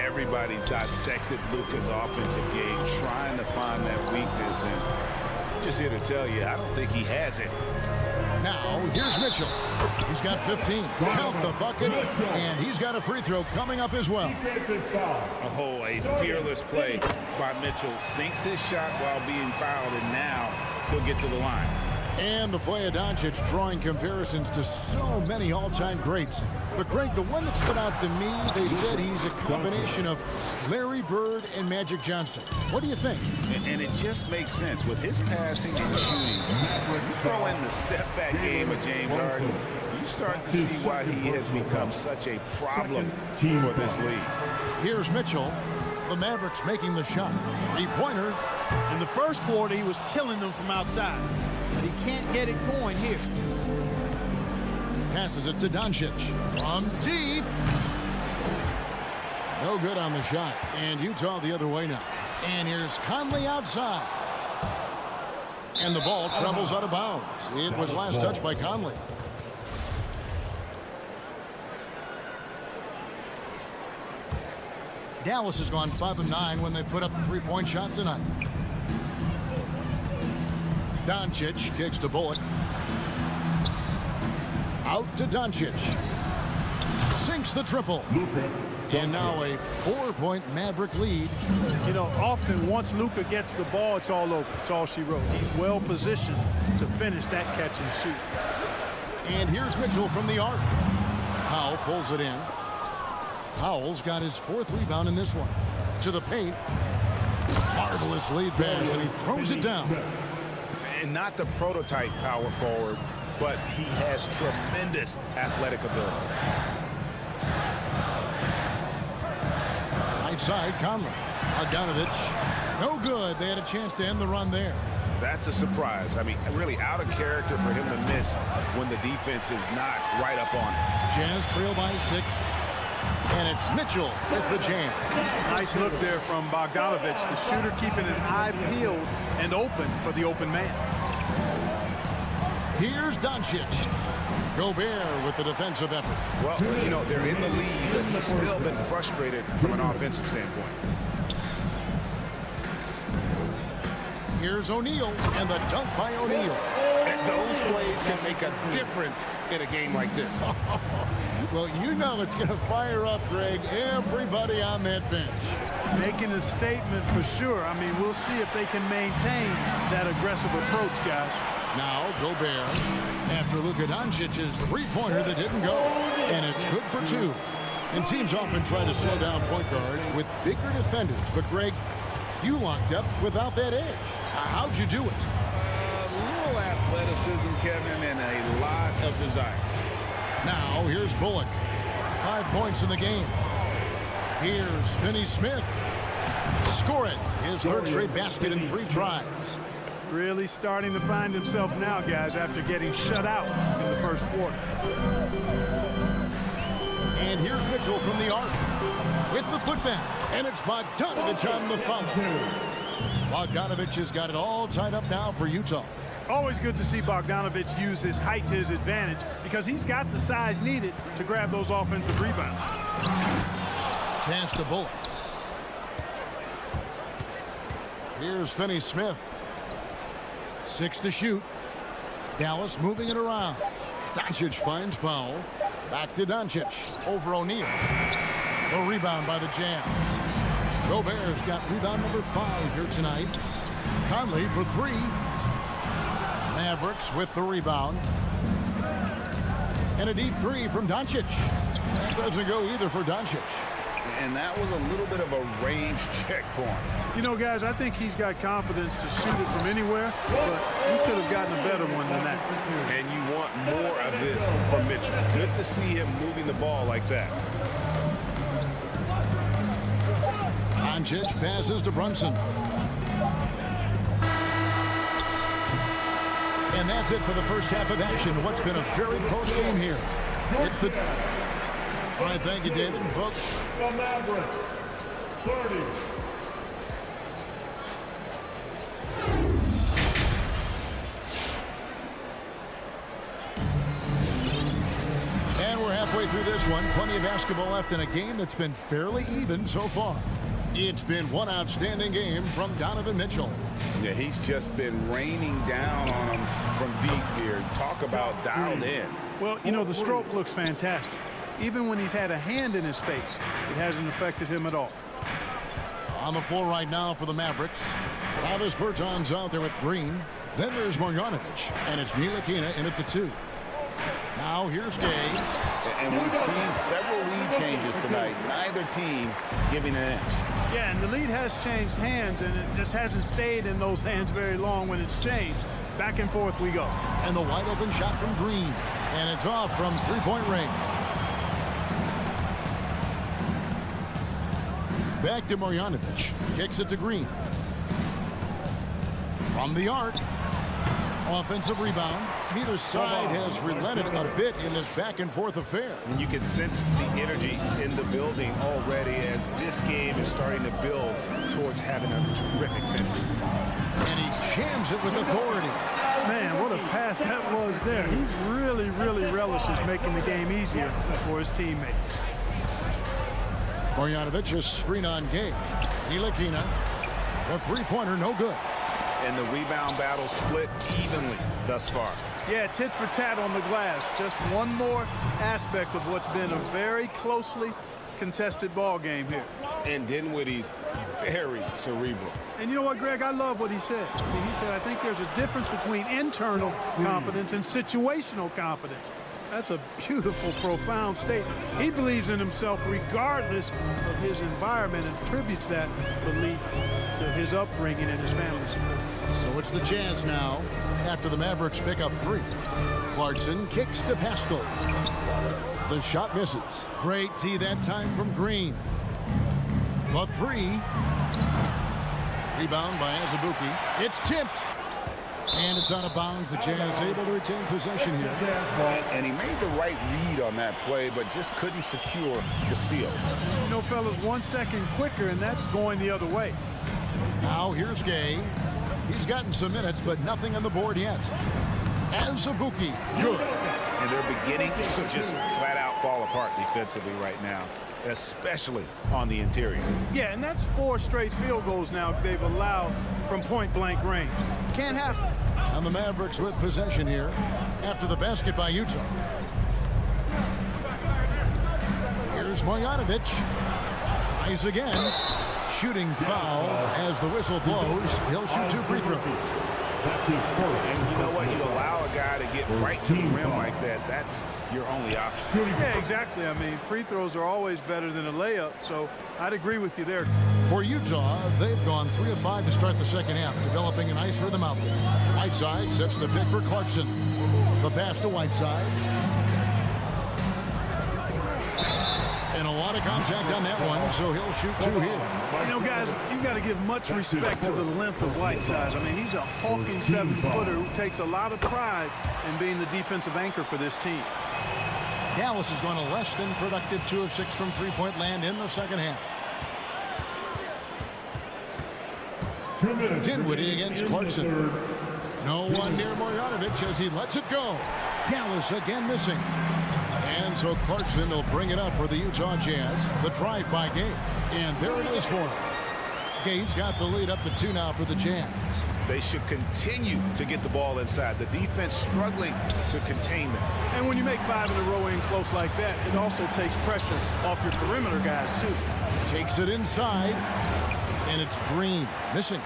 everybody's dissected Luka's offensive game, trying to find that weakness. And I'm just here to tell you, I don't think he has it. Now, here's Mitchell. He's got 15. Count the bucket, and he's got a free throw coming up as well. Oh, a fearless play by Mitchell. Sinks his shot while being fouled, and now he'll get to the line. And the play of Doncic drawing comparisons to so many all-time greats. But, Greg, the one that stood out to me, they said he's a combination of Larry Bird and Magic Johnson. What do you think? And it just makes sense. With his passing and shooting, you throw in the step-back game of James Harden, you start to see why he has become such a problem for this league. Here's Mitchell. The Mavericks making the shot. Three-pointer. In the first quarter, he was killing them from outside. But he can't get it going here. Passes it to Doncic. From deep. No good on the shot. And Utah the other way now. And here's Conley outside. And the ball travels out of bounds. It was last touched by Conley. Dallas has gone 5 of 9 when they put up the three-point shot tonight. Doncic kicks to Bullock. Out to Doncic. Sinks the triple. And now a 4-point Maverick lead. You know, often once Luka gets the ball, it's all over. It's all she wrote. He's well positioned to finish that catch and shoot. And here's Mitchell from the arc. Powell pulls it in. Powell's got his 4th rebound in this one. To the paint. Marvelous lead pass, and he throws it down. And not the prototype power forward, but he has tremendous athletic ability. outside, Conley. Bogdanovich, no good. They had a chance to end the run there. That's a surprise. I mean, really out of character for him to miss when the defense is not right up on him. Jazz trail by 6. And it's Mitchell with the jam. Nice look there from Bogdanovich, the shooter keeping an eye peeled and open for the open man. Here's Doncic. Gobert with the defensive effort. Well, you know, they're in the lead, but he's still been frustrated from an offensive standpoint. Here's O'Neal, and the dunk by O'Neal. And those plays can make a difference in a game like this. Well, you know it's going to fire up, Greg, everybody on that bench. Making a statement for sure. I mean, we'll see if they can maintain that aggressive approach, guys. Now, Gobert, after Luka Doncic's three-pointer that didn't go, and it's good for 2. And teams often try to slow down point guards with bigger defenders. But, Greg, you locked up without that edge. How'd you do it? A little athleticism, Kevin, and a lot of desire. Now, here's Bullock. 5 points in the game. Here's Finney-Smith. Score it. His third straight basket in 3 tries. Really starting to find himself now, guys, after getting shut out in the first quarter. And here's Mitchell from the arc with the putback. And it's Bogdanovich on the foul. Bogdanovich has got it all tied up now for Utah. Always good to see Bogdanovich use his height to his advantage because he's got the size needed to grab those offensive rebounds. Pass to Bullock. Here's Finney-Smith. 6 to shoot. Dallas moving it around. Doncic finds Powell. Back to Doncic. Over O'Neal. A rebound by the Jazz. Gobert's got rebound number 5 here tonight. Conley for 3. Mavericks with the rebound. And a deep 3 from Doncic. That doesn't go either for Doncic. And that was a little bit of a range check for him. You know, guys, I think he's got confidence to shoot it from anywhere, but he could have gotten a better one than that. And you want more of this from Mitchell. Good to see him moving the ball like that. Doncic passes to Brunson. And that's it for the first half of action. What's been a very close game here. It's the... All right, thank you, David. And folks, The Mavericks, 30. and we're halfway through this one. Plenty of basketball left in a game that's been fairly even so far. It's been one outstanding game from Donovan Mitchell. Yeah, he's just been raining down on him from deep here. Talk about dialed in. Well, you know, the stroke looks fantastic. Even when he's had a hand in his face, it hasn't affected him at all. On the floor right now for the Mavericks. Travis Bertans out there with Green. Then there's Marjanovic, and it's Ntilikina in at the 2. Now here's Gay. And we've seen several lead changes tonight. Neither team giving an inch. Yeah, and the lead has changed hands, and it just hasn't stayed in those hands very long when it's changed. Back and forth we go. And the wide open shot from Green. And it's off from three-point range. Back to Marjanovic. Kicks it to Green. From the arc. Offensive rebound. Neither side has relented a bit in this back-and-forth affair. And you can sense the energy in the building already as this game is starting to build towards having a terrific finish. And he jams it with authority. Man, what a pass that was there. He really, really relishes making the game easier for his teammates. Marjanovic, a screen on Gay. Ntilikina, the three-pointer, no good. And the rebound battle split evenly thus far. Yeah, tit for tat on the glass. Just one more aspect of what's been a very closely contested ball game here. And Dinwiddie's very cerebral. And you know what, Greg? I love what he said. I mean, he said, I think there's a difference between internal confidence and situational confidence. That's a beautiful, profound statement. He believes in himself regardless of his environment and attributes that belief to his upbringing and his family support. So it's the Jazz now after the Mavericks pick up 3. Clarkson kicks to Pascal. The shot misses. Great D that time from Green. The three. Rebound by Azubuike. It's tipped. And it's out of bounds. The Jazz able to retain possession here. And he made the right read on that play, but just couldn't secure the steal. You know, fellas, 1 second quicker, and that's going the other way. Now here's Gay. He's gotten some minutes, but nothing on the board yet. Azubuike, good. And they're beginning to just flat out fall apart defensively right now, especially on the interior. Yeah, and that's 4 straight field goals now they've allowed from point-blank range. Can't happen. And the Mavericks with possession here after the basket by Utah. Here's Marjanovic. Tries again. Shooting foul as the whistle blows. He'll shoot 2 free throws. And you know what? You allow a guy to get right to the rim like that. That's your only option. Yeah, exactly. I mean, free throws are always better than a layup, so I'd agree with you there. For Utah, they've gone 3 of 5 to start the second half, developing a nice rhythm out there. Whiteside sets the pick for Clarkson. The pass to Whiteside. And a lot of contact on that one, so he'll shoot 2 here. You know, guys, you've got to give much respect to the length of Whiteside. I mean, he's a hulking 7-footer who takes a lot of pride in being the defensive anchor for this team. Dallas has gone a less than productive 2 of 6 from three-point land in the second half. Dinwiddie against Clarkson. No one near Marjanovic as he lets it go. Dallas again missing. And so Clarkson will bring it up for the Utah Jazz. The drive by Gay. And there it is for him. Gay's got the lead up to 2 now for the Jazz. They should continue to get the ball inside. The defense struggling to contain them. And when you make 5 in a row in close like that, it also takes pressure off your perimeter guys, too. Takes it inside. And it's Green missing.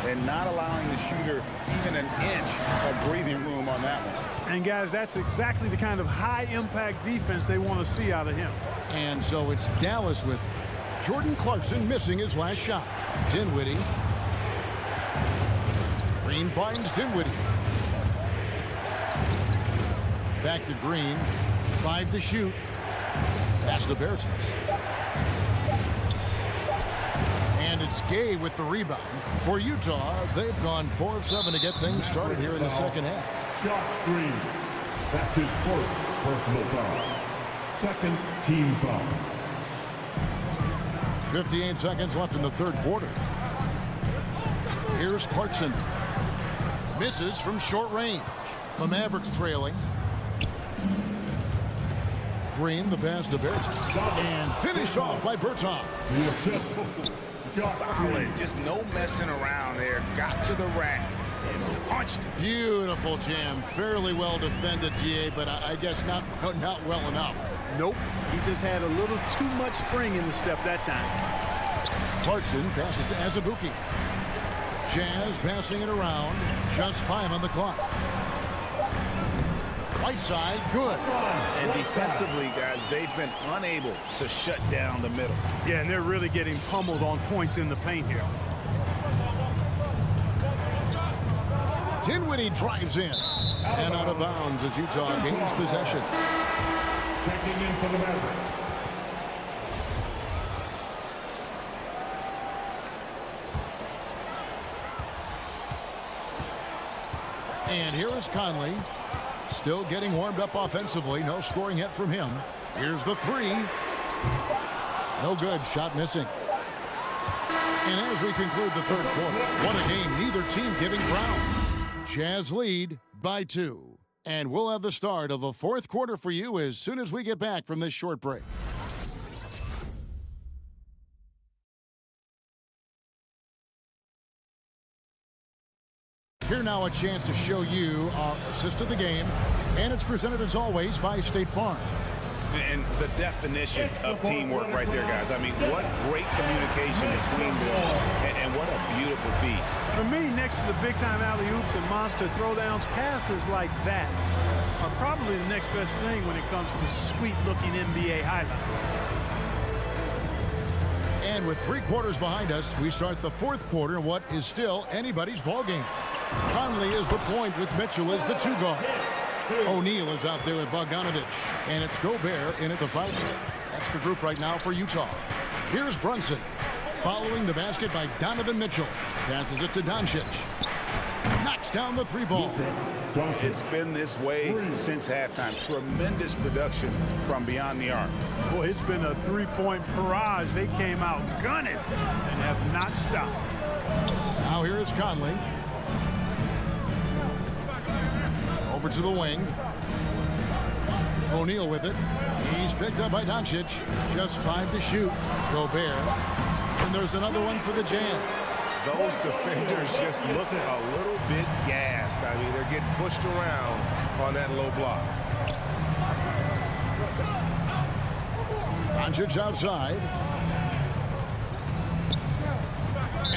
And not allowing the shooter even an inch of breathing room on that one. And, guys, that's exactly the kind of high-impact defense they want to see out of him. And so it's Dallas with Jordan Clarkson missing his last shot. Dinwiddie. Green finds Dinwiddie. Back to Green. 5 to shoot. Pass to Bertans. And it's Gay with the rebound. For Utah, they've gone 4 of 7 to get things started here in the second half. Josh Green. That's his first personal foul. Second team foul. 58 seconds left in the third quarter. Here's Clarkson. Misses from short range. The Mavericks trailing. Green, the pass to Bertans. And finished off by Bertans. Solid. Just no messing around there. Got to the rack and punched. Beautiful jam. Fairly well defended, GA, but I guess not well enough. Nope. He just had a little too much spring in the step that time. Clarkson passes to Azubuike. Jazz passing it around. Just 5 on the clock. Whiteside, good. And defensively, guys, they've been unable to shut down the middle. Yeah, and they're really getting pummeled on points in the paint here. Dinwiddie drives in. And out of bounds as Utah gains possession. Checking in for the Mavericks. And here is Conley. Still getting warmed up offensively. No scoring yet from him. Here's the 3. No good. Shot missing. And as we conclude the third quarter, what a game. Neither team giving ground. Jazz lead by 2. And we'll have the start of the fourth quarter for you as soon as we get back from this short break. Here now a chance to show you our assist of the game, and it's presented as always by State Farm. And the definition of teamwork right there, guys. I mean, what great communication between them, and what a beautiful feed. For me, next to the big-time alley-oops and monster throwdowns, passes like that are probably the next best thing when it comes to sweet-looking NBA highlights. And with 3 quarters behind us, we start the fourth quarter in what is still anybody's ball game. Conley is the point with Mitchell as the 2 guard. O'Neal is out there with Bogdanovic. And it's Gobert in at the 5 spot. That's the group right now for Utah. Here's Brunson. Following the basket by Donovan Mitchell. Passes it to Doncic. Knocks down the three ball. It's been this way since halftime. Tremendous production from beyond the arc. Boy, it's been a three-point barrage. They came out gunning and have not stopped. Now here is Conley. Over to the wing. O'Neal with it. He's picked up by Doncic. Just 5 to shoot. Gobert. And there's another one for the Jazz. Those defenders just look a little bit gassed. I mean, they're getting pushed around on that low block. Doncic outside.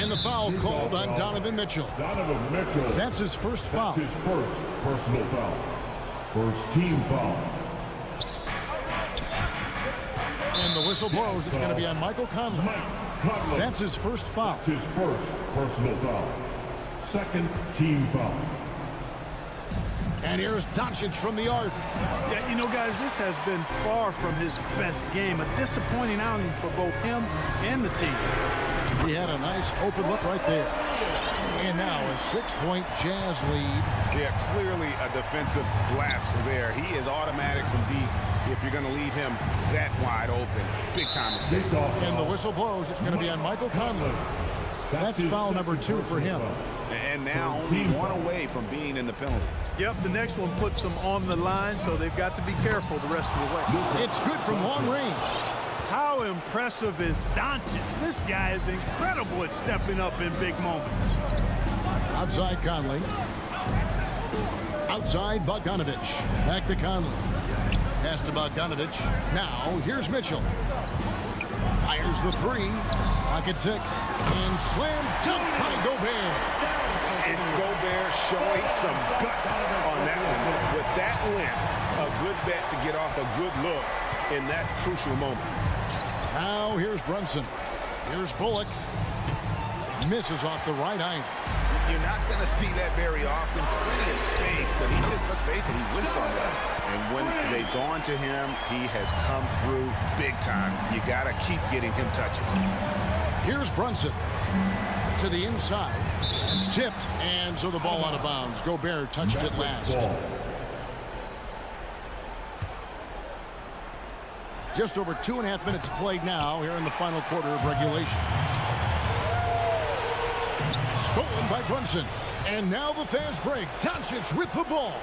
And the foul called on Donovan Mitchell. Donovan Mitchell. That's his first foul. That's his first personal foul. First team foul. And the whistle blows. It's going to be on Michael Conley. That's his first foul. That's his first personal foul. Second team foul. And here's Doncic from the arc. Yeah, you know, guys, this has been far from his best game. A disappointing outing for both him and the team. He had a nice open look right there. And now a 6-point Jazz lead. Yeah, clearly a defensive lapse there. He is automatic from deep if you're going to leave him that wide open. Big time mistake. And the whistle blows. It's going to be on Michael Conley. That's foul number 2 for him. And now only one away from being in the penalty. Yep, the next one puts them on the line, so they've got to be careful the rest of the way. It's good from long range. How impressive is Doncic? This guy is incredible at stepping up in big moments. Outside Conley. Outside Bogdanovich. Back to Conley. Pass to Bogdanovich. Now here's Mitchell. Fires the three. Pocket 6. And slam dunk by Gobert. It's Gobert showing some guts on that one. With that length, a good bet to get off a good look in that crucial moment. Now here's Brunson. Here's Bullock. Misses off the right eye. You're not going to see that very often. Plenty of space, but he just, let's face it, he whiffs on that. And when they've gone to him, he has come through big time. You got to keep getting him touches. Here's Brunson to the inside. It's tipped, and so the ball out of bounds. Gobert touched it last. Just over 2.5 minutes played now here in the final quarter of regulation. Stolen by Brunson. And now the fast break. Doncic with the ball.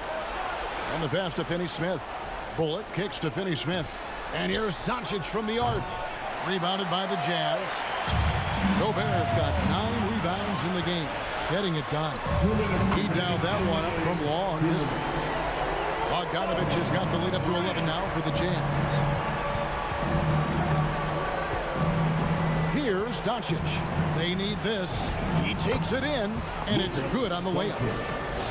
And the pass to Finney-Smith. Bullock kicks to Finney-Smith. And here's Doncic from the arc. Rebounded by the Jazz. Gobert's got 9 rebounds in the game. Getting it done. He dialed that one up from long distance. Bogdanovich has got the lead up to 11 now for the Jazz. Here's Doncic. They need this. He takes it in, and it's good on the layup.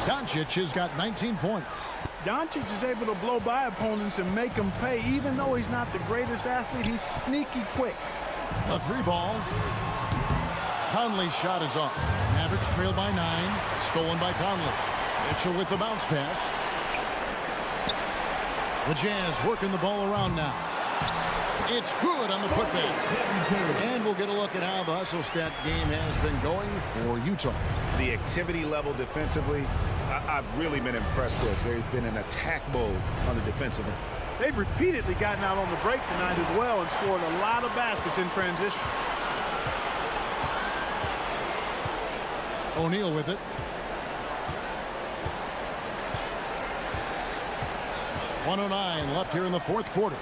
Doncic has got 19 points. Doncic is able to blow by opponents and make them pay. Even though he's not the greatest athlete, he's sneaky quick. A 3 ball. Conley's shot is off. Mavericks trail by 9. Stolen by Conley. Mitchell with the bounce pass. The Jazz working the ball around now. It's good on the putback. And we'll get a look at how the hustle stat game has been going for Utah. The activity level defensively, I've really been impressed with. They've been in attack mode on the defensive end. They've repeatedly gotten out on the break tonight as well and scored a lot of baskets in transition. O'Neal with it. .109 left here in the fourth quarter.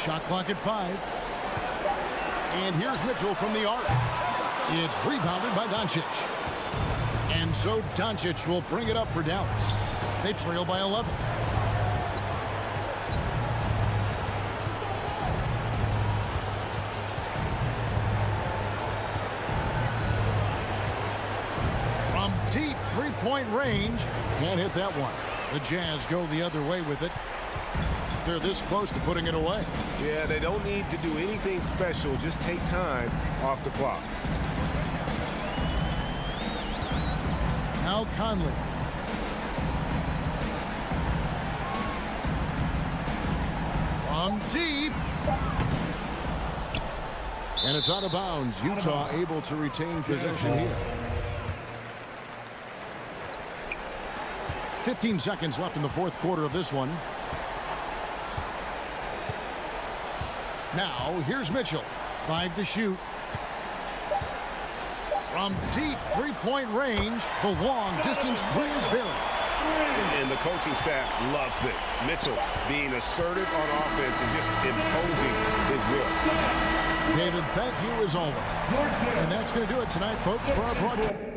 Shot clock at 5. And here's Mitchell from the arc. It's rebounded by Doncic. And so Doncic will bring it up for Dallas. They trail by 11. From deep three-point range, can't hit that one. The Jazz go the other way with it. They're this close to putting it away. Yeah, they don't need to do anything special. Just take time off the clock. Now Conley. From deep. And it's out of bounds. Utah able to retain possession here. 15 seconds left in the fourth quarter of this one. Now, here's Mitchell. 5 to shoot. From deep three-point range, the long-distance three is buried. And the coaching staff loves this. Mitchell being assertive on offense and just imposing his will. David, thank you as always. And that's going to do it tonight, folks, for our broadcast.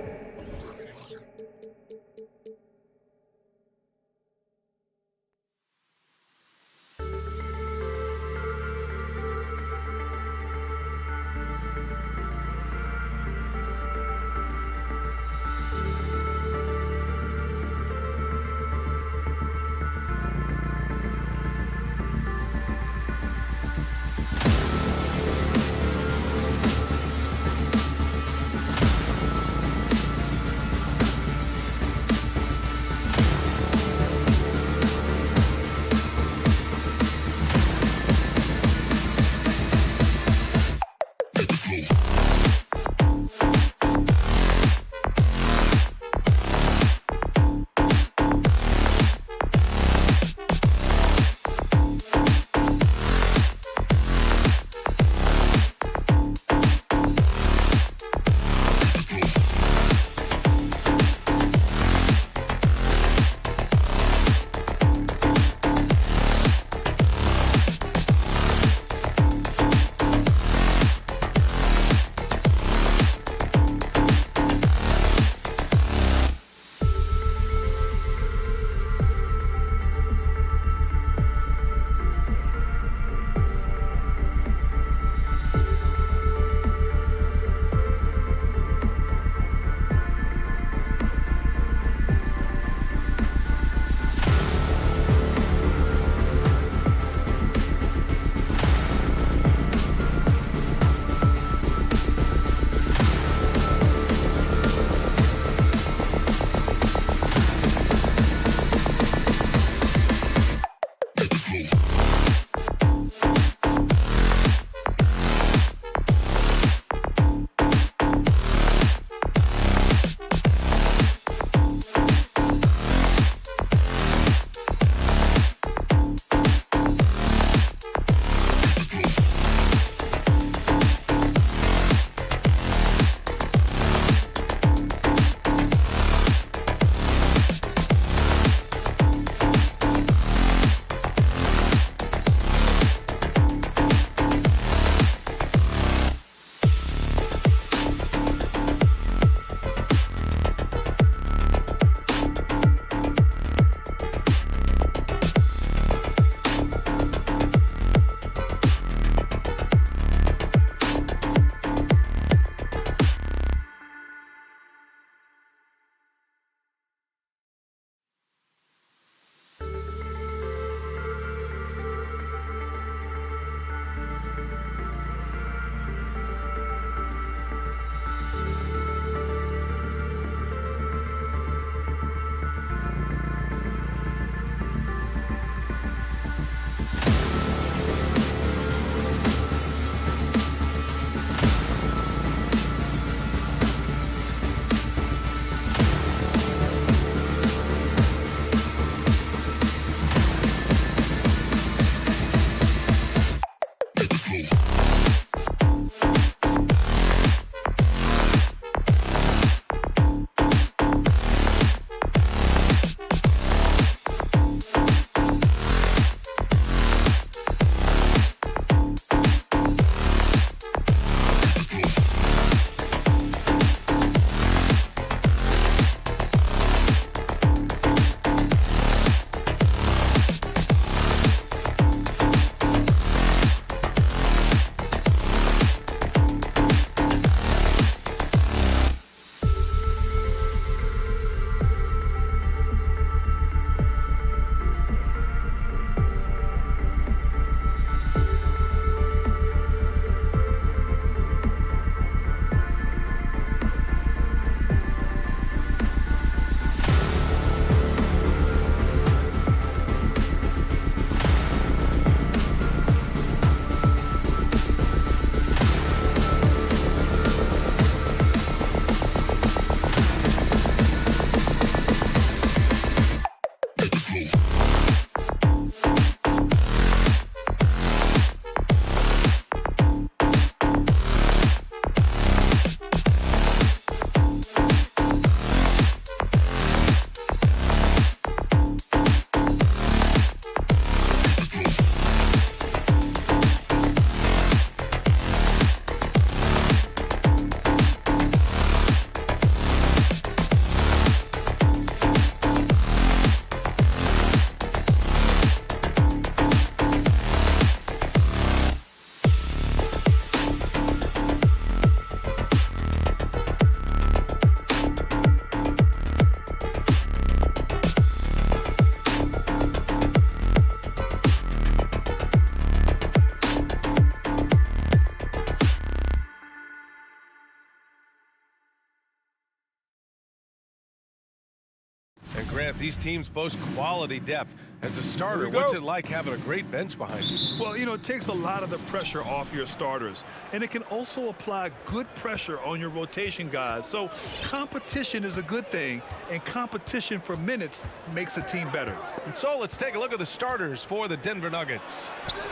Grant, these teams boast quality depth. As a starter, what's it like having a great bench behind you? Well, you know, it takes a lot of the pressure off your starters, and it can also apply good pressure on your rotation guys. So competition is a good thing, and competition for minutes makes a team better. And so let's take a look at the starters for the Denver Nuggets.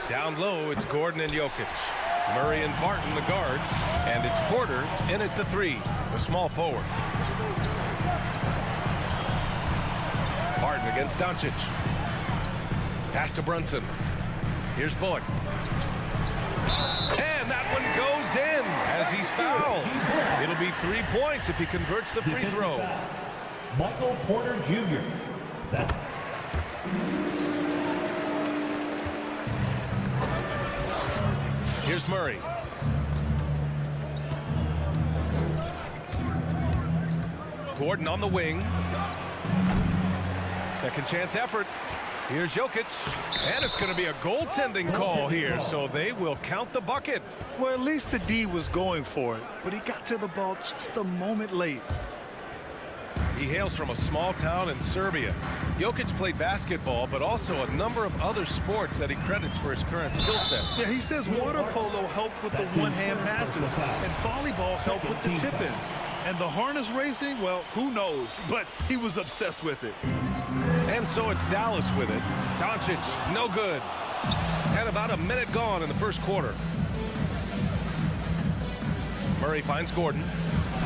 Down low, it's Gordon and Jokic. Murray and Barton, the guards, and it's Porter in at the 3, the small forward. Barton against Doncic. Pass to Brunson. Here's Bullock. And that one goes in as he's fouled. It'll be 3 points if he converts the free throw. Michael Porter Jr. Here's Murray. Gordon on the wing. Second chance effort. Here's Jokic, and it's going to be a goaltending call here, so they will count the bucket. Well, at least the D was going for it, but he got to the ball just a moment late. He hails from a small town in Serbia. Jokic played basketball, but also a number of other sports that he credits for his current skill set. Yeah, he says water polo helped with the one-hand passes, and volleyball helped with the tip-ins. And the harness racing, well, who knows, but he was obsessed with it. And so it's Dallas with it. Doncic, no good. And about a minute gone in the first quarter. Murray finds Gordon.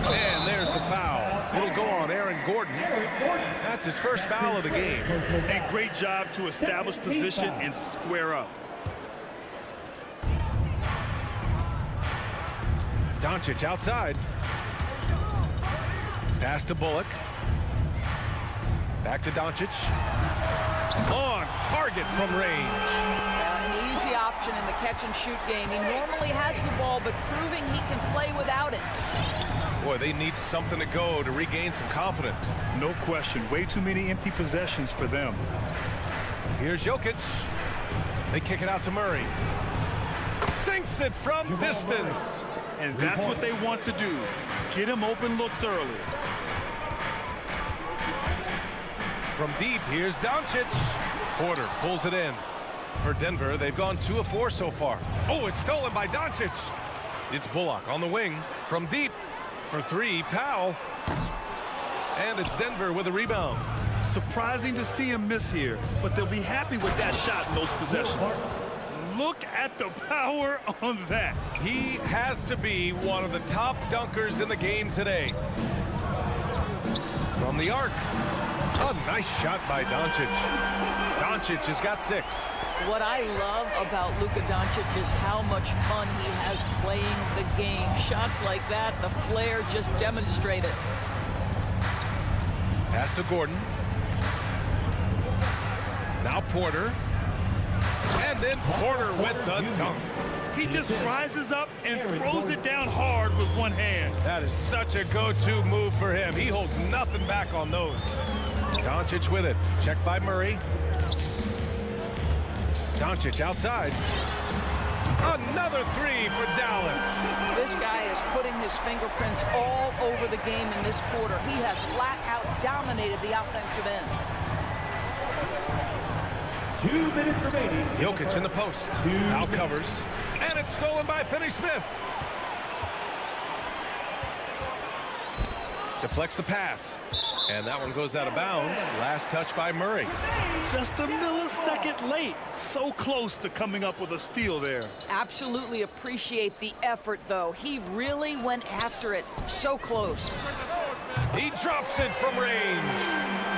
And there's the foul. It'll go on Aaron Gordon. That's his first foul of the game. And great job to establish position and square up. Doncic outside. Pass to Bullock. Back to Doncic. On target from range. An easy option in the catch-and-shoot game. He normally has the ball, but proving he can play without it. Boy, they need something to go to regain some confidence. No question. Way too many empty possessions for them. Here's Jokic. They kick it out to Murray. Sinks it from distance. And that's what they want to do. Get him open looks early. From deep, here's Doncic. Porter pulls it in. For Denver, they've gone 2 of 4 so far. Oh, it's stolen by Doncic. It's Bullock on the wing. From deep. For 3, Powell. And it's Denver with a rebound. Surprising to see him miss here, but they'll be happy with that shot in those possessions. Look at the power on that. He has to be one of the top dunkers in the game today. From the arc. A nice shot by Doncic. Doncic has got 6. What I love about Luka Doncic is how much fun he has playing the game. Shots like that, the flair just demonstrated. Pass to Gordon. Now Porter. And then Porter with the dunk. He just rises up and throws it down hard with one hand. That is such a go-to move for him. He holds nothing back on those. Doncic with it. Checked by Murray. Doncic outside. Another 3 for Dallas. This guy is putting his fingerprints all over the game in this quarter. He has flat out dominated the offensive end. 2 minutes remaining. Jokic in the post. Now covers. And it's stolen by Finney-Smith. Deflects the pass. And that one goes out of bounds. Last touch by Murray. Just a millisecond late. So close to coming up with a steal there. Absolutely appreciate the effort, though. He really went after it. So close. He drops it from range.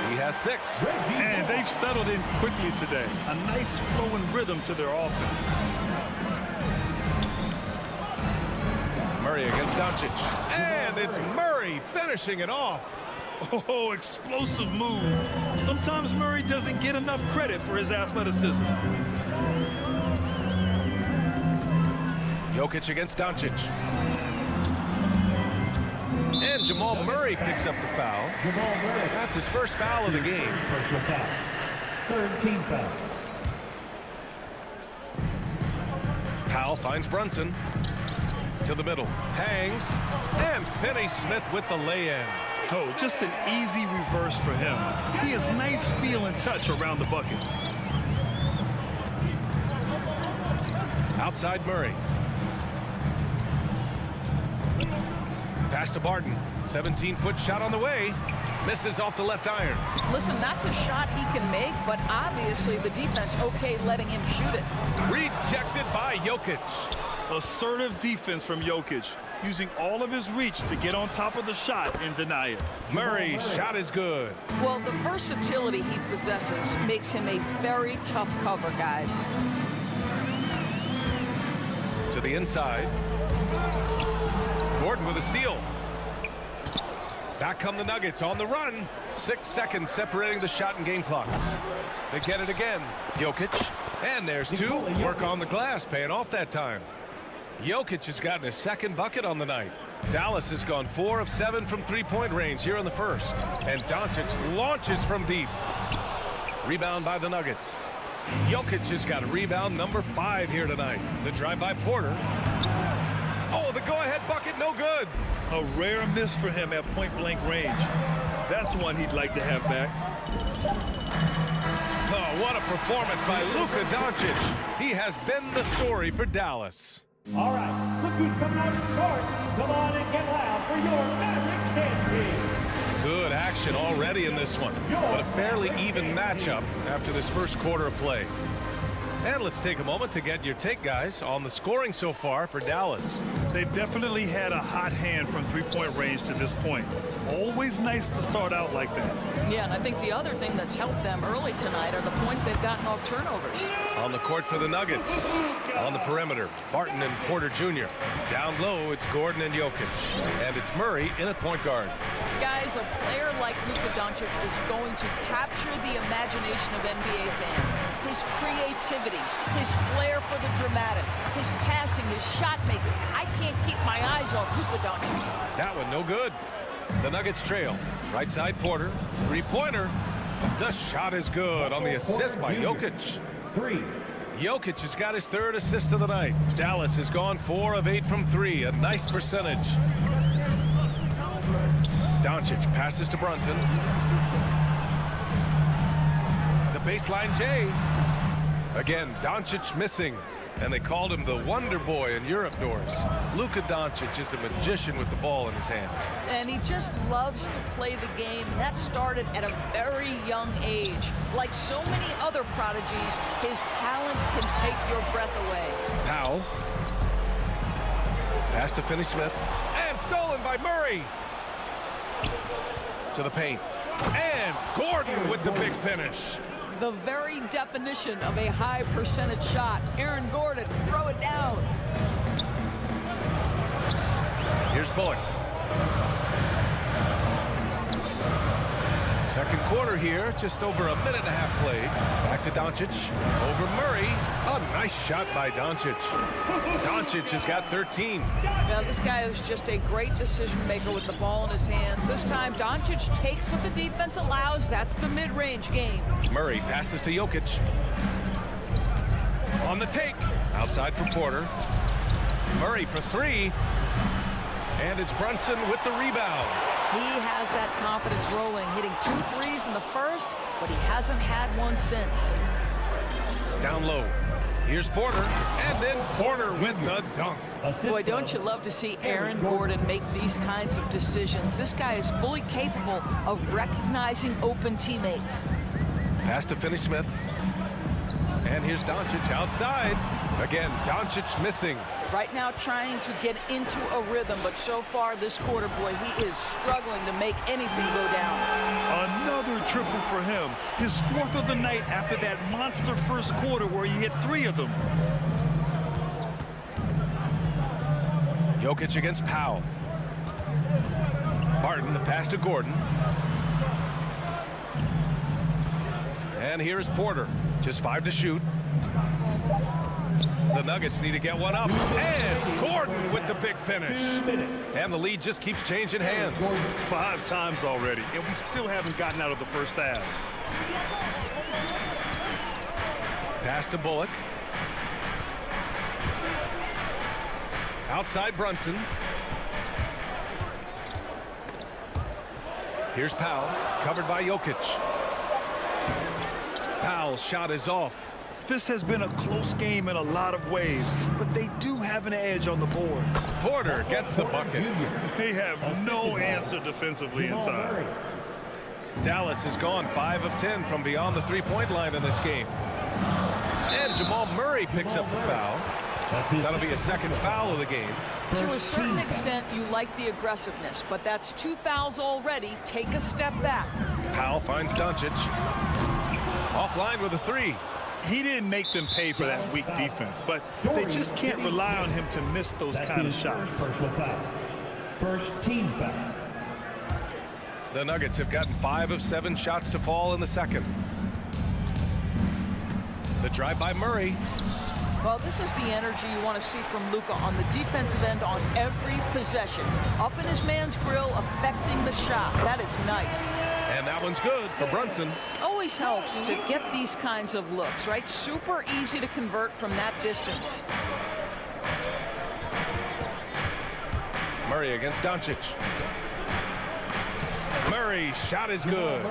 He has 6. And they've settled in quickly today. A nice flowing rhythm to their offense. Murray against Doncic. And it's Murray finishing it off. Oh, explosive move. Sometimes Murray doesn't get enough credit for his athleticism. Jokic against Doncic. And Jamal Murray picks up the foul. That's his first foul of the game. Third team foul. Powell finds Brunson. To the middle. Hangs. And Finney-Smith with the lay-in. Oh, just an easy reverse for him. He has nice feel and touch around the bucket. Outside Murray. Pass to Barton. 17-foot shot on the way. Misses off the left iron. Listen, that's a shot he can make, but obviously the defense okay letting him shoot it. Rejected by Jokic. Assertive defense from Jokic, using all of his reach to get on top of the shot and deny it. Murray's shot is good. Well, the versatility he possesses makes him a very tough cover, guys. To the inside. Gordon with a steal. Back come the Nuggets on the run. 6 seconds separating the shot and game clocks. They get it again. Jokic. And there's two. Work on the glass, paying off that time. Jokic has gotten his second bucket on the night. Dallas has gone 4 of 7 from three-point range here in the first. And Doncic launches from deep. Rebound by the Nuggets. Jokic has got a rebound number 5 here tonight. The drive by Porter. Oh, the go-ahead bucket, no good. A rare miss for him at point-blank range. That's one he'd like to have back. Oh, what a performance by Luka Doncic. He has been the story for Dallas. All right, look who's coming out to court. Come on and get loud for your Maverick Dance Team. Good action already in this one, but a fairly even matchup after this first quarter of play. And let's take a moment to get your take, guys, on the scoring so far for Dallas. They've definitely had a hot hand from three-point range to this point. Always nice to start out like that. Yeah, and I think the other thing that's helped them early tonight are the points they've gotten off turnovers. On the court for the Nuggets. On the perimeter, Barton and Porter Jr. Down low, it's Gordon and Jokic. And it's Murray in at point guard. Guys, a player like Luka Doncic is going to capture the imagination of NBA fans. His creativity, his flair for the dramatic, his passing, his shot making. I can't keep my eyes off Luka Doncic. That one no good. The Nuggets trail. Right side Porter. Three-pointer. The shot is good on the assist by Jokic. Jokic has got his third assist of the night. Dallas has gone 4 of 8 from 3. A nice percentage. Doncic passes to Brunson. The baseline J. Again, Doncic missing. And they called him the Wonder Boy in Europe doors. Luka Doncic is a magician with the ball in his hands. And he just loves to play the game. And that started at a very young age. Like so many other prodigies, his talent can take your breath away. Powell. Pass to Finney-Smith. And stolen by Murray. To the paint. And Gordon with the big finish. The very definition of a high percentage shot. Aaron Gordon, throw it down. Here's Bullock. Second quarter here, just over a minute and a half played. Back to Doncic. Over Murray. A nice shot by Doncic. Doncic has got 13. Now, this guy is just a great decision maker with the ball in his hands. This time, Doncic takes what the defense allows. That's the mid-range game. Murray passes to Jokic. On the take. Outside for Porter. Murray for 3. And it's Brunson with the rebound. He has that confidence rolling, hitting 2 threes in the first, but he hasn't had one since. Down low. Here's Porter, and then Porter with the dunk. Boy, don't you love to see Aaron Gordon make these kinds of decisions. This guy is fully capable of recognizing open teammates. Pass to Finney-Smith. And here's Doncic outside. Again, Doncic missing. Right now trying to get into a rhythm, but so far this quarter, boy, he is struggling to make anything go down. Another triple for him. His 4th of the night after that monster first quarter where he hit 3 of them. Jokic against Powell. Barton, the pass to Gordon. And here's Porter. Just 5 to shoot. The Nuggets need to get one up. And Gordon with the big finish. And the lead just keeps changing hands. 5 times already, and we still haven't gotten out of the first half. Pass to Bullock. Outside Brunson. Here's Powell, covered by Jokic. Powell's shot is off. This has been a close game in a lot of ways, but they do have an edge on the board. Porter gets the bucket. They have no answer defensively inside. Dallas has gone 5 of 10 from beyond the three-point line in this game. And Jamal Murray picks up the foul. That'll be a second foul of the game. To a certain extent, you like the aggressiveness, but that's 2 fouls already. Take a step back. Powell finds Doncic. Offline with a 3. He didn't make them pay for that weak defense, but they just can't rely on him to miss those kind of shots. First team foul. The Nuggets have gotten 5 of 7 shots to fall in the second. The drive by Murray. Well, this is the energy you want to see from Luka on the defensive end on every possession. Up in his man's grill, affecting the shot. That is nice. And that one's good for Brunson. Always helps to get these kinds of looks, right? Super easy to convert from that distance. Murray against Doncic. Murray's shot is good.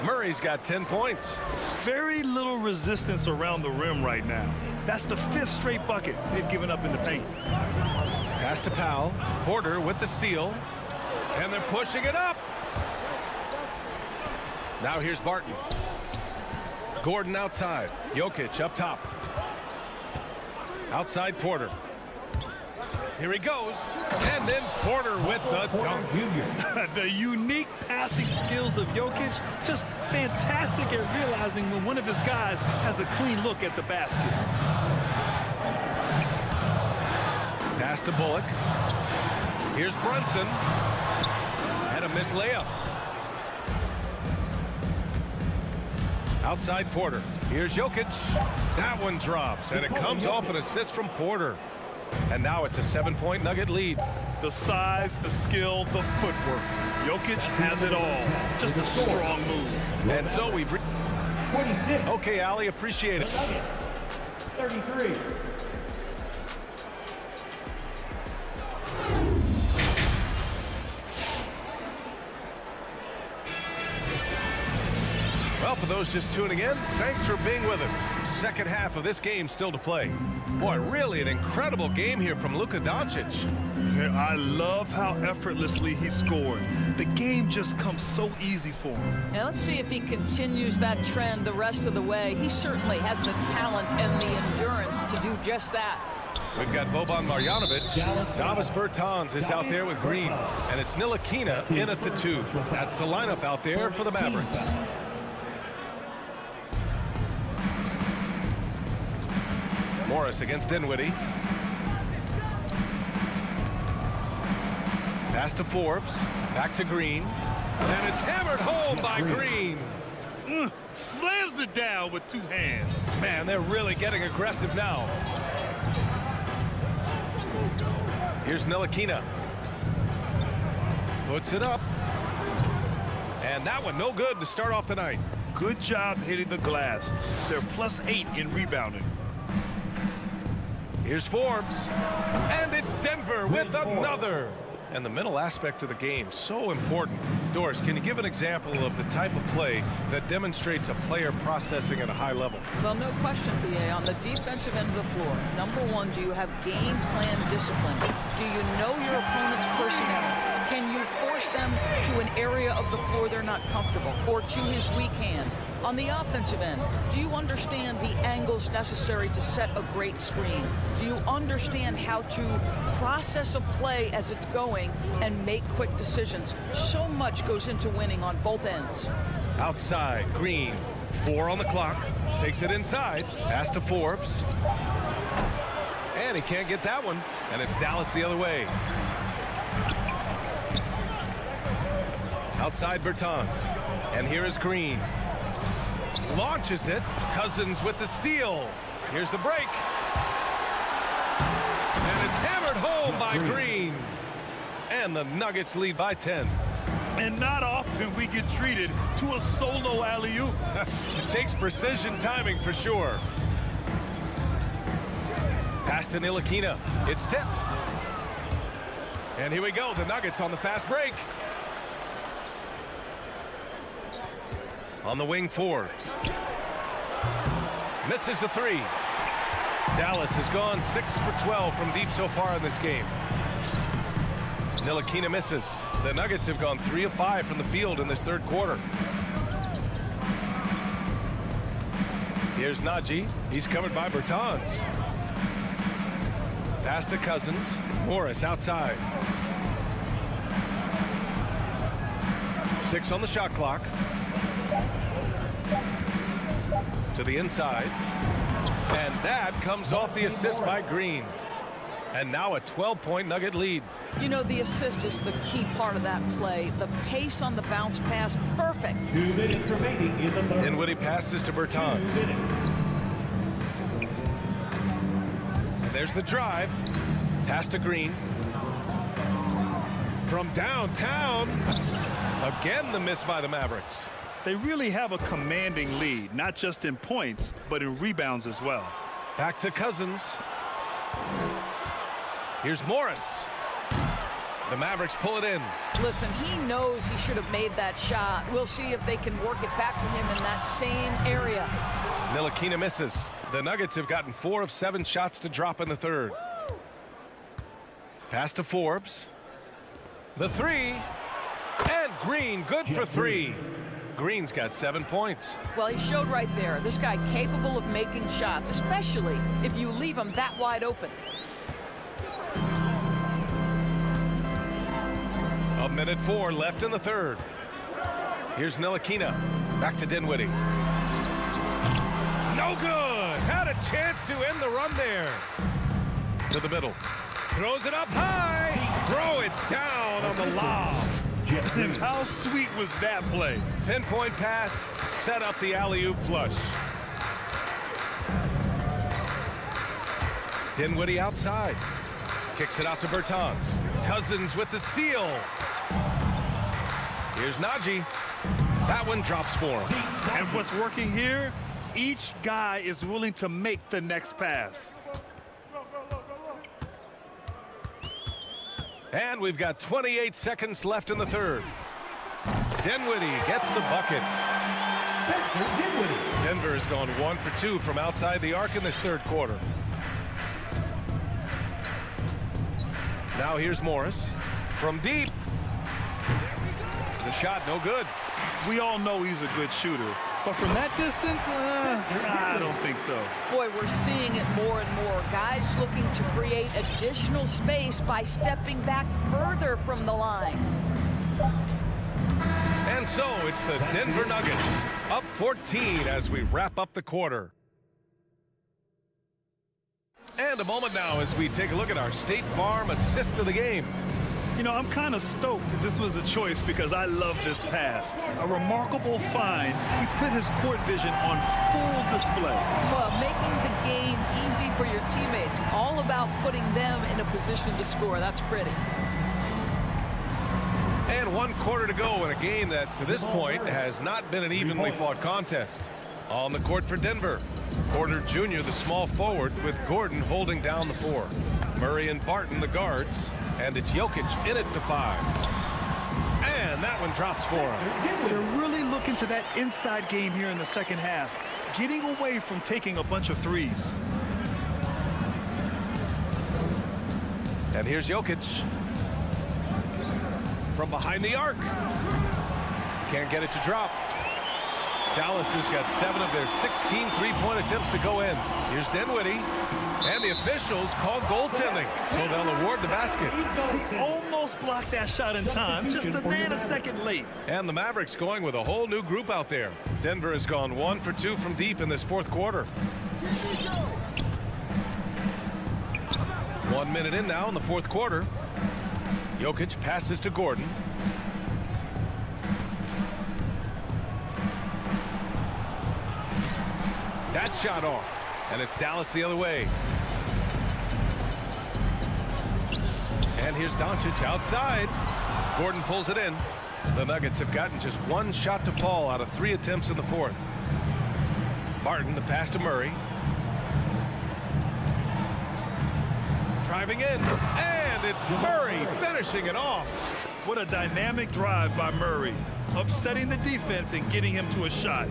Murray's got 10 points. Very little resistance around the rim right now. That's the 5th straight bucket they've given up in the paint. Pass to Powell. Porter with the steal. And they're pushing it up. Now here's Barton. Gordon outside. Jokic up top. Outside Porter. Here he goes. And then Porter with the dunk. The unique passing skills of Jokic, just fantastic at realizing when one of his guys has a clean look at the basket. Pass to Bullock. Here's Brunson. And a missed layup. Outside Porter. Here's Jokic. That one drops, and it comes off an assist from Porter. And now it's a 7-point Nugget lead. The size, the skill, the footwork. Jokic has it all. Just a strong move. And so we've... 26. Okay, Ali, appreciate it. 33. Well, for those just tuning in, thanks for being with us. Second half of this game still to play. Boy, really an incredible game here from Luka Doncic. I love how effortlessly he scored. The game just comes so easy for him. Now let's see if he continues that trend the rest of the way. He certainly has the talent and the endurance to do just that. We've got Boban Marjanovic. Davis Bertans is out there with Green. And it's Ntilikina in at the 2. That's the lineup out there for the Mavericks. Morris against Dinwiddie. Pass to Forbes. Back to Green. And it's hammered home by Green. Slams it down with 2 hands. Man, they're really getting aggressive now. Here's Ntilikina. Puts it up. And that one no good to start off tonight. Good job hitting the glass. They're +8 in rebounding. Here's Forbes. And it's Denver with another. And the mental aspect of the game, so important. Doris, can you give an example of the type of play that demonstrates a player processing at a high level? Well, no question, B.A. On the defensive end of the floor, number one, do you have game plan discipline? Do you know your opponent's personnel? Can you force them to an area of the floor they're not comfortable or to his weak hand? On the offensive end, do you understand the angles necessary to set a great screen? Do you understand how to process a play as it's going and make quick decisions? So much goes into winning on both ends. Outside, Green, 4 on the clock, takes it inside, pass to Forbes. And he can't get that one, and it's Dallas the other way. Outside Bertans, and here is Green. Launches it. Cousins with the steal. Here's the break. And it's hammered home by Green. And the Nuggets lead by 10. And not often we get treated to a solo alley-oop. It takes precision timing for sure. Pass to Ntilikina. It's tipped. And here we go. The Nuggets on the fast break. On the wing, Forbes. Misses the three. Dallas has gone 6 for 12 from deep so far in this game. Ntilikina misses. The Nuggets have gone 3 of 5 from the field in this third quarter. Here's Najee. He's covered by Bertans. Pass to Cousins. Morris outside. 6 on the shot clock. To the inside. And that comes off the assist by Green. And now a 12-point Nugget lead. You know, the assist is the key part of that play. The pace on the bounce pass, perfect. 2 minutes remaining in the third. Dinwiddie passes to Bertans. And there's the drive. Pass to Green. From downtown. Again, the miss by the Mavericks. They really have a commanding lead, not just in points, but in rebounds as well. Back to Cousins. Here's Morris. The Mavericks pull it in. Listen, he knows he should have made that shot. We'll see if they can work it back to him in that same area. Ntilikina misses. The Nuggets have gotten 4 of 7 shots to drop in the third. Pass to Forbes. The three. And Green, good for 3. Green's got 7 points. Well, he showed right there. This guy capable of making shots, especially if you leave him that wide open. A minute 4 left in the third. Here's Ntilikina. Back to Dinwiddie. No good. Had a chance to end the run there. To the middle. Throws it up high. Throw it down on the lob. And how sweet was that play? Pinpoint pass. Set up the alley-oop flush. Dinwiddie outside. Kicks it out to Bertans. Cousins with the steal. Here's Najee. That one drops for him. And what's working here? Each guy is willing to make the next pass. And we've got 28 seconds left in the third. Dinwiddie gets the bucket. Denver has gone 1 for 2 from outside the arc in this third quarter. Now here's Morris from deep. The shot no good. We all know he's a good shooter, but from that distance, I don't think so. Boy, we're seeing it more and more. Guys looking to create additional space by stepping back further from the line. And so it's the Denver Nuggets up 14 as we wrap up the quarter. And a moment now as we take a look at our State Farm assist of the game. You know, I'm kind of stoked that this was a choice because I love this pass. A remarkable find. He put his court vision on full display. Well, making the game easy for your teammates. All about putting them in a position to score. That's pretty. And 1 quarter to go in a game that, to this point, has not been an evenly fought contest. On the court for Denver, Porter Jr., the small forward, with Gordon holding down the 4. Murray and Barton, the guards, and it's Jokic in it to 5. And that one drops for him. They're really looking to that inside game here in the second half, getting away from taking a bunch of threes. And here's Jokic. From behind the arc. Can't get it to drop. Dallas has got 7 of their 16 three-point attempts to go in. Here's Dinwiddie. And the officials call goaltending, so they'll award the basket. He almost blocked that shot in time, just a nanosecond late. And the Mavericks going with a whole new group out there. Denver has gone 1 for 2 from deep in this fourth quarter. 1 minute in now in the fourth quarter. Jokic passes to Gordon. That shot off, and it's Dallas the other way. And here's Doncic outside. Gordon pulls it in. The Nuggets have gotten just 1 shot to fall out of 3 attempts in the fourth. Barton, the pass to Murray. Driving in, and it's Murray finishing it off. What a dynamic drive by Murray, upsetting the defense and getting him to a shot.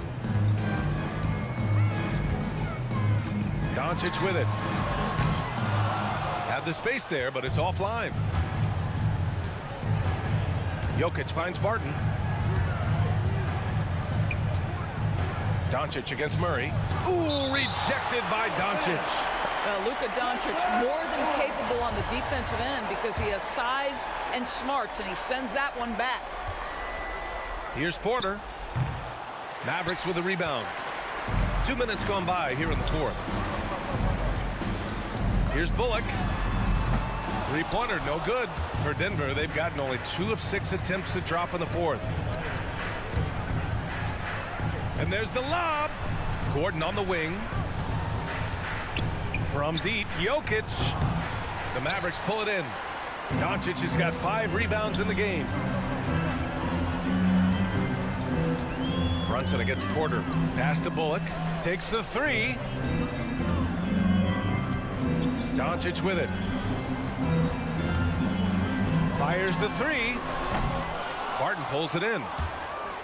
Doncic with it. Had the space there, but it's offline. Jokic finds Barton. Doncic against Murray. Ooh, rejected by Doncic. Luka Doncic more than capable on the defensive end because he has size and smarts, and he sends that one back. Here's Porter. Mavericks with the rebound. 2 minutes gone by here in the fourth. Here's Bullock. Three-pointer, no good for Denver. They've gotten only 2 of 6 attempts to drop in the fourth. And there's the lob. Gordon on the wing. From deep, Jokic. The Mavericks pull it in. Doncic has got 5 rebounds in the game. Brunson against Porter. Pass to Bullock. Takes the 3. Doncic with it. Fires the 3. Barton pulls it in.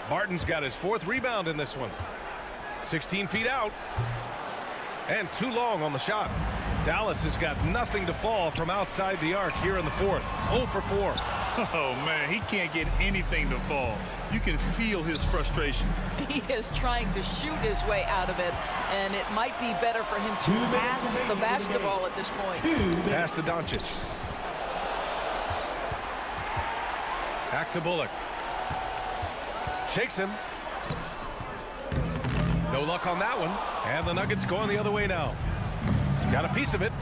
Barton's got his 4th rebound in this one. 16 feet out. And too long on the shot. Dallas has got nothing to fall from outside the arc here in the fourth. 0 for 4. Oh, man, he can't get anything to fall. You can feel his frustration. He is trying to shoot his way out of it, and it might be better for him to pass the basketball at this point. Pass to Doncic. Back to Bullock. Shakes him. No luck on that one. And the Nuggets going the other way now. Got a piece of it.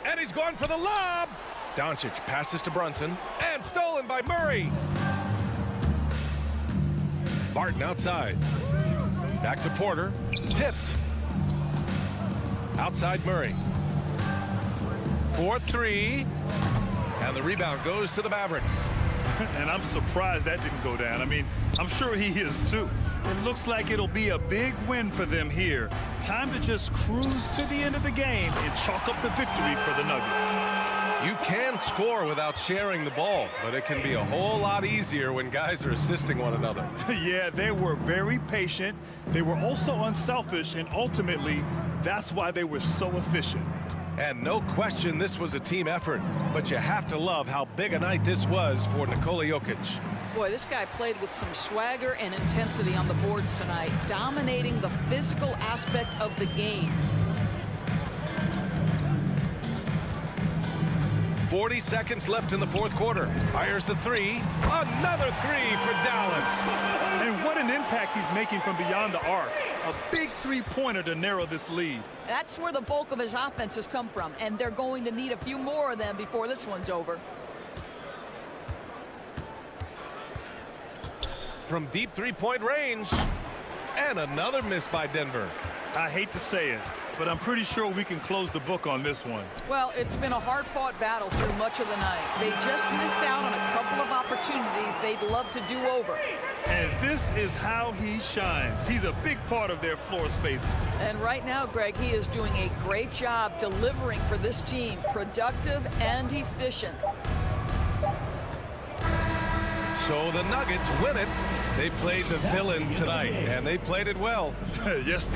And he's going for the lob. Doncic passes to Brunson. And stolen by Murray. Barton outside. Back to Porter. Tipped. Outside Murray. 4-3. And the rebound goes to the Mavericks. And I'm surprised that didn't go down. I mean, I'm sure he is too. It looks like it'll be a big win for them here. Time to just cruise to the end of the game and chalk up the victory for the Nuggets. You can score without sharing the ball, but it can be a whole lot easier when guys are assisting one another. Yeah, they were very patient. They were also unselfish, and ultimately, that's why they were so efficient. And no question this was a team effort, but you have to love how big a night this was for Nikola Jokic. Boy, this guy played with some swagger and intensity on the boards tonight, dominating the physical aspect of the game. 40 seconds left in the fourth quarter. Fires the 3. Another 3 for Dallas. And what an impact he's making from beyond the arc. A big three-pointer to narrow this lead. That's where the bulk of his offense has come from, and they're going to need a few more of them before this one's over. From deep three-point range. And another miss by Denver. I hate to say it, but I'm pretty sure we can close the book on this one. Well, it's been a hard-fought battle through much of the night. They just missed out on a couple of opportunities they'd love to do over. And this is how he shines. He's a big part of their floor spacing. And right now, Greg, he is doing a great job delivering for this team, productive and efficient. So the Nuggets win it. They played the villain tonight, and they played it well. Yes.